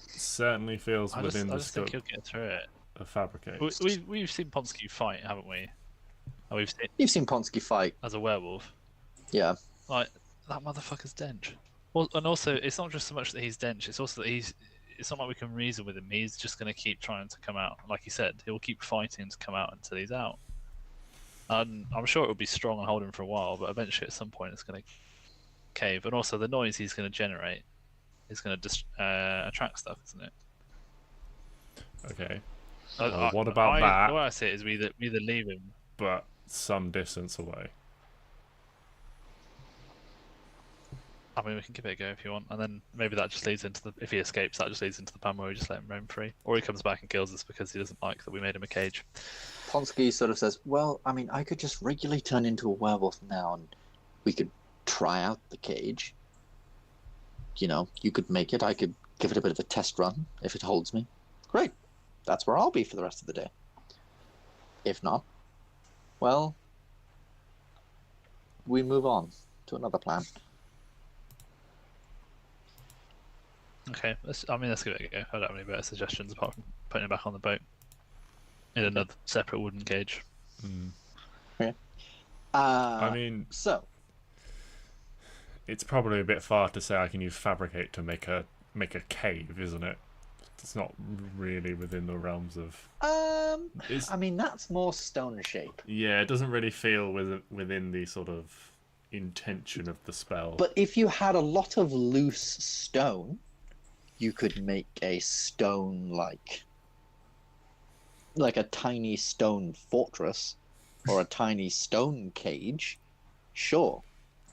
Certainly feels within the I just scope think you'll get through it. of fabricate. We've seen Ponsky fight, haven't we? Oh, You've seen Ponsky fight. as a werewolf. Yeah. Like, that motherfucker's dench. Well, and also, it's not just so much that he's dench, it's also that it's not like we can reason with him. He's just going to keep trying to come out. Like he said, he'll keep fighting to come out until he's out. And I'm sure it will be strong and hold him for a while, but eventually at some point it's going to cave. And also, the noise he's going to generate is going to attract stuff, isn't it? Okay. What about that? The way I see it is we either leave him, but some distance away. I mean, we can give it a go if you want, and then maybe that just leads into if he escapes, that just leads into the pan where we just let him roam free, or he comes back and kills us because he doesn't like that we made him a cage. Ponsky sort of says, well, I mean, I could just regularly turn into a werewolf now, and we could try out the cage. You know, you could make it, I could give it a bit of a test run if it holds me. Great. That's where I'll be for the rest of the day. If not, well, we move on to another plan. Okay, let's give it a go. I don't have any better suggestions apart from putting it back on the boat in another separate wooden cage. Okay. I mean, so it's probably a bit far to say I can use fabricate to make a cave, isn't it? It's not really within the realms of. I mean, that's more stone shape. Yeah, it doesn't really feel within the sort of intention of the spell. But if you had a lot of loose stone, you could make a stone like a tiny stone fortress or a tiny stone cage. Sure.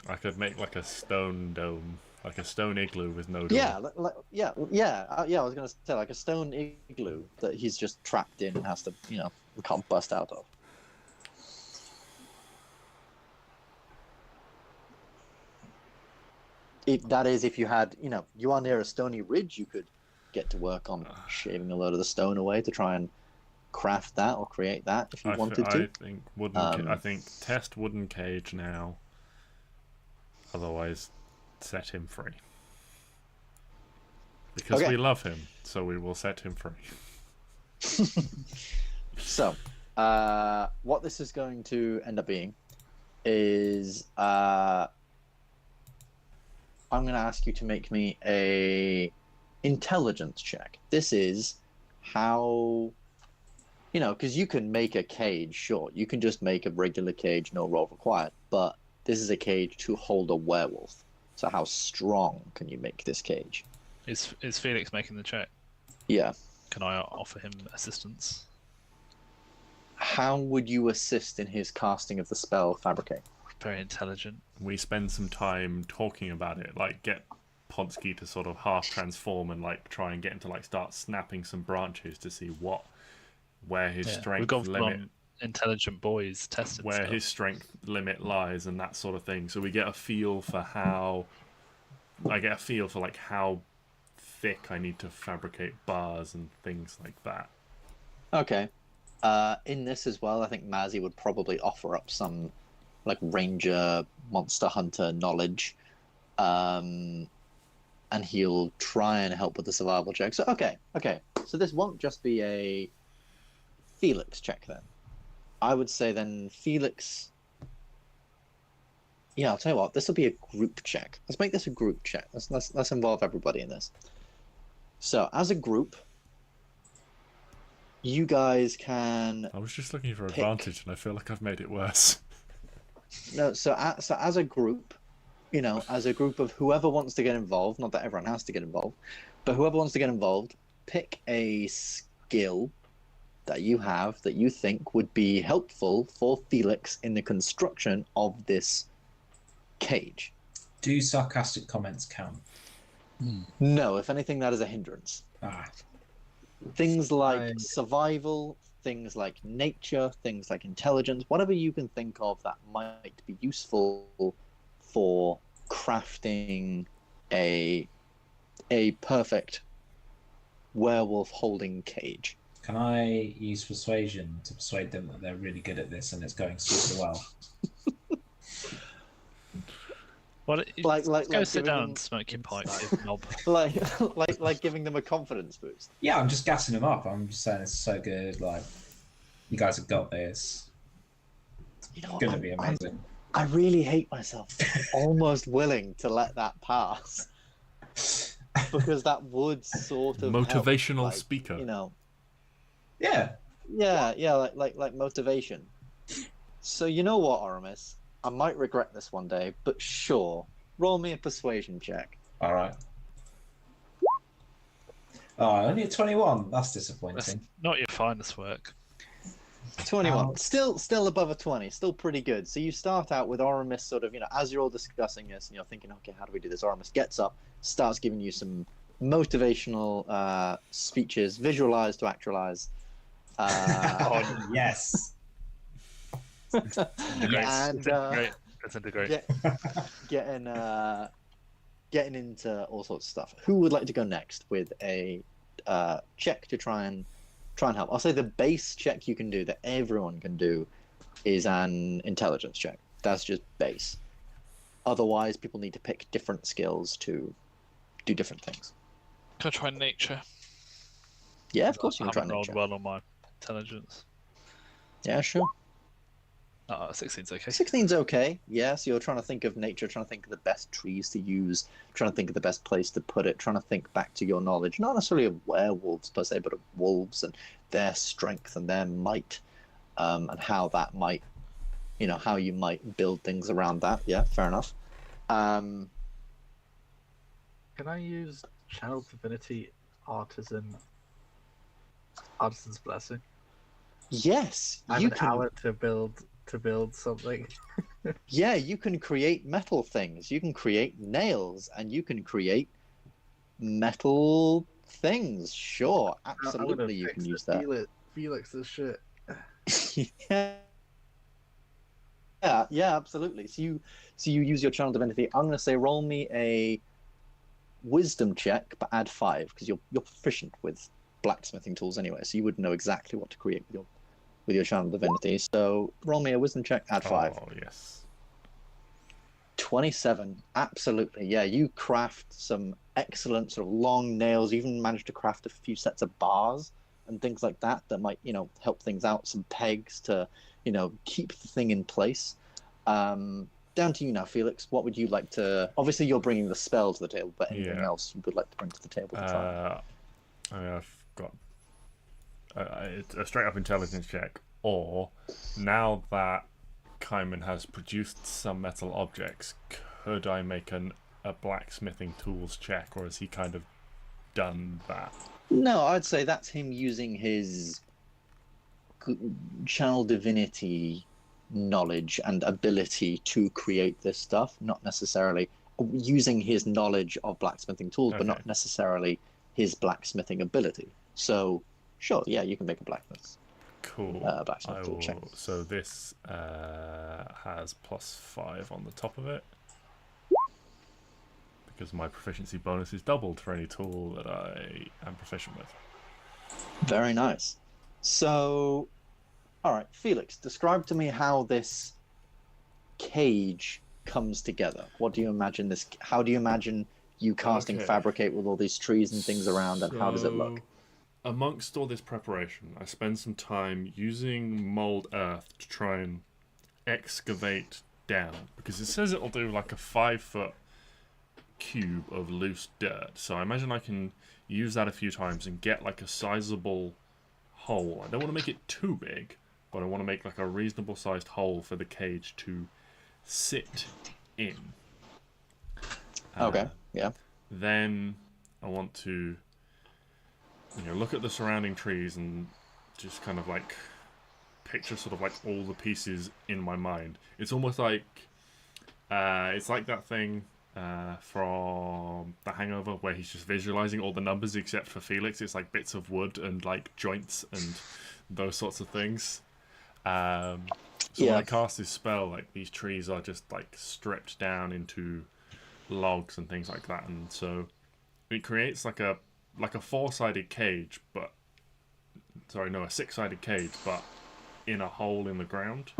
I could make like a stone dome, like a stone igloo with no dome. Yeah, I was gonna say like a stone igloo that he's just trapped in and has to, you know, can't bust out of. If you had, you know, you are near a stony ridge, you could get to work on shaving a load of the stone away to try and craft that or create that if you wanted to. I think test wooden cage now. Otherwise, set him free. Because we love him, so we will set him free. So, what this is going to end up being is I'm going to ask you to make me a intelligence check. This is how, you know, because you can make a cage, sure. You can just make a regular cage, no roll required. But this is a cage to hold a werewolf. So how strong can you make this cage? Is Felix making the check? Yeah. Can I offer him assistance? How would you assist in his casting of the spell Fabricate? Very intelligent. We spend some time talking about it, like get Honsky to sort of half transform and like try and get him to like start snapping some branches to see where his strength We've gone limit, from intelligent boys tested where stuff. his strength limit lies, and that sort of thing. So we get a feel for how like how thick I need to fabricate bars and things like that. Okay. In this as well, I think Mazzy would probably offer up some like ranger, monster hunter knowledge, and he'll try and help with the survival check. So okay. So this won't just be a Felix check then. I would say then Felix. Yeah, I'll tell you what. This will be a group check. Let's make this a group check. Let's involve everybody in this. So as a group, you guys can. I was just looking for advantage, and I feel like I've made it worse. No, so as a group, as a group of whoever wants to get involved, not that everyone has to get involved, but whoever wants to get involved, pick a skill that you have that you think would be helpful for Felix in the construction of this cage. Do sarcastic comments count? No, if anything, that is a hindrance. Things like survival, things like nature, things like intelligence, whatever you can think of that might be useful for crafting a perfect werewolf holding cage. Can I use persuasion to persuade them that they're really good at this and it's going super well? Well, go sit down them, and smoke your pipe, you knob. like giving them a confidence boost. Yeah, I'm just gassing them up. I'm just saying it's so good. Like, you guys have got this. It's going to be amazing. I really hate myself. Almost willing to let that pass because that would sort of motivational help, speaker. Yeah, like motivation. So you know what, Oramis? I might regret this one day, but sure, roll me a persuasion check. All right. Oh, only a 21. That's disappointing. That's not your finest work. 21. Still above a 20. Still pretty good. So you start out with Oramis sort of, as you're all discussing this and you're thinking, okay, how do we do this? Oramis gets up, starts giving you some motivational speeches, visualize to actualize. Oh, yes. And Great. getting into all sorts of stuff. Who would like to go next with a check to try and help? I'll say the base check you can do that everyone can do is an intelligence check. That's just base. Otherwise, people need to pick different skills to do different things. Can I try nature? Yeah, of course you can I try haven't rolled nature. well on my intelligence. Yeah, sure. 16's okay. 16's okay. Yeah, so you're trying to think of nature, trying to think of the best trees to use, trying to think of the best place to put it, trying to think back to your knowledge, not necessarily of werewolves per se, but of wolves and their strength and their might, and how that might, how you might build things around that. Yeah, fair enough. Can I use Channel Divinity Artisan's Blessing? Yes, I have you an can. hour to build something. Yeah, you can create metal things. You can create nails, and you can create metal things. Sure, absolutely, you can use that. Felix's shit. Yeah, absolutely. So you use your channel divinity. I'm going to say roll me a wisdom check, but add 5 because you're proficient with blacksmithing tools anyway, so you would know exactly what to create with your channel divinity. So roll me a wisdom check, add 5. Oh yes. 27. Absolutely. Yeah, you craft some excellent sort of long nails. You even managed to craft a few sets of bars and things like that might, help things out. Some pegs to, keep the thing in place. Down to you now, Felix. What would you like to... Obviously, you're bringing the spell to the table, but anything else you would like to bring to the table to try? I've got a straight-up intelligence check, or now that Kaiman has produced some metal objects, could I make a blacksmithing tools check, or has he kind of done that? No, I'd say that's him using his channel divinity knowledge and ability to create this stuff, not necessarily using his knowledge of blacksmithing tools, but Okay. not necessarily his blacksmithing ability. So, sure, yeah, you can make a blacksmith Cool. blacksmith tool check. So this has +5 on the top of it. Because my proficiency bonus is doubled for any tool that I am proficient with. Very nice. So, all right, Felix, describe to me how this cage comes together. What do you imagine this? How do you imagine you casting Okay. fabricate with all these trees and things around, and how does it look? So, amongst all this preparation, I spend some time using mold earth to try and excavate down, because it says it'll do like a 5-foot cube of loose dirt. So I imagine I can use that a few times and get like a sizable hole. I don't want to make it too big, but I want to make like a reasonable sized hole for the cage to sit in. Okay, yeah. Then I want to, look at the surrounding trees and just kind of like picture sort of like all the pieces in my mind. It's almost like it's like that thing from The Hangover where he's just visualizing all the numbers except for Felix. It's like bits of wood and like joints and those sorts of things. So when I cast this spell, like these trees are just like stripped down into logs and things like that, and so it creates like a 4-sided cage, but a 6-sided cage, but in a hole in the ground.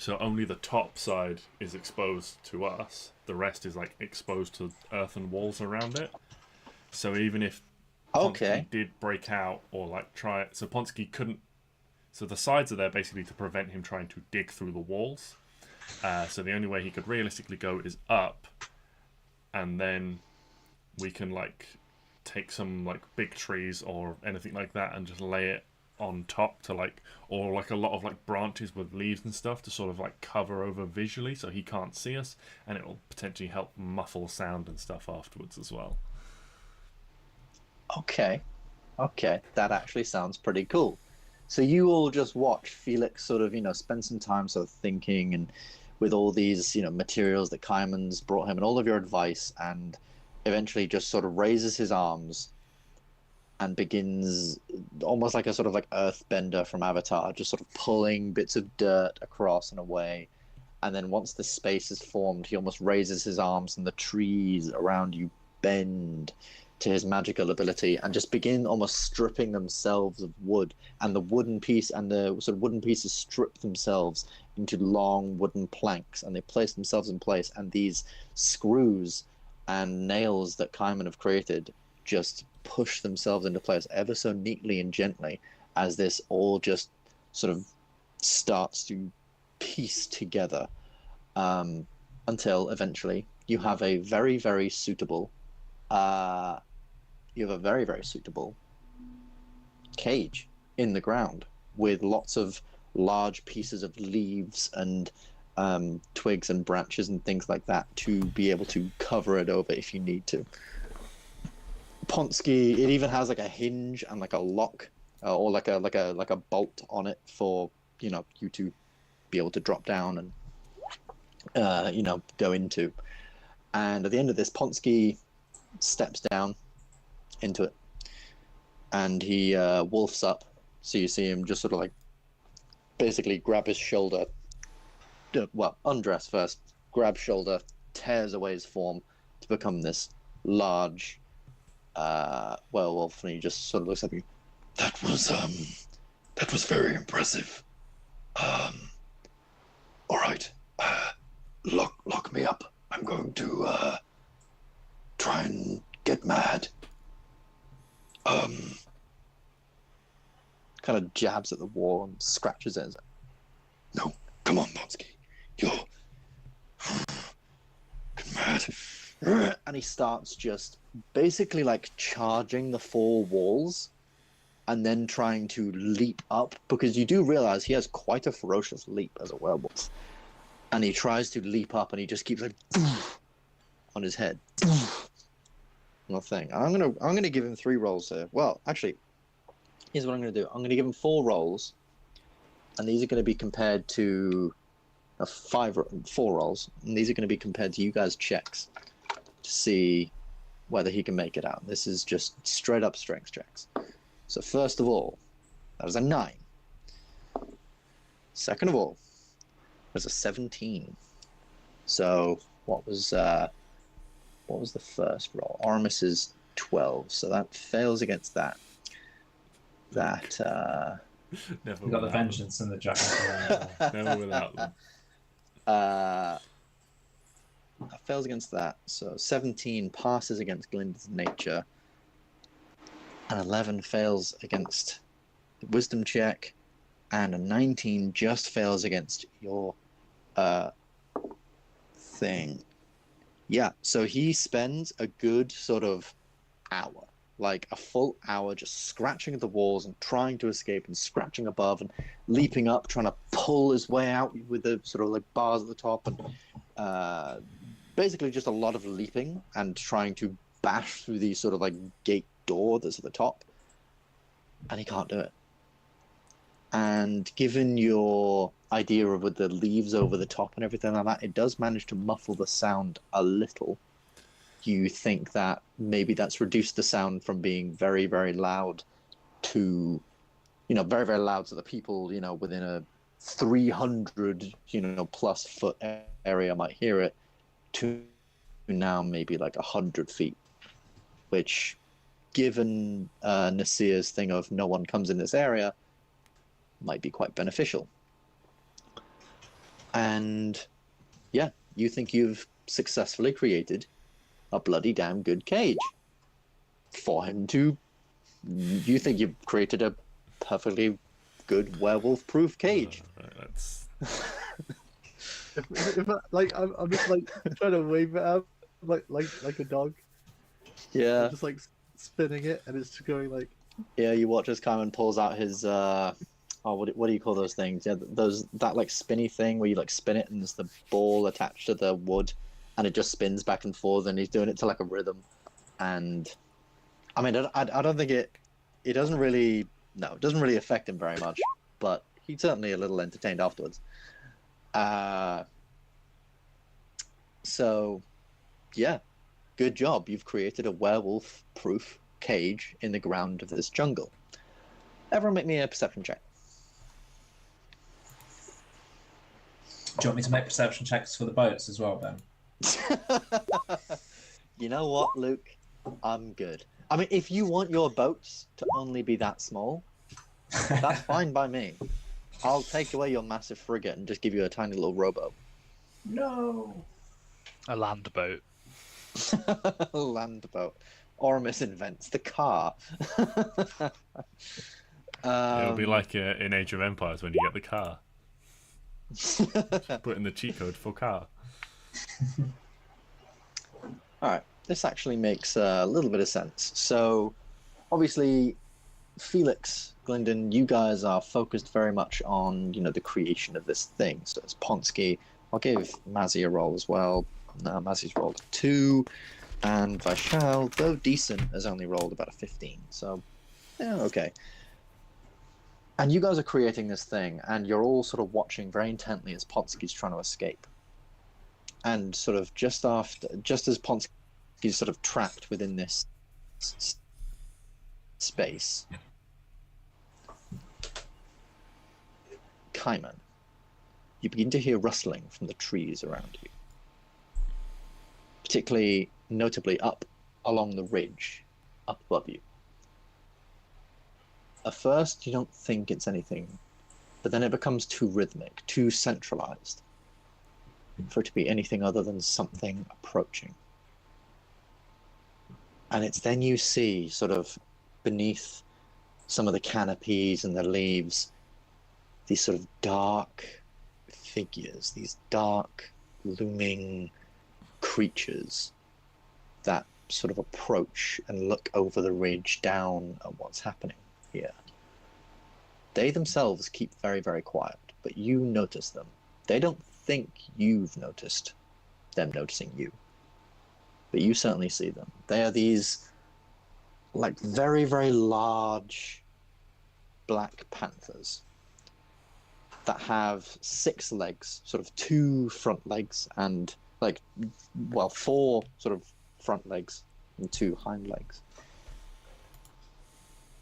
So only the top side is exposed to us. The rest is like exposed to earthen walls around it. So even if Ponsky did break out or like try it, so Ponsky couldn't. So the sides are there basically to prevent him trying to dig through the walls. So the only way he could realistically go is up, and then we can like take some like big trees or anything like that and just lay it on top to like, or like a lot of like branches with leaves and stuff to sort of like cover over visually so he can't see us, and it will potentially help muffle sound and stuff afterwards as well. Okay, that actually sounds pretty cool. So you all just watch Felix sort of, spend some time sort of thinking and with all these, materials that Kaiman's brought him and all of your advice, and eventually just sort of raises his arms and begins almost like a sort of like earthbender from Avatar, just sort of pulling bits of dirt across and away. And then once the space is formed, he almost raises his arms and the trees around you bend to his magical ability and just begin almost stripping themselves of wood, and the wooden piece and the sort of wooden pieces strip themselves into long wooden planks, and they place themselves in place, and these screws and nails that Kaiman have created just push themselves into place ever so neatly and gently as this all just sort of starts to piece together, until eventually you have a very, very suitable cage in the ground with lots of large pieces of leaves and twigs and branches and things like that to be able to cover it over if you need to. Ponsky, it even has like a hinge and like a lock, or like a bolt on it for you to be able to drop down and go into. And at the end of this, Ponsky steps down into it, and he wolfs up. So you see him just sort of like basically grab his shoulder, undress first, grab shoulder, tears away his form to become this large werewolf, and he just sort of looks at you. That was very impressive. All right, lock me up. I'm going to try and get mad. Kind of jabs at the wall and scratches it. No, come on, Ponsky. You're mad. And he starts just basically like charging the 4 walls and then trying to leap up, because you do realize he has quite a ferocious leap as a werewolf. And he tries to leap up and he just keeps like on his head. Nothing. I'm gonna give him 3 rolls here. Well, actually, here's what I'm gonna do. I'm gonna give him 4 rolls, and these are gonna be compared to 4 rolls, and these are going to be compared to you guys' checks to see whether he can make it out. This is just straight up strength checks. So first of all, that was a 9. Second of all, was a 17. So what was the first roll? Oramis is 12, so that fails against that. Never We've got the without vengeance and the dragon. them. Never without them. That fails against that. So 17 passes against Glyndan's nature, and 11 fails against the wisdom check, and a 19 just fails against your thing. Yeah, so he spends a good sort of hour, like a full hour, just scratching at the walls and trying to escape and scratching above and leaping up, trying to pull his way out with the sort of like bars at the top, and basically just a lot of leaping and trying to bash through the sort of like gate door that's at the top, and he can't do it. And given your idea of with the leaves over the top and everything like that, it does manage to muffle the sound a little. You think that maybe that's reduced the sound from being very, very loud to, very, very loud so that people, within a 300, plus foot area might hear it, to now maybe like 100 feet, which, given Nasir's thing of no one comes in this area, might be quite beneficial. And yeah, you think you've successfully created a bloody damn good cage for him to... You think you've created a perfectly good werewolf-proof cage. That's... I'm just like trying to wave it out like a dog. Yeah. I'm just like spinning it, and it's just going like... Yeah, you watch as Carmen pulls out his what do you call those things? Yeah, that like spinny thing where you like spin it and there's the ball attached to the wood, and it just spins back and forth, and he's doing it to like a rhythm. And I mean, I don't think it doesn't really affect him very much, but he's certainly a little entertained afterwards. So yeah, good job. You've created a werewolf-proof cage in the ground of this jungle. Everyone make me a perception check. Do you want me to make perception checks for the boats as well, Ben? You know what, Luke? I'm good. I mean, if you want your boats to only be that small, that's fine by me. I'll take away your massive frigate and just give you a tiny little rowboat. No. A land boat. Land boat. Oramis invents the car. It'll be like in Age of Empires when you get the car. Put in the cheat code for car. Alright, this actually makes a little bit of sense. So, obviously, Felix, Glyndan, you guys are focused very much on, the creation of this thing. So it's Ponsky. I'll give Mazzy a roll as well. No, Mazzy's rolled a 2. And Vishal, though decent, has only rolled about a 15. So, yeah, okay. And you guys are creating this thing, and you're all sort of watching very intently as Ponsky's trying to escape. And sort of just as Ponsky's sort of trapped within this space, Kaiman, you begin to hear rustling from the trees around you. Particularly, notably up along the ridge, up above you. At first, you don't think it's anything, but then it becomes too rhythmic, too centralized, for it to be anything other than something approaching. And it's then you see, sort of beneath some of the canopies and the leaves, these sort of dark figures, these dark, looming creatures that sort of approach and look over the ridge down at what's happening here. They themselves keep very, very quiet, but you notice them. They don't think you've noticed them noticing you, but you certainly see them. They are these, like, very, very large black panthers that have 6 legs, sort of 2 front legs and 4 sort of front legs and 2 hind legs.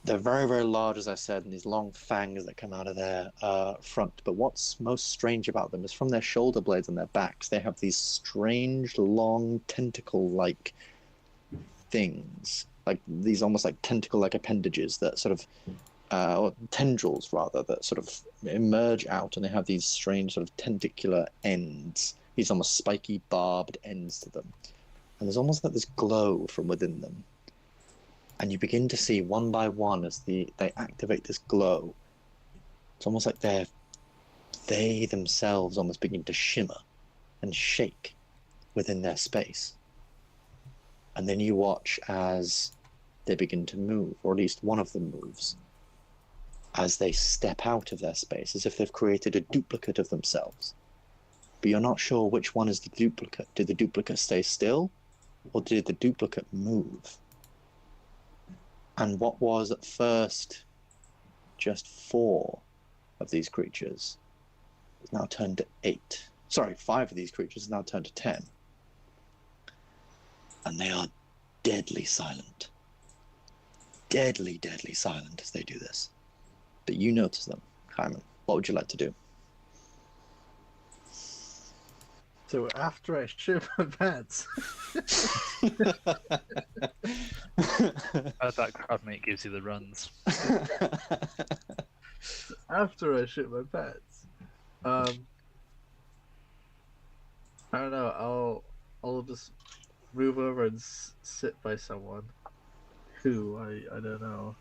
They're very, very large, as I said, and these long fangs that come out of their front. But what's most strange about them is from their shoulder blades and their backs, they have these strange, long, tentacle-like things, like these almost like tentacle-like appendages that sort of, or tendrils rather, that sort of emerge out, and they have these strange sort of tentacular ends, these almost spiky, barbed ends to them. And there's almost like this glow from within them. And you begin to see one by one as they activate this glow. It's almost like they themselves almost begin to shimmer and shake within their space. And then you watch as they begin to move, or at least one of them moves, as they step out of their space, as if they've created a duplicate of themselves. But you're not sure which one is the duplicate. Did the duplicate stay still, or did the duplicate move? And what was at first just 4 of these creatures is now turned to 8. Sorry, 5 of these creatures is now turned to 10. And they are deadly silent. Deadly, deadly silent as they do this. But you notice them, Hyman. What would you like to do? So after I shit my pants, That crab meat gives you the runs. after I shit my pants, I don't know. I'll just move over and sit by someone who I don't know.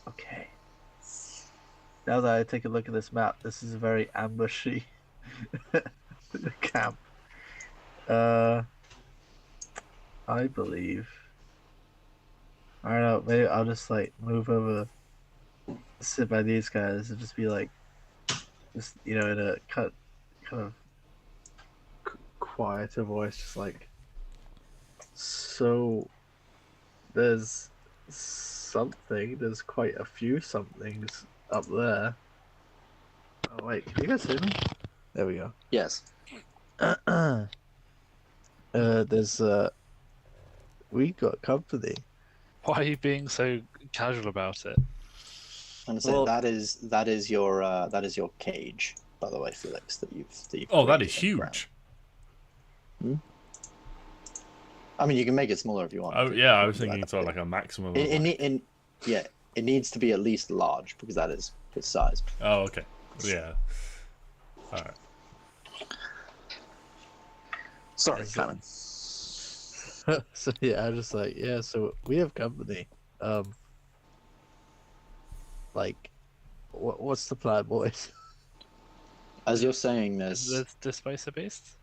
Okay. Now that I take a look at this map, this is a very ambushy camp. I believe. I don't know. Maybe I'll just like move over, sit by these guys, and just be like, just in a kind of quieter voice, just like. So, there's something. There's quite a few somethings up there. Oh wait, can you guys hear me? There we go. Yes. There's we got company. Why are you being so casual about it? And so Well- that is your cage, by the way, Felix. That you've Oh, that created is on the ground. huge. I mean, you can make it smaller if you want. Oh to. yeah, I was Like thinking that sort of big. like a maximum. Of It needs to be at least large because that is its size. Oh okay. Yeah. All right. Sorry, Is Canon. So yeah, I'm just like, yeah, so we have company. Like, what's the plan, boys? As you're saying this, The Displacer Beast?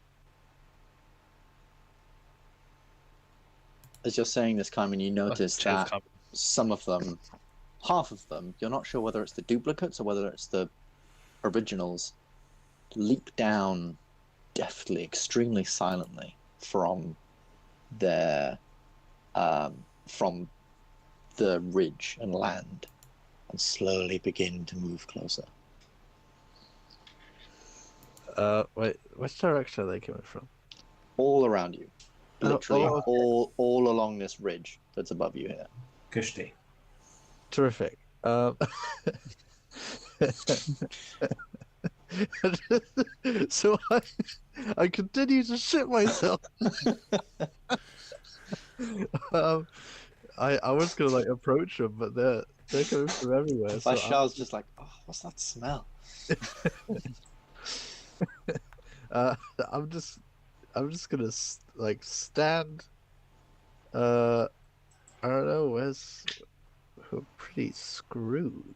Carmen, you notice Cheers, that Carmen. some of them, half of them, you're not sure whether it's the duplicates or whether it's the originals, leap down deftly, extremely silently from their from the ridge and land, and slowly begin to move closer. Wait, which direction are they coming from? All around you, literally okay. all along this ridge that's above you here. Kushti. Terrific. So I continue to shit myself. I was gonna like approach them, but they're coming from everywhere. So Bashar's just like, oh, what's that smell? I'm just gonna like stand. I don't know. We're pretty screwed.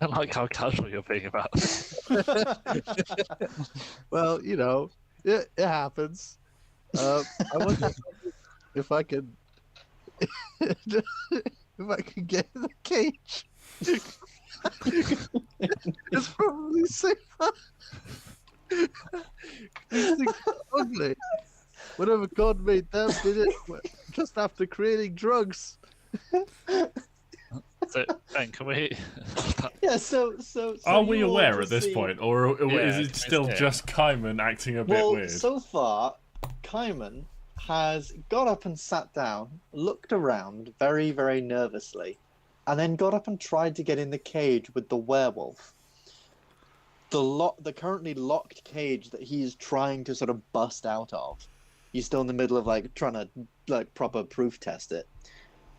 I like how casual you're being about it. Well, it happens. I wonder if I can get in the cage. It's probably safer. These things are ugly. Whatever God made them did it just after creating drugs. So, Ben, can we? Yeah. So Are we you all aware at just this see- point, or is Yeah, it can we still see it? just Kaiman acting a bit Well, weird? so far, Kaiman has got up and sat down, looked around very, very nervously, and then got up and tried to get in the cage with the werewolf. The currently locked cage that he's trying to sort of bust out of. He's still in the middle of trying to proper proof test it.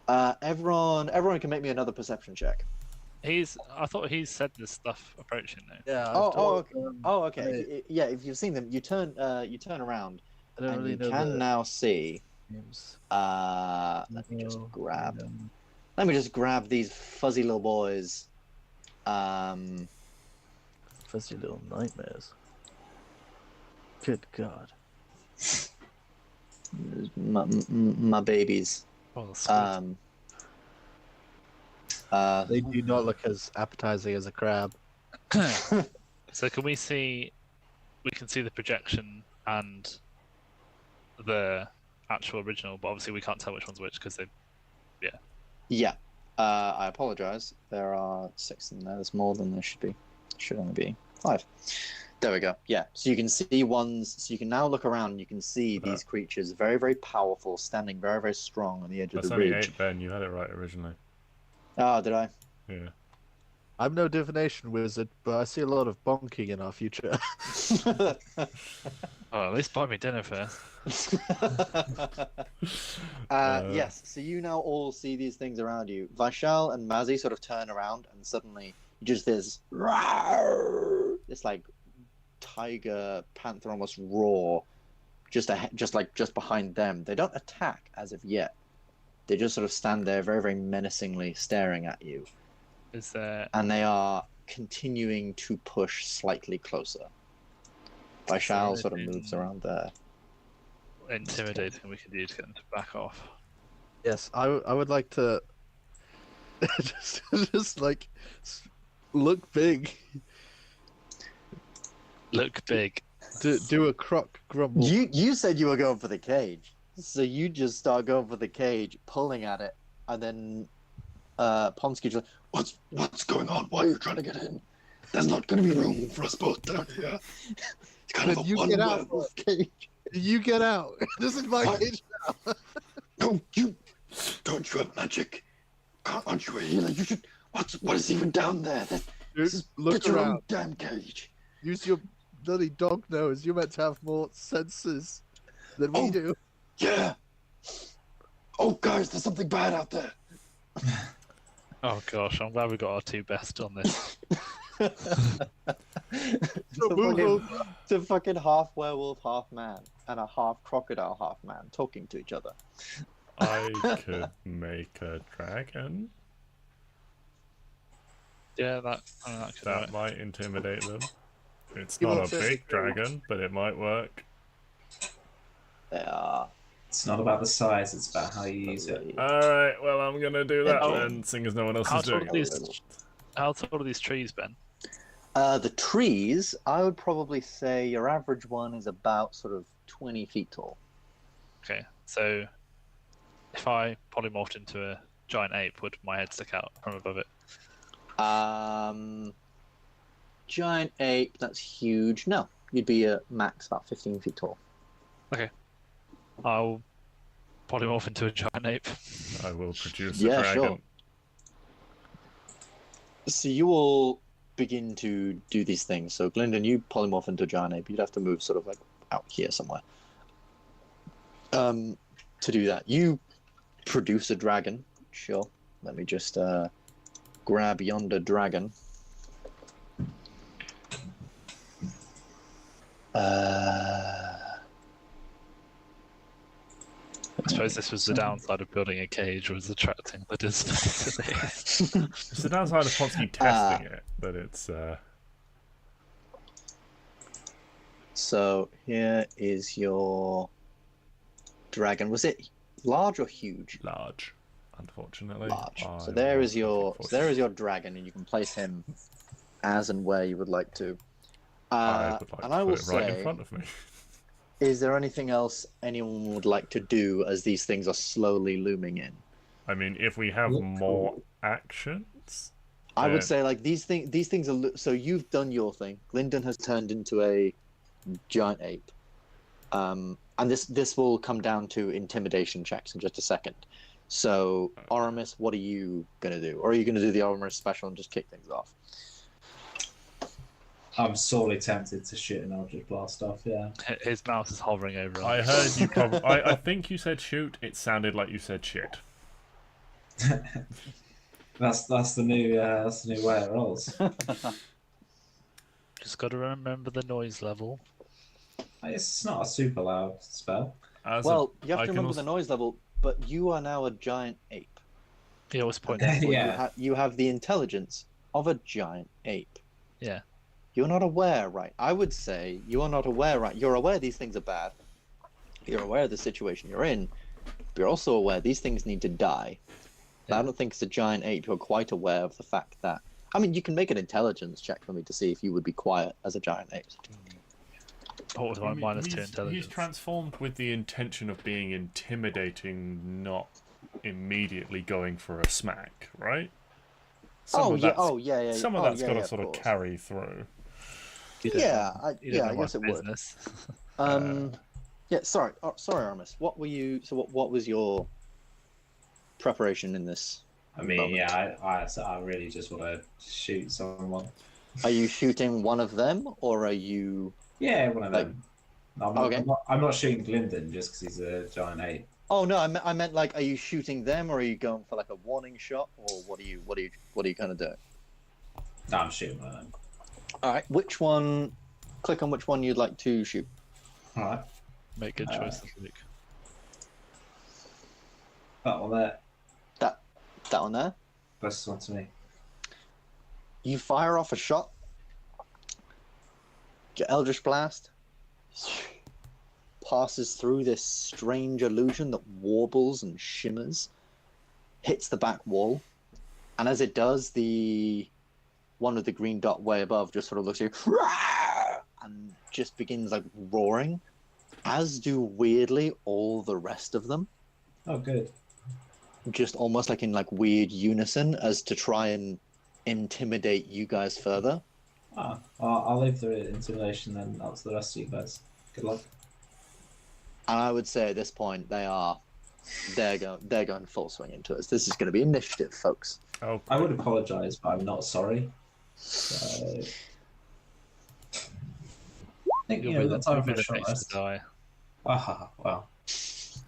Everyone can make me another perception check. I thought he said this stuff approaching though. Yeah. Okay. Yeah, if you've seen them, you turn around, I don't and really you know can the now see. names. Let me just No, grab. no. Let me just grab these fuzzy little boys. Fuzzy little nightmares. Good God. My babies. Oh, that's good. They do not look as appetizing as a crab. So can we see? We can see the projection and the actual original, but obviously we can't tell which one's which because they. Yeah. I apologize. There are 6 in there. There's more than there should be. Should only be 5. There we go. Yeah. So you can see ones. So you can now look around and you can see these creatures, very, very powerful, standing very, very strong on the edge That's of the only ridge. 8, Ben. You had it right originally. Oh, did I? Yeah. I'm no divination wizard, but I see a lot of bonking in our future. Oh, at least buy me dinner first. Yes, so you now all see these things around you. Vishal and Mazzy sort of turn around, and suddenly just this tiger panther almost roar, just behind them. They don't attack as of yet. They just sort of stand there, very, very menacingly staring at you, Is there? and they are continuing to push slightly closer. Vishal sort of moves around there. Intimidating we could do to get them to back off. Yes, I would like to just look big, Look big. do a croc grumble. You said you were going for the cage, so you just start going for the cage, pulling at it, and then Ponsky's like, "What's going on? Why are you trying to get in? There's not going to be room for us both down here. It's kind of a You get out. one-werewolf cage." You get out. This is my cage now. No, don't you have magic? Aren't you a healer? You should. What is even down there? Dude, look Get your own around. damn cage. Use your bloody dog nose. You're meant to have more senses than we Oh. do. Yeah. Oh, guys, there's something bad out there. Oh gosh, I'm glad we got our 2 best on this. It's a fucking half werewolf, half man, and a half crocodile, half man talking to each other. I could make a dragon. Yeah, that could That work. might intimidate them. It's You not want a to- big dragon, but it might work. They are. It's not about the size; it's about how you use it. Alright, well, I'm gonna do that Oh. then, seeing as no one else How is tall doing are it. these? How tall are these trees, Ben? The trees, I would probably say your average one is about sort of 20 feet tall. Okay, so if I polymorphed into a giant ape, would my head stick out from above it? Giant ape, that's huge. No, you'd be at max about 15 feet tall. I'll polymorph into a giant ape. I will produce a Yeah, dragon. sure. So you all begin to do these things. So Glyndon, you polymorph into a giant ape. You'd have to move sort of like out here somewhere. To do that, you produce a dragon. Sure. Let me just grab yonder dragon. I suppose this was the downside of building a cage, was attracting the distance. It's the downside of Ponsky testing it, but it's So here is your dragon. Was it large or huge? large, unfortunately. Large. So I there was is your looking for- so there is your dragon, and you can place him as and where you would like to. I would like and to I put will it right say, in front of me. is there anything else anyone would like to do as these things are slowly looming in? I mean, if we have Look more cool. actions, I would then- say like these things are so you've done your thing. Glyndon has turned into a giant ape, and this will come down to intimidation checks in just a second. So Oramis, what are you gonna do? Or are you gonna do the Oramis special and just kick things off? I'm sorely tempted to shoot an Eldritch Blast off, yeah. His mouse is hovering over. I heard you probably. I think you said shoot. It sounded like you said shit. That's the new way it rolls. Just got to remember the noise level. It's not a super loud spell. Well, you have to remember the noise level, but you are now a giant ape. He always points. Therefore, Yeah. you have the intelligence of a giant ape. Yeah. You're not aware, right? I would say you are not aware, right? You're aware these things are bad. You're aware of the situation you're in. But you're also aware these things need to die. Yeah. I don't think it's a giant ape who are quite aware of the fact that... I mean, you can make an intelligence check for me to see if you would be quiet as a giant ape. What was my minus 2 He's intelligence? transformed with the intention of being intimidating, not immediately going for a smack, right? Some of that's got to sort of carry through. You don't Yeah, know- I you don't know guess my it would. business. Yeah, sorry, Aramis. What were you? So, what was your preparation in this? I mean, moment? yeah, I really just want to shoot someone. Are you shooting one of them, or are you? Yeah, one of them. Okay. I'm not shooting Glyndon just because he's a giant ape. Oh no, I meant like, are you shooting them, or are you going for like a warning shot, or what are you kind of doing? No, I'm shooting one of them. All right, which one? Click on which one you'd like to shoot. All right, Make good choices, Luke. that one there. That one there. Closest one to me. You fire off a shot. Your Eldritch Blast passes through this strange illusion that warbles and shimmers, hits the back wall, and as it does, the one with the green dot way above just sort of looks at you and just begins like roaring, as do weirdly all the rest of them, Oh, good. just almost like in like weird unison as to try and intimidate you guys further. I'll leave the intimidation then up to the rest of you guys. Good luck. And I would say at this point they're going full swing into us. This is going to be initiative, folks. Oh, I would apologise, but I'm not sorry. So... I think You'll the time for a be the short next rest. to die. Well,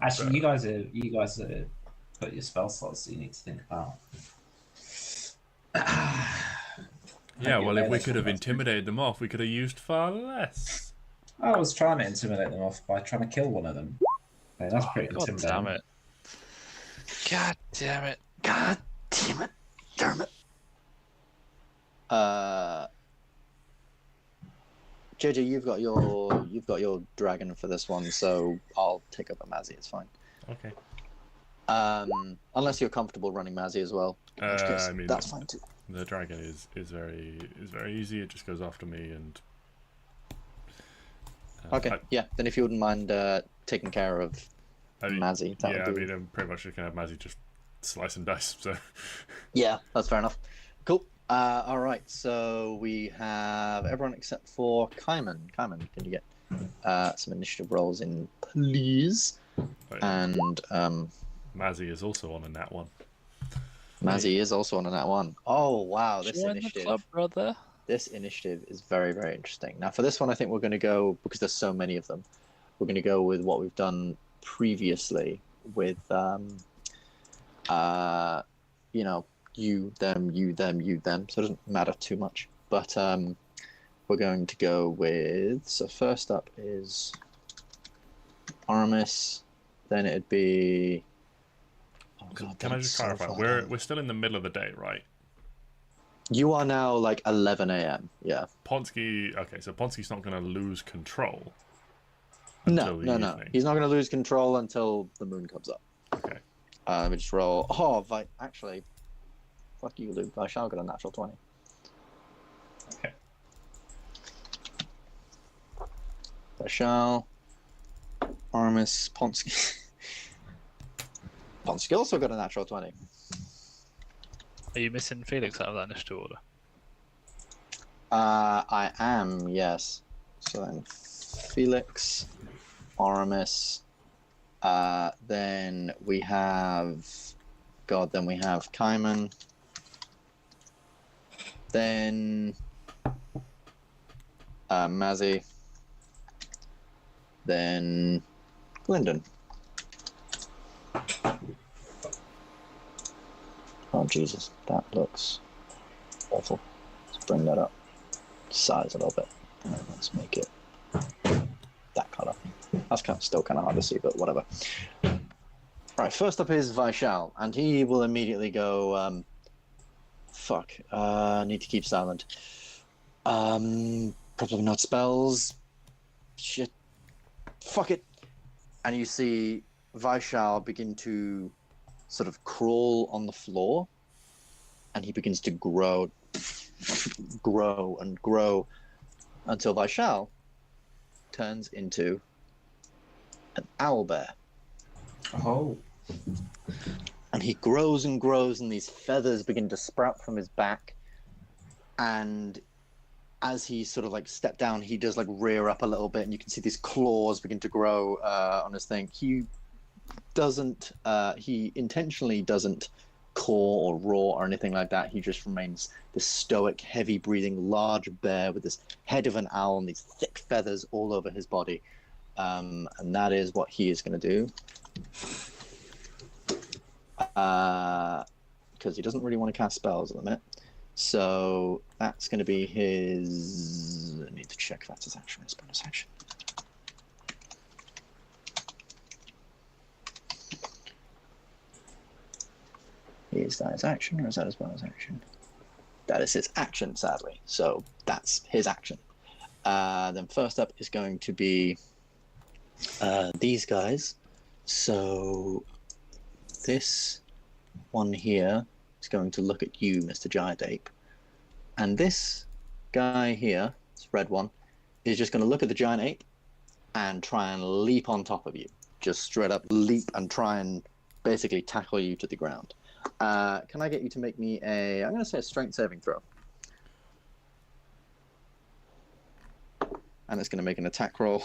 actually, you guys are put your spell slots that you need to think about. yeah, well, if we could have intimidated them off, we could have used far less. I was trying to intimidate them off by trying to kill one of them. Okay, that's pretty God intimidating. damn it. God damn it. God damn it! Damn it! JJ, you've got your dragon for this one, so I'll take up a Mazzy. It's fine. Okay. Unless you're comfortable running Mazzy as well. In which case, I mean, that's fine too. The dragon is very easy. It just goes after me and. Okay, yeah. Then if you wouldn't mind taking care of Mazzy, that would be... I'm pretty much just gonna have Mazzy just slice and dice. So. Yeah, that's fair enough. Cool. All right, so we have everyone except for Kaiman. Kaiman, can you get some initiative rolls in, please? Right. And Mazzy is also on a nat one. Mazzy is also on a nat one. Oh wow, this Join the initiative. club, brother. This initiative is very, very interesting. Now, for this one, I think we're going to go, because there's so many of them, we're going to go with what we've done previously with, you know, you, them, you, them, you, them. So it doesn't matter too much. But we're going to go with, so first up is Oramis. Then it'd be... Oh, God, Can I just clarify? We're still in the middle of the day, right? You are now like 11 a.m. Yeah. Ponsky. Okay, so Ponsky's not going to lose control. No. evening. He's not going to lose control until the moon comes up. Okay. Let me just roll. Oh, actually, fuck you, Luke. I shall get a natural 20. Okay. I shall. Aramis, Ponsky. Ponsky also got a natural 20. Are you missing Felix out of that initiative order? I am, yes. So then Felix, Oramis, then we have Kaiman, then Mazzy, then Glyndon. Oh Jesus, that looks awful. Let's bring that up. Size a little bit. And let's make it that color. That's still kind of hard to see, but whatever. Right, first up is Vaishal, and he will immediately go, fuck, need to keep silent. Probably not spells. Shit. Fuck it. And you see Vaishal begin to sort of crawl on the floor, and he begins to grow and grow until Vaishal turns into an owlbear. Oh. And he grows and grows, and these feathers begin to sprout from his back. And as he sort of like step down, he does like rear up a little bit, and you can see these claws begin to grow on his thing. He intentionally doesn't caw or roar or anything like that. He just remains this stoic, heavy breathing, large bear with this head of an owl and these thick feathers all over his body. And that is what he is going to do. Because he doesn't really want to cast spells at the minute. So that's going to be his... I need to check if that's his action or his bonus action. Is that his action or is that his bonus action? That is his action, sadly. So that's his action. Then first up is going to be these guys. So this one here is going to look at you, Mr. Giant Ape. And this guy here, this red one, is just going to look at the Giant Ape and try and leap on top of you. Just straight up leap and try and basically tackle you to the ground. Can I get you to make me I'm going to say a strength saving throw. And it's going to make an attack roll.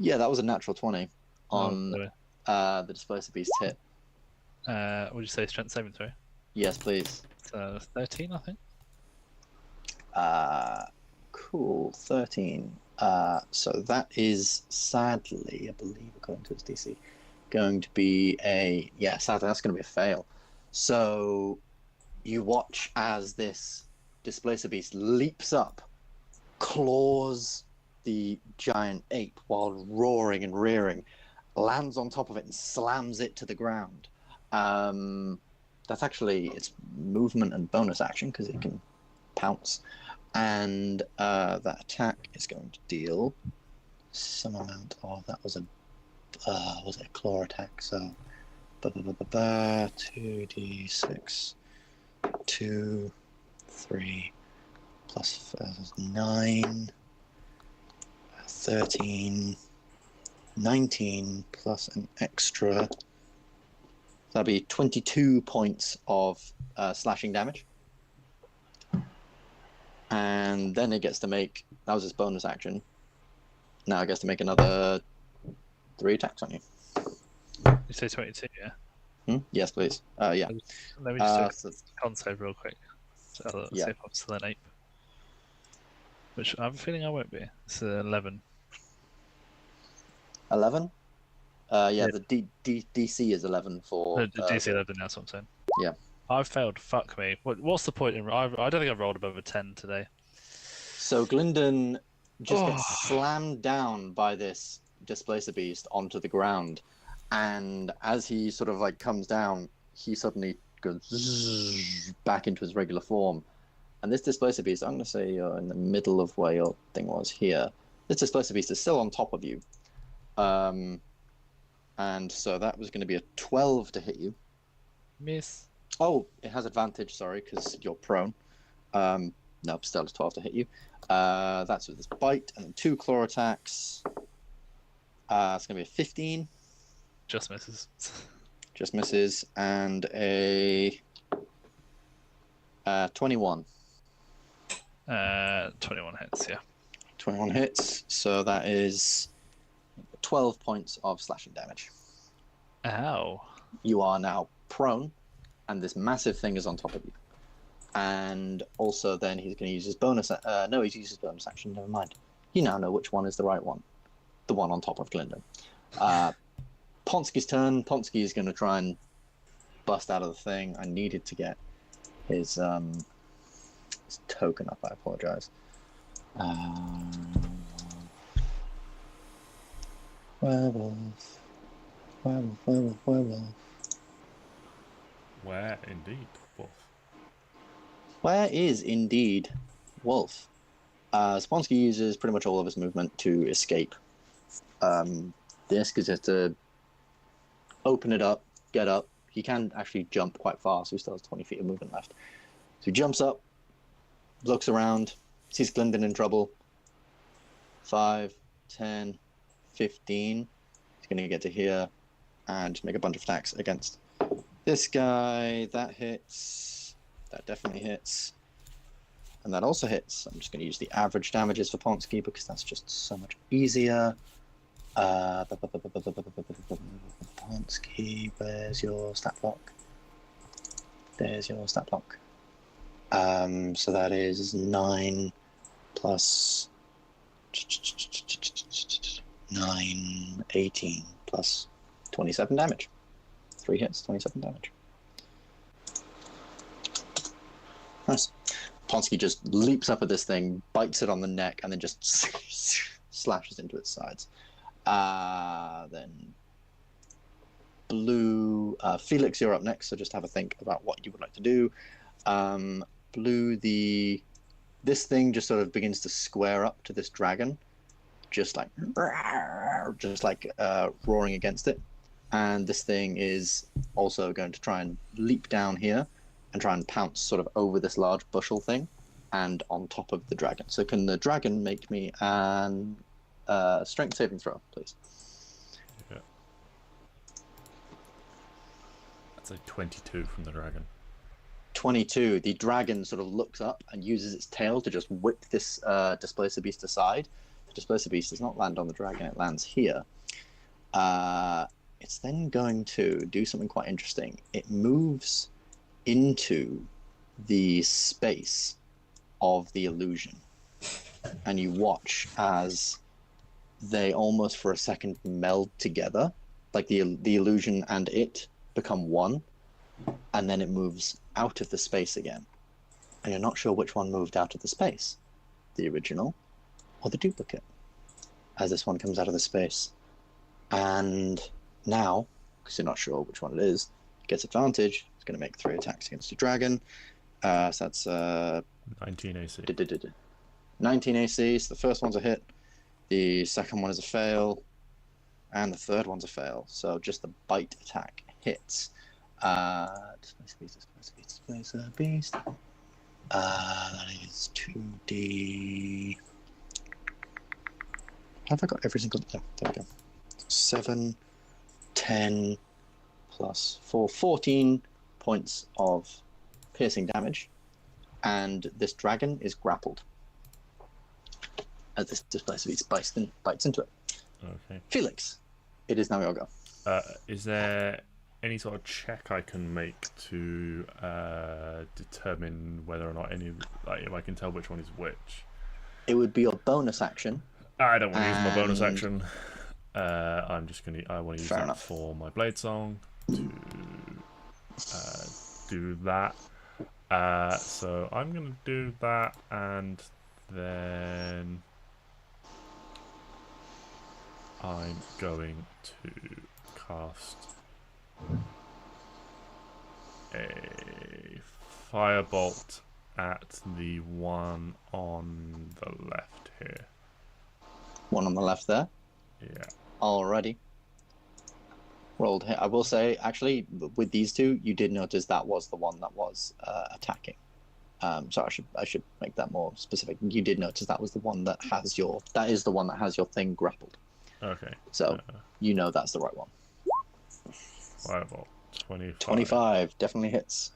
Yeah, that was a natural 20 on the Displacer Beast hit. Would you say strength saving throw? Yes, please. 13, I think. Cool, 13. So that is sadly, I believe, according to his DC, going to be sadly that's going to be a fail. So you watch as this Displacer Beast leaps up, claws the giant ape while roaring and rearing, lands on top of it and slams it to the ground. That's actually its movement and bonus action because it can pounce. And that attack is going to deal some amount of... That was it a claw attack? So 2d6, 2, 3, plus 9, 13, 19, plus an extra... That'll be 22 points of slashing damage. And then it gets to make... That was its bonus action. Now it gets to make another 3 attacks on you. You say 22, yeah? Yes, please. Yeah. Let me just do a con save real quick. So Yeah. see if I'm still an ape. Which I have a feeling I won't be. It's 11. 11? Yeah. The DC is 11 for... DC 11, that's what I'm saying. Yeah. I've failed. Fuck me. What's the point in... I don't think I've rolled above a 10 today. So Glyndon just gets slammed down by this Displacer Beast onto the ground. And as he sort of like comes down, he suddenly goes back into his regular form. And this Displacer Beast, I'm going to say in the middle of where your thing was here. This Displacer Beast is still on top of you. And so that was going to be a 12 to hit you. Miss. Oh, it has advantage, sorry, because you're prone. Nope, still a 12 to hit you. That's with this bite, and then 2 claw attacks. It's going to be a 15. Just misses. Just misses, and a 21. 21 hits, yeah. 21 hits, so that is 12 points of slashing damage. Ow. You are now prone, and this massive thing is on top of you. And also then he's going to use his bonus... no, he's used his bonus action, never mind. You now know which one is the right one. The one on top of Gylndan. Ponsky's turn. Ponsky is going to try and bust out of the thing. I needed to get his token up, I apologize. Werewolf. Werewolf, werewolf, werewolf. Where indeed, Wolf? Where is indeed Wolf? Sponsky uses pretty much all of his movement to escape this, because he has to open it up, get up. He can actually jump quite far, so he still has 20 feet of movement left. So he jumps up, looks around, sees Glyndon in trouble. 5, 10, 15. He's going to get to here and just make a bunch of attacks against this guy. That hits. That definitely hits. And that also hits. I'm just going to use the average damages for Ponsky because that's just so much easier. Ponsky, where's your stat block? There's your stat block. So that is 9 plus 9, 18 plus 27 damage. 3 hits, 27 damage. Nice. Ponsky just leaps up at this thing, bites it on the neck, and then just slashes into its sides. Then blue. Felix, you're up next, so just have a think about what you would like to do. Blue, this thing just sort of begins to square up to this dragon, just like roaring against it. And this thing is also going to try and leap down here and try and pounce sort of over this large bushel thing and on top of the dragon. So can the dragon make me an strength saving throw, please? Yeah. That's a 22 from the dragon. 22. The dragon sort of looks up and uses its tail to just whip this Displacer Beast aside. The Displacer Beast does not land on the dragon, it lands here. It's then going to do something quite interesting. It moves into the space of the illusion. And you watch as they almost for a second meld together. Like the illusion and it become one. And then it moves out of the space again. And you're not sure which one moved out of the space. The original or the duplicate. As this one comes out of the space. And now, because you're not sure which one it is, gets advantage. It's going to make 3 attacks against the dragon. So that's 19 AC. 19 AC. So the first one's a hit. The second one is a fail. And the third one's a fail. So just the bite attack hits. Displacer Beast. That is 2D. Have I got every single... Yeah, there we go. 7, 10, plus 4, 14 points of piercing damage. And this dragon is grappled. As this Displacer Beast bites into it. Okay. Felix, it is now your go. Is there any sort of check I can make to determine whether or not any, like, if I can tell which one is which? It would be your bonus action. I don't want to use my bonus action. I'm just gonna. I want to use Fair that enough. for my blade song to do that. So I'm gonna do that, and then I'm going to cast a firebolt at the one on the left here. One on the left there. Yeah. Alrighty. Rolled hit. I will say, actually, with these two, you did notice that was the one that was attacking. So I should make that more specific. You did notice that was the one that has your thing grappled. Okay. So you know that's the right one. Fireball. 25. 25 definitely hits.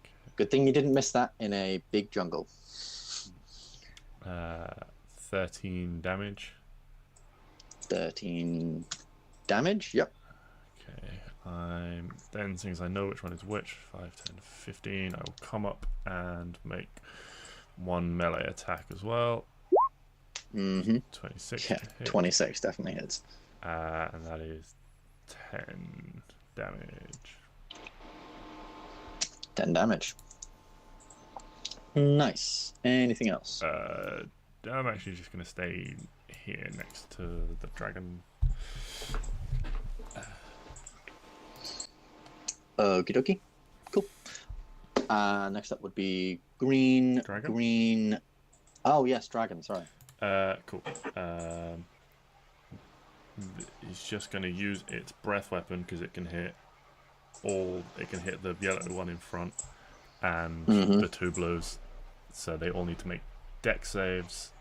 Okay. Good thing you didn't miss that in a big jungle. 13 damage. 13 damage. Yep. Okay. Then, since I know which one is which, 5, 10, 15, I will come up and make one melee attack as well. 26. Yeah, 26 definitely hits. And that is 10 damage. 10 damage. Nice. Anything else? I'm actually just going to stay here next to the dragon. Okie dokie. Cool. Next up would be green. Dragon? Green. Oh, yes, dragon, sorry. Cool. It's just going to use its breath weapon because it can hit the yellow one in front and the two blues. So they all need to make dex saves,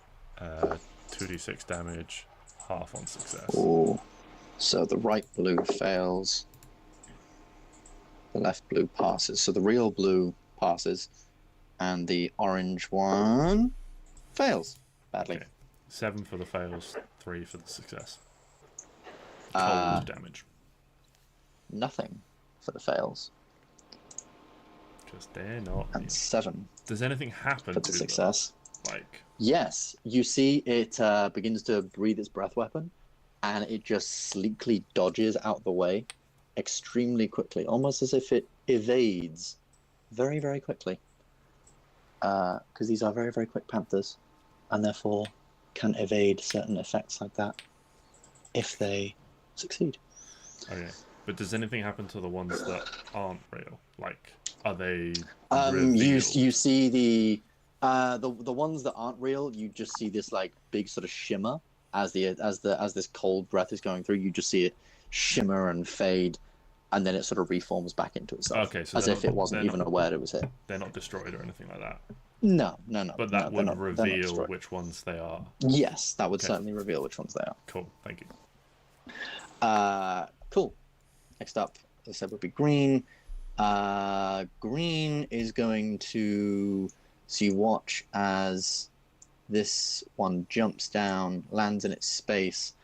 2d6 damage, half on success. Ooh. So the right blue fails. The left blue passes. So the real blue passes, and the orange one fails badly. Okay. 7 for the fails, 3 for the success. Cold damage. Nothing for the fails. Just they're not. And 7 Does anything happen for the to success. them? Like, yes, you see it begins to breathe its breath weapon, and it just sleekly dodges out the way extremely quickly, almost as if it evades very, very quickly. Because these are very, very quick panthers, and therefore can evade certain effects like that if they succeed. okay. But does anything happen to the ones that aren't real? Like, are they You revealed? you see the ones that aren't real. You just see this like big sort of shimmer as this cold breath is going through. You just see it shimmer and fade, and then it sort of reforms back into itself. Okay, so as if it wasn't even aware it was here. They're not destroyed or anything like that. No. But that would they're not reveal destroyed. which ones they are. Yes, that would Okay. certainly reveal which ones they are. Cool, thank you. Cool. Next up, as I said, would be green. Green is going to... So you watch as this one jumps down, lands in its space,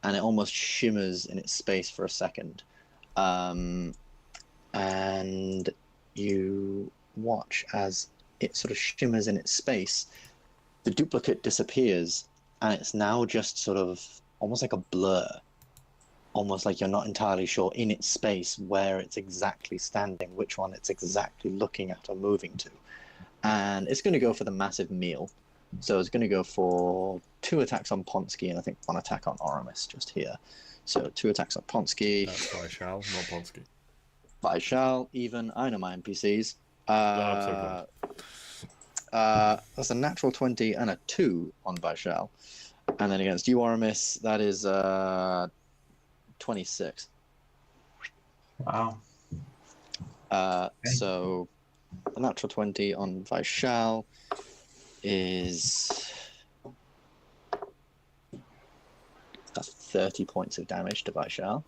and it almost shimmers in its space for a second. And you watch as it sort of shimmers in its space. The duplicate disappears, and it's now just sort of almost like a blur. Almost like you're not entirely sure in its space where it's exactly standing, which one it's exactly looking at or moving to. And it's going to go for the massive meal. So it's going to go for 2 attacks on Ponsky and I think 1 attack on Oramis just here. So 2 attacks on Ponsky. That's I shall, not Ponsky. I shall, even. I know my NPCs. I'm so That's a natural 20 and a 2 on Vishal. And then against you, Oramis, that is 26. Wow. So a natural 20 on Vishal is that's 30 points of damage to Vishal.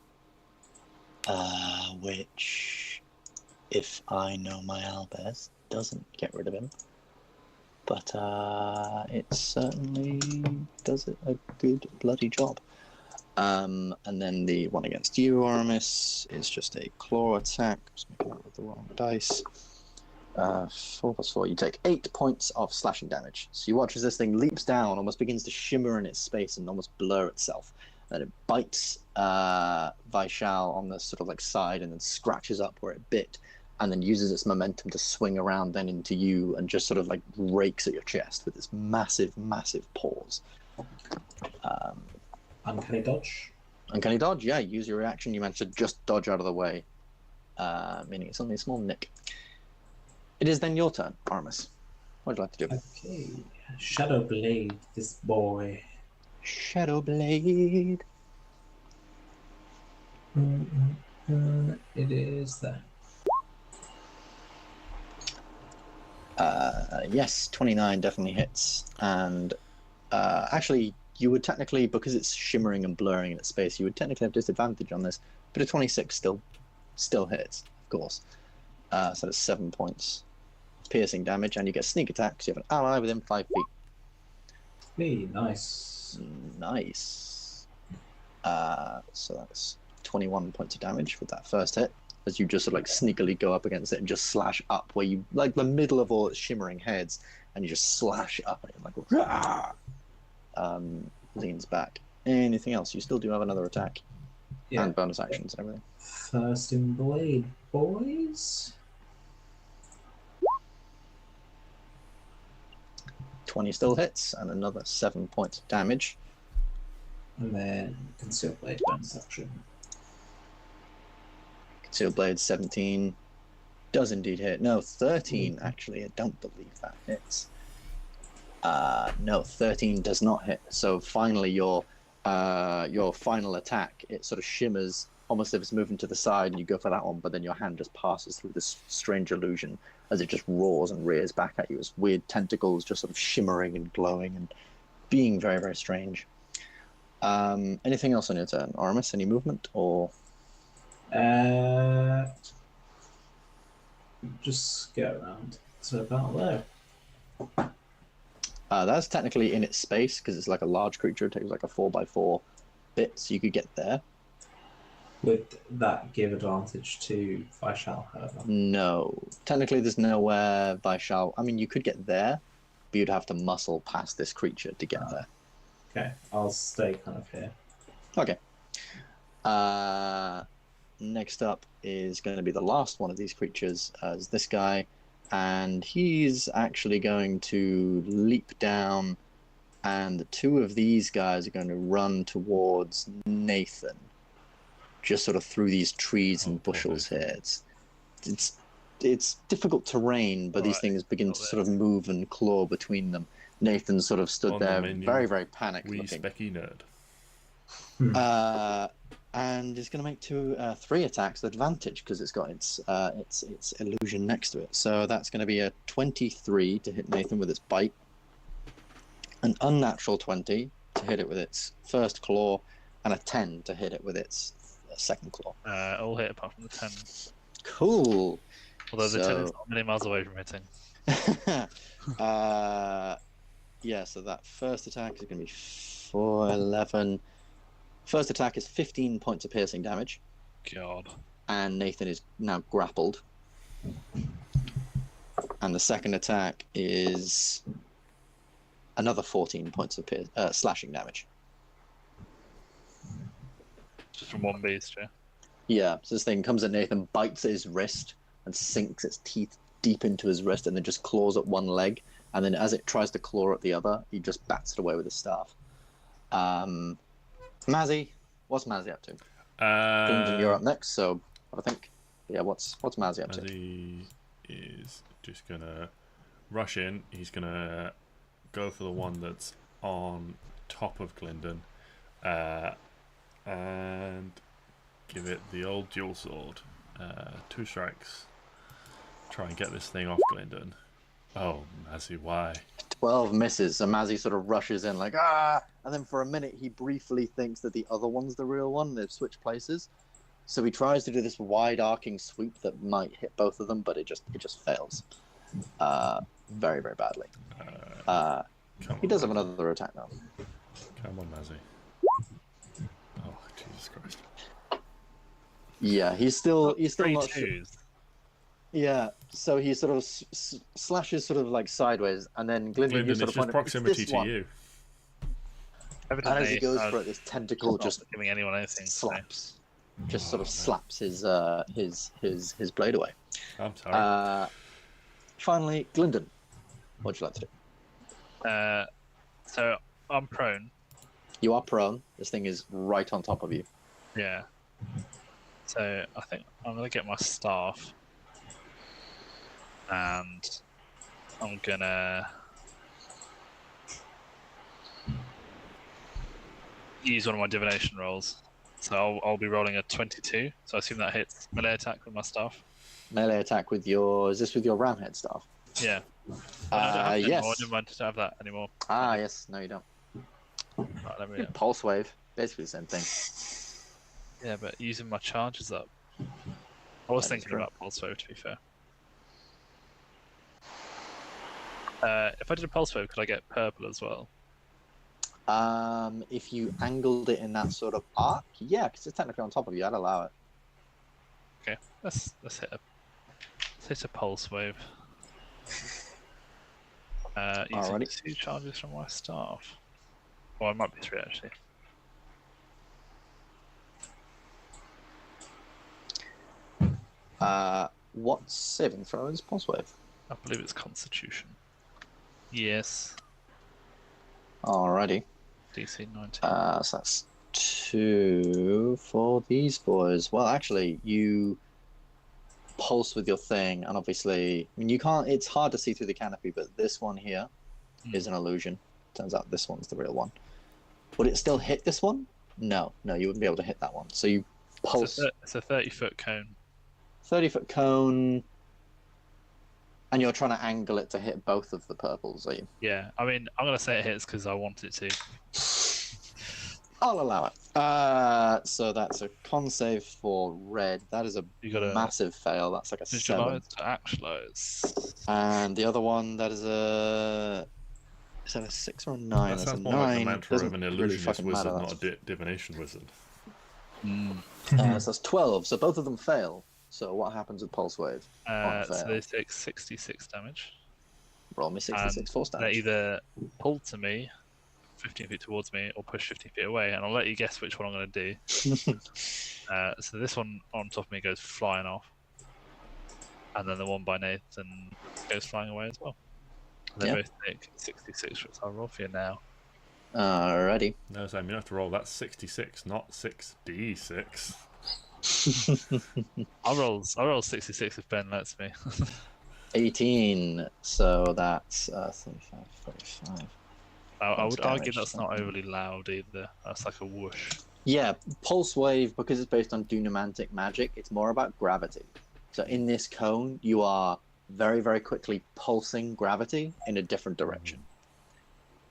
Which, if I know my Albers, doesn't get rid of him. But it certainly does a good bloody job. And then the one against you, Oramis, is just a claw attack. Just making that with the wrong dice. 4 plus 4, you take 8 points of slashing damage. So you watch as this thing leaps down, almost begins to shimmer in its space and almost blur itself. Then it bites Vishal on the sort of like side and then scratches up where it bit, and then uses its momentum to swing around then into you and just sort of like rakes at your chest with its massive, massive paws. Uncanny dodge. Uncanny dodge, yeah. Use your reaction. You managed to just dodge out of the way, meaning it's only a small nick. It is then your turn, Aramis. What would you like to do? Okay. Shadow Blade, this boy. Shadow Blade. It is there. Yes, 29 definitely hits. And actually, you would technically, because it's shimmering and blurring in its space, you would technically have disadvantage on this. But a 26 still hits, of course. So that's 7 points piercing damage, and you get sneak attack because you have an ally within 5 feet. Hey, nice. Nice. So that's 21 points of damage with that first hit, as you just sort of like sneakily go up against it and just slash up where you like the middle of all its shimmering heads, and you just slash up at it like rah! Leans back. Anything else? You still do have another attack and bonus actions and everything. First in blade, boys. 20 still hits, and another 7 points of damage. And then concealed blade bonus action. Concealed blade 17 does indeed hit. No, 13 actually. I don't believe that hits. No, 13 does not hit. So finally, your final attack, it sort of shimmers, almost as if it's moving to the side, and you go for that one, but then your hand just passes through this strange illusion as it just roars and rears back at you as weird tentacles just sort of shimmering and glowing and being very, very strange. Anything else on your turn? Oramis, any movement or? Just go around to about there. That's technically in its space because it's like a large creature. It takes like a 4x4 bit, so you could get there. Would that give advantage to Vishal, however? No. Technically, there's nowhere Vishal. I mean, you could get there, but you'd have to muscle past this creature to get there. Okay, I'll stay kind of here. Okay. Next up is going to be the last one of these creatures, as this guy, and he's actually going to leap down, and the two of these guys are going to run towards Nathan, just sort of through these trees and bushels here. It's difficult terrain, but these things begin to sort of move and claw between them. Nathan sort of stood there, very, very panicked looking. Specky nerd. And it's going to make 3 attacks with advantage because it's got its illusion next to it. So that's going to be a 23 to hit Nathan with its bite, an unnatural 20 to hit it with its first claw, and a 10 to hit it with its second claw. All hit apart from the 10. Cool. Although the 10 is not many miles away from hitting. Yeah, so that first attack is going to be 4, 11. First attack is 15 points of piercing damage. God. And Nathan is now grappled. And the second attack is another 14 points of slashing damage. Just from one beast, yeah? Yeah, so this thing comes at Nathan, bites at his wrist, and sinks its teeth deep into his wrist, and then just claws at one leg. And then as it tries to claw at the other, he just bats it away with his staff. Mazzy, what's Mazzy up to? Gylndan, you're up next, so I think. Yeah, what's Mazzy up to? Mazzy is just gonna rush in. He's gonna go for the one that's on top of Glyndon, and give it the old dual sword. 2 strikes. Try and get this thing off Glyndon. Oh, Mazzy, why? 12 misses, so Mazzy sort of rushes in like, ah! And then for a minute he briefly thinks that the other one's the real one. They've switched places. So he tries to do this wide arcing sweep that might hit both of them, but it just fails. Very, very badly. He does have another attack now. Come on, Mazzy. Oh, Jesus Christ. Yeah, he's still not sure. Twos. Yeah, so he sort of slashes sort of like sideways, and then Glyndon Glyndon, sort it's of just proximity to you. And as he goes for it, this tentacle just not giving anyone anything. slaps, just sort of slaps his blade away. I'm sorry. Finally, Glyndon, what'd you like to do? So I'm prone. You are prone. This thing is right on top of you. Yeah. So I think I'm gonna get my staff, and I'm gonna use one of my divination rolls. So I'll be rolling a 22. So I assume that hits melee attack with my staff. Melee attack with your... Is this with your ram head staff? Yeah. Oh, no, I don't have it anymore. Yes. Never mind to have that anymore. Ah, yes. No, you don't. Right, let me, Pulse wave, basically the same thing. yeah, but using my charges up. I was That is thinking true. about pulse wave, to be fair. If I did a pulse wave, could I get purple as well? If you angled it in that sort of arc, yeah, because it's technically on top of you, I'd allow it. Okay, let's hit a pulse wave. Using Alrighty. 2 charges from my staff. Well, it might be 3 actually. What saving throw is pulse wave? I believe it's Constitution. Yes. Alrighty. DC 19. So that's 2 for these boys. Well, actually, you pulse with your thing, and obviously, I mean, you can't. It's hard to see through the canopy, but this one here is an illusion. Turns out this one's the real one. Would it still hit this one? No, you wouldn't be able to hit that one. So you pulse. It's a 30-foot cone. 30-foot cone, and you're trying to angle it to hit both of the purples, are you? Yeah, I mean, I'm gonna say it hits because I want it to. I'll allow it. So that's a con save for red. That is a You got a massive fail. That's like a 7. visualize to actualize. And the other one, that is a... Is that a 6 or a 9? That That's sounds a more like 9. the mantra Doesn't of an really illusionist fucking wizard, matter, not a divination wizard. So that's 12. So both of them fail. So what happens with Pulse Wave? So they take 66 damage. Roll me 66 force They damage. either pull to me, 15 feet towards me, or push 15 feet away, and I'll let you guess which one I'm going to do. So this one on top of me goes flying off, and then the one by Nathan goes flying away as well. They Yeah. both take 66, which I'll roll for you now. Alrighty. No, Sam, you have to roll. That's 66, not 6d6. I'll roll 66 if Ben lets me. 18. So that's 35, 45. I would argue damage, that's so- not overly loud either. That's like a whoosh. Yeah, Pulse Wave, because it's based on dunamantic magic, it's more about gravity. So in this cone, you are very, very quickly pulsing gravity in a different direction.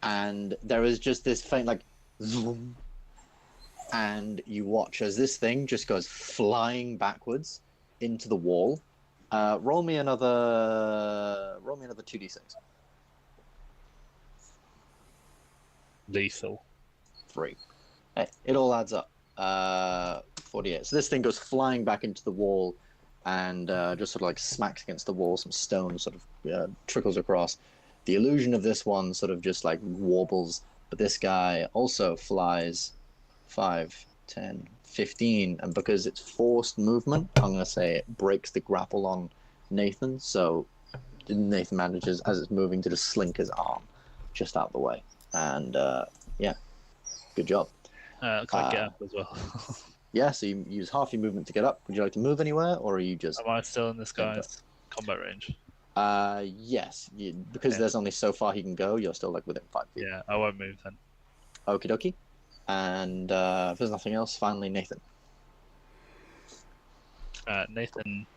And there is just this faint, like, zoom. And you watch as this thing just goes flying backwards into the wall. Roll me another 2d6. Lethal. 3. It all adds up. 48. So this thing goes flying back into the wall and just sort of like smacks against the wall. Some stone sort of trickles across. The illusion of this one sort of just like warbles. But this guy also flies 5, 10, 15. And because it's forced movement, I'm going to say it breaks the grapple on Nathan. So Nathan manages, as it's moving, to just slink his arm just out the way. And yeah, good job. Can I get up as well? Yeah, so you use half your movement to get up. Would you like to move anywhere, or are you just... Am I still in this guy's combat range? Yes. Because there's only so far he can go, you're still like within 5 feet. Yeah, I won't move then. Okie dokie. And if there's nothing else, finally Nathan. Nathan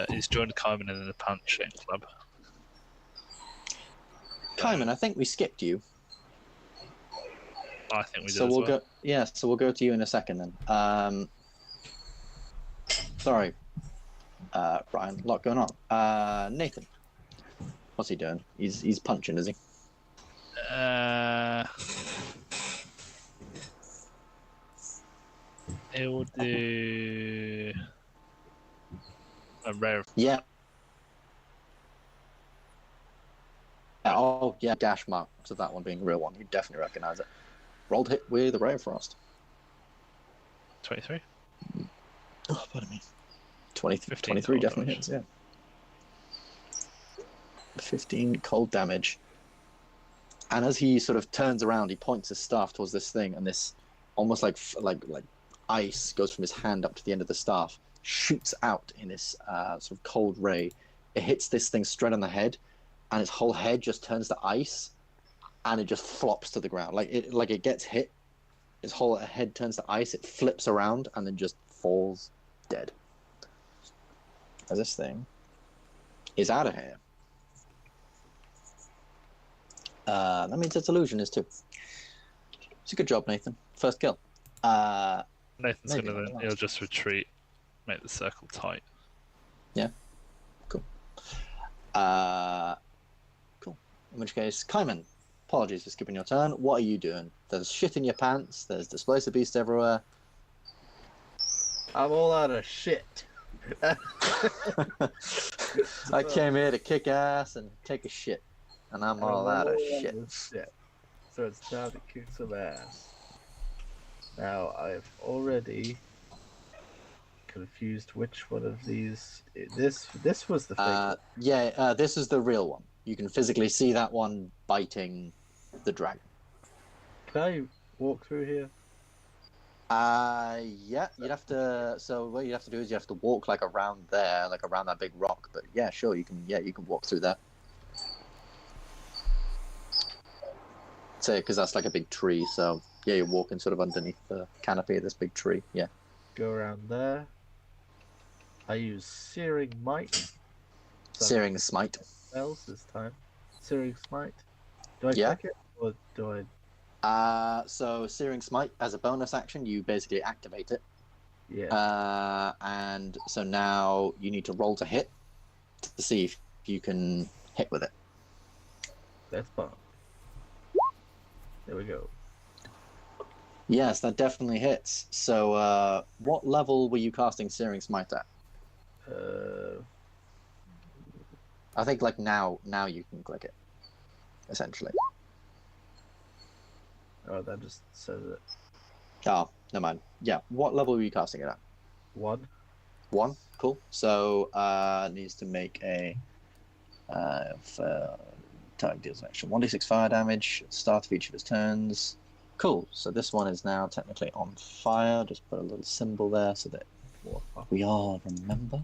he's joined Carmen in the punching club. Kaiman, I think we skipped you. I think we did So as we'll well. go. Yeah, so we'll go to you in a second then. Sorry, Brian. A lot going on. Nathan, what's he doing? He's punching, is he? It will do a rare. Yeah. Oh yeah, dash marks of that one being a real one. You definitely recognise it. Rolled hit with a ray of frost. 23. Oh, pardon me. 20, 15 23 cold definitely damage. hits, yeah. 15 cold damage. And as he sort of turns around, he points his staff towards this thing, and this almost like ice goes from his hand up to the end of the staff, shoots out in this sort of cold ray. It hits this thing straight on the head, and its whole head just turns to ice, and it just flops to the ground. Like it gets hit, its whole head turns to ice, it flips around, and then just falls dead. As this thing is out of here. That means its illusion is too. It's a good job, Nathan. First kill. Nathan's Maybe gonna not then the he'll last. just retreat, make the circle tight. Cool. Cool. In which case, Kaiman, apologies for skipping your turn. What are you doing? There's shit in your pants. There's displacer beasts everywhere. I'm all out of shit. I came here to kick ass and take a shit, and I'm all out of shit. So it's time to kick some ass. Now I've already confused which one of these. This was the fake one. Yeah, this is the real one. You can physically see that one biting the dragon. Can I walk through here? Yeah, you'd have to. So what you have to do is you have to walk like around there, like around that big rock. But yeah, sure, you can. Yeah, you can walk through there. Say, because that's like a big tree. So yeah, you're walking sort of underneath the canopy of this big tree. Yeah. Go around there. I use Searing Might. So Searing Smite. spells this time. Searing Smite. Do I Yeah. click it or do I? So Searing Smite as a bonus action, you basically activate it. Yeah. And so now you need to roll to hit to see if you can hit with it. That's fine. There we go. Yes, that definitely hits. So, what level were you casting Searing Smite at? I think like now you can click it, essentially. Oh, that just says it. Oh, never mind. Yeah, what level were you casting it at? 1. 1. Cool. So, it needs to make a target deals an extra 1d6 fire damage at the start of each of his turns. Cool. So this one is now technically on fire. Just put a little symbol there so that we all remember.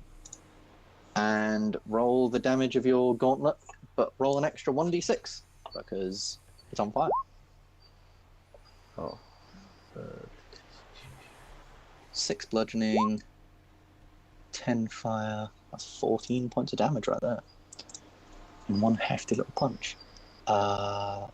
And roll the damage of your gauntlet, but roll an extra 1d6 because it's on fire. Oh. 6 bludgeoning, 10 fire. That's 14 points of damage right there. In one hefty little punch. Right,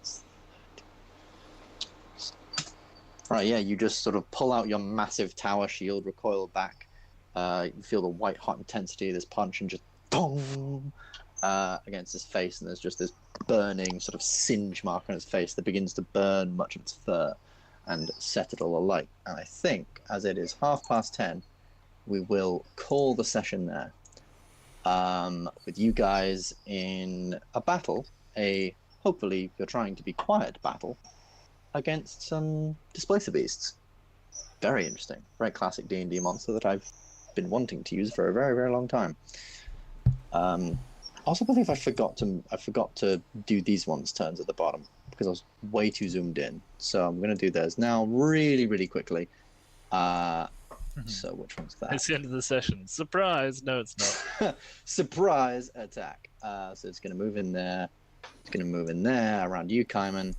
yeah, you just sort of pull out your massive tower shield, recoil back. You feel the white hot intensity of this punch and just boom against his face, and there's just this burning sort of singe mark on his face that begins to burn much of its fur and set it all alight. And I think, as it is 10:30, we will call the session there. With you guys in a battle, hopefully you're trying to be quiet battle, against some displacer beasts. Very interesting. Very classic D&D monster that I've been wanting to use for a very, very long time. I also believe I forgot to do these ones' turns at the bottom because I was way too zoomed in. So I'm going to do those now really, really quickly. So which one's that? It's the end of the session. Surprise! No, it's not. Surprise attack. So it's going to move in there. It's going to move in there around you, Kaiman.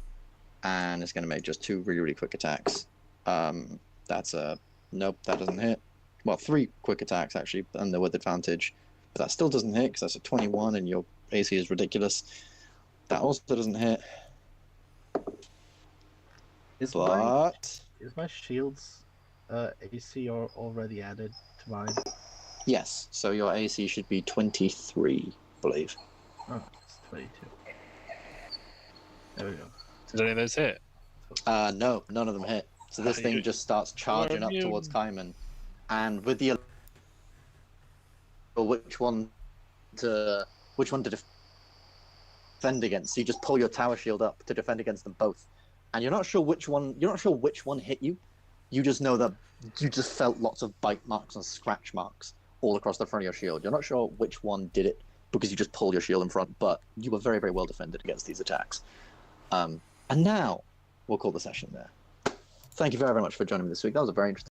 And it's going to make just 2 really, really quick attacks. That's a... Nope, that doesn't hit. Well, 3 quick attacks, actually, and they're with advantage. But that still doesn't hit, because that's a 21, and your AC is ridiculous. That also doesn't hit. Is my shield's AC already added to mine? Yes, so your AC should be 23, I believe. Oh, it's 22. There we go. Did any of those hit? No, none of them hit. So this thing just starts charging up towards Kaiman. And with the... Which one to defend against. So you just pull your tower shield up to defend against them both. And you're not sure which one hit you. You just know that you just felt lots of bite marks and scratch marks all across the front of your shield. You're not sure which one did it because you just pulled your shield in front, but you were very, very well defended against these attacks. And now we'll call the session there. Thank you very, very much for joining me this week. That was a very interesting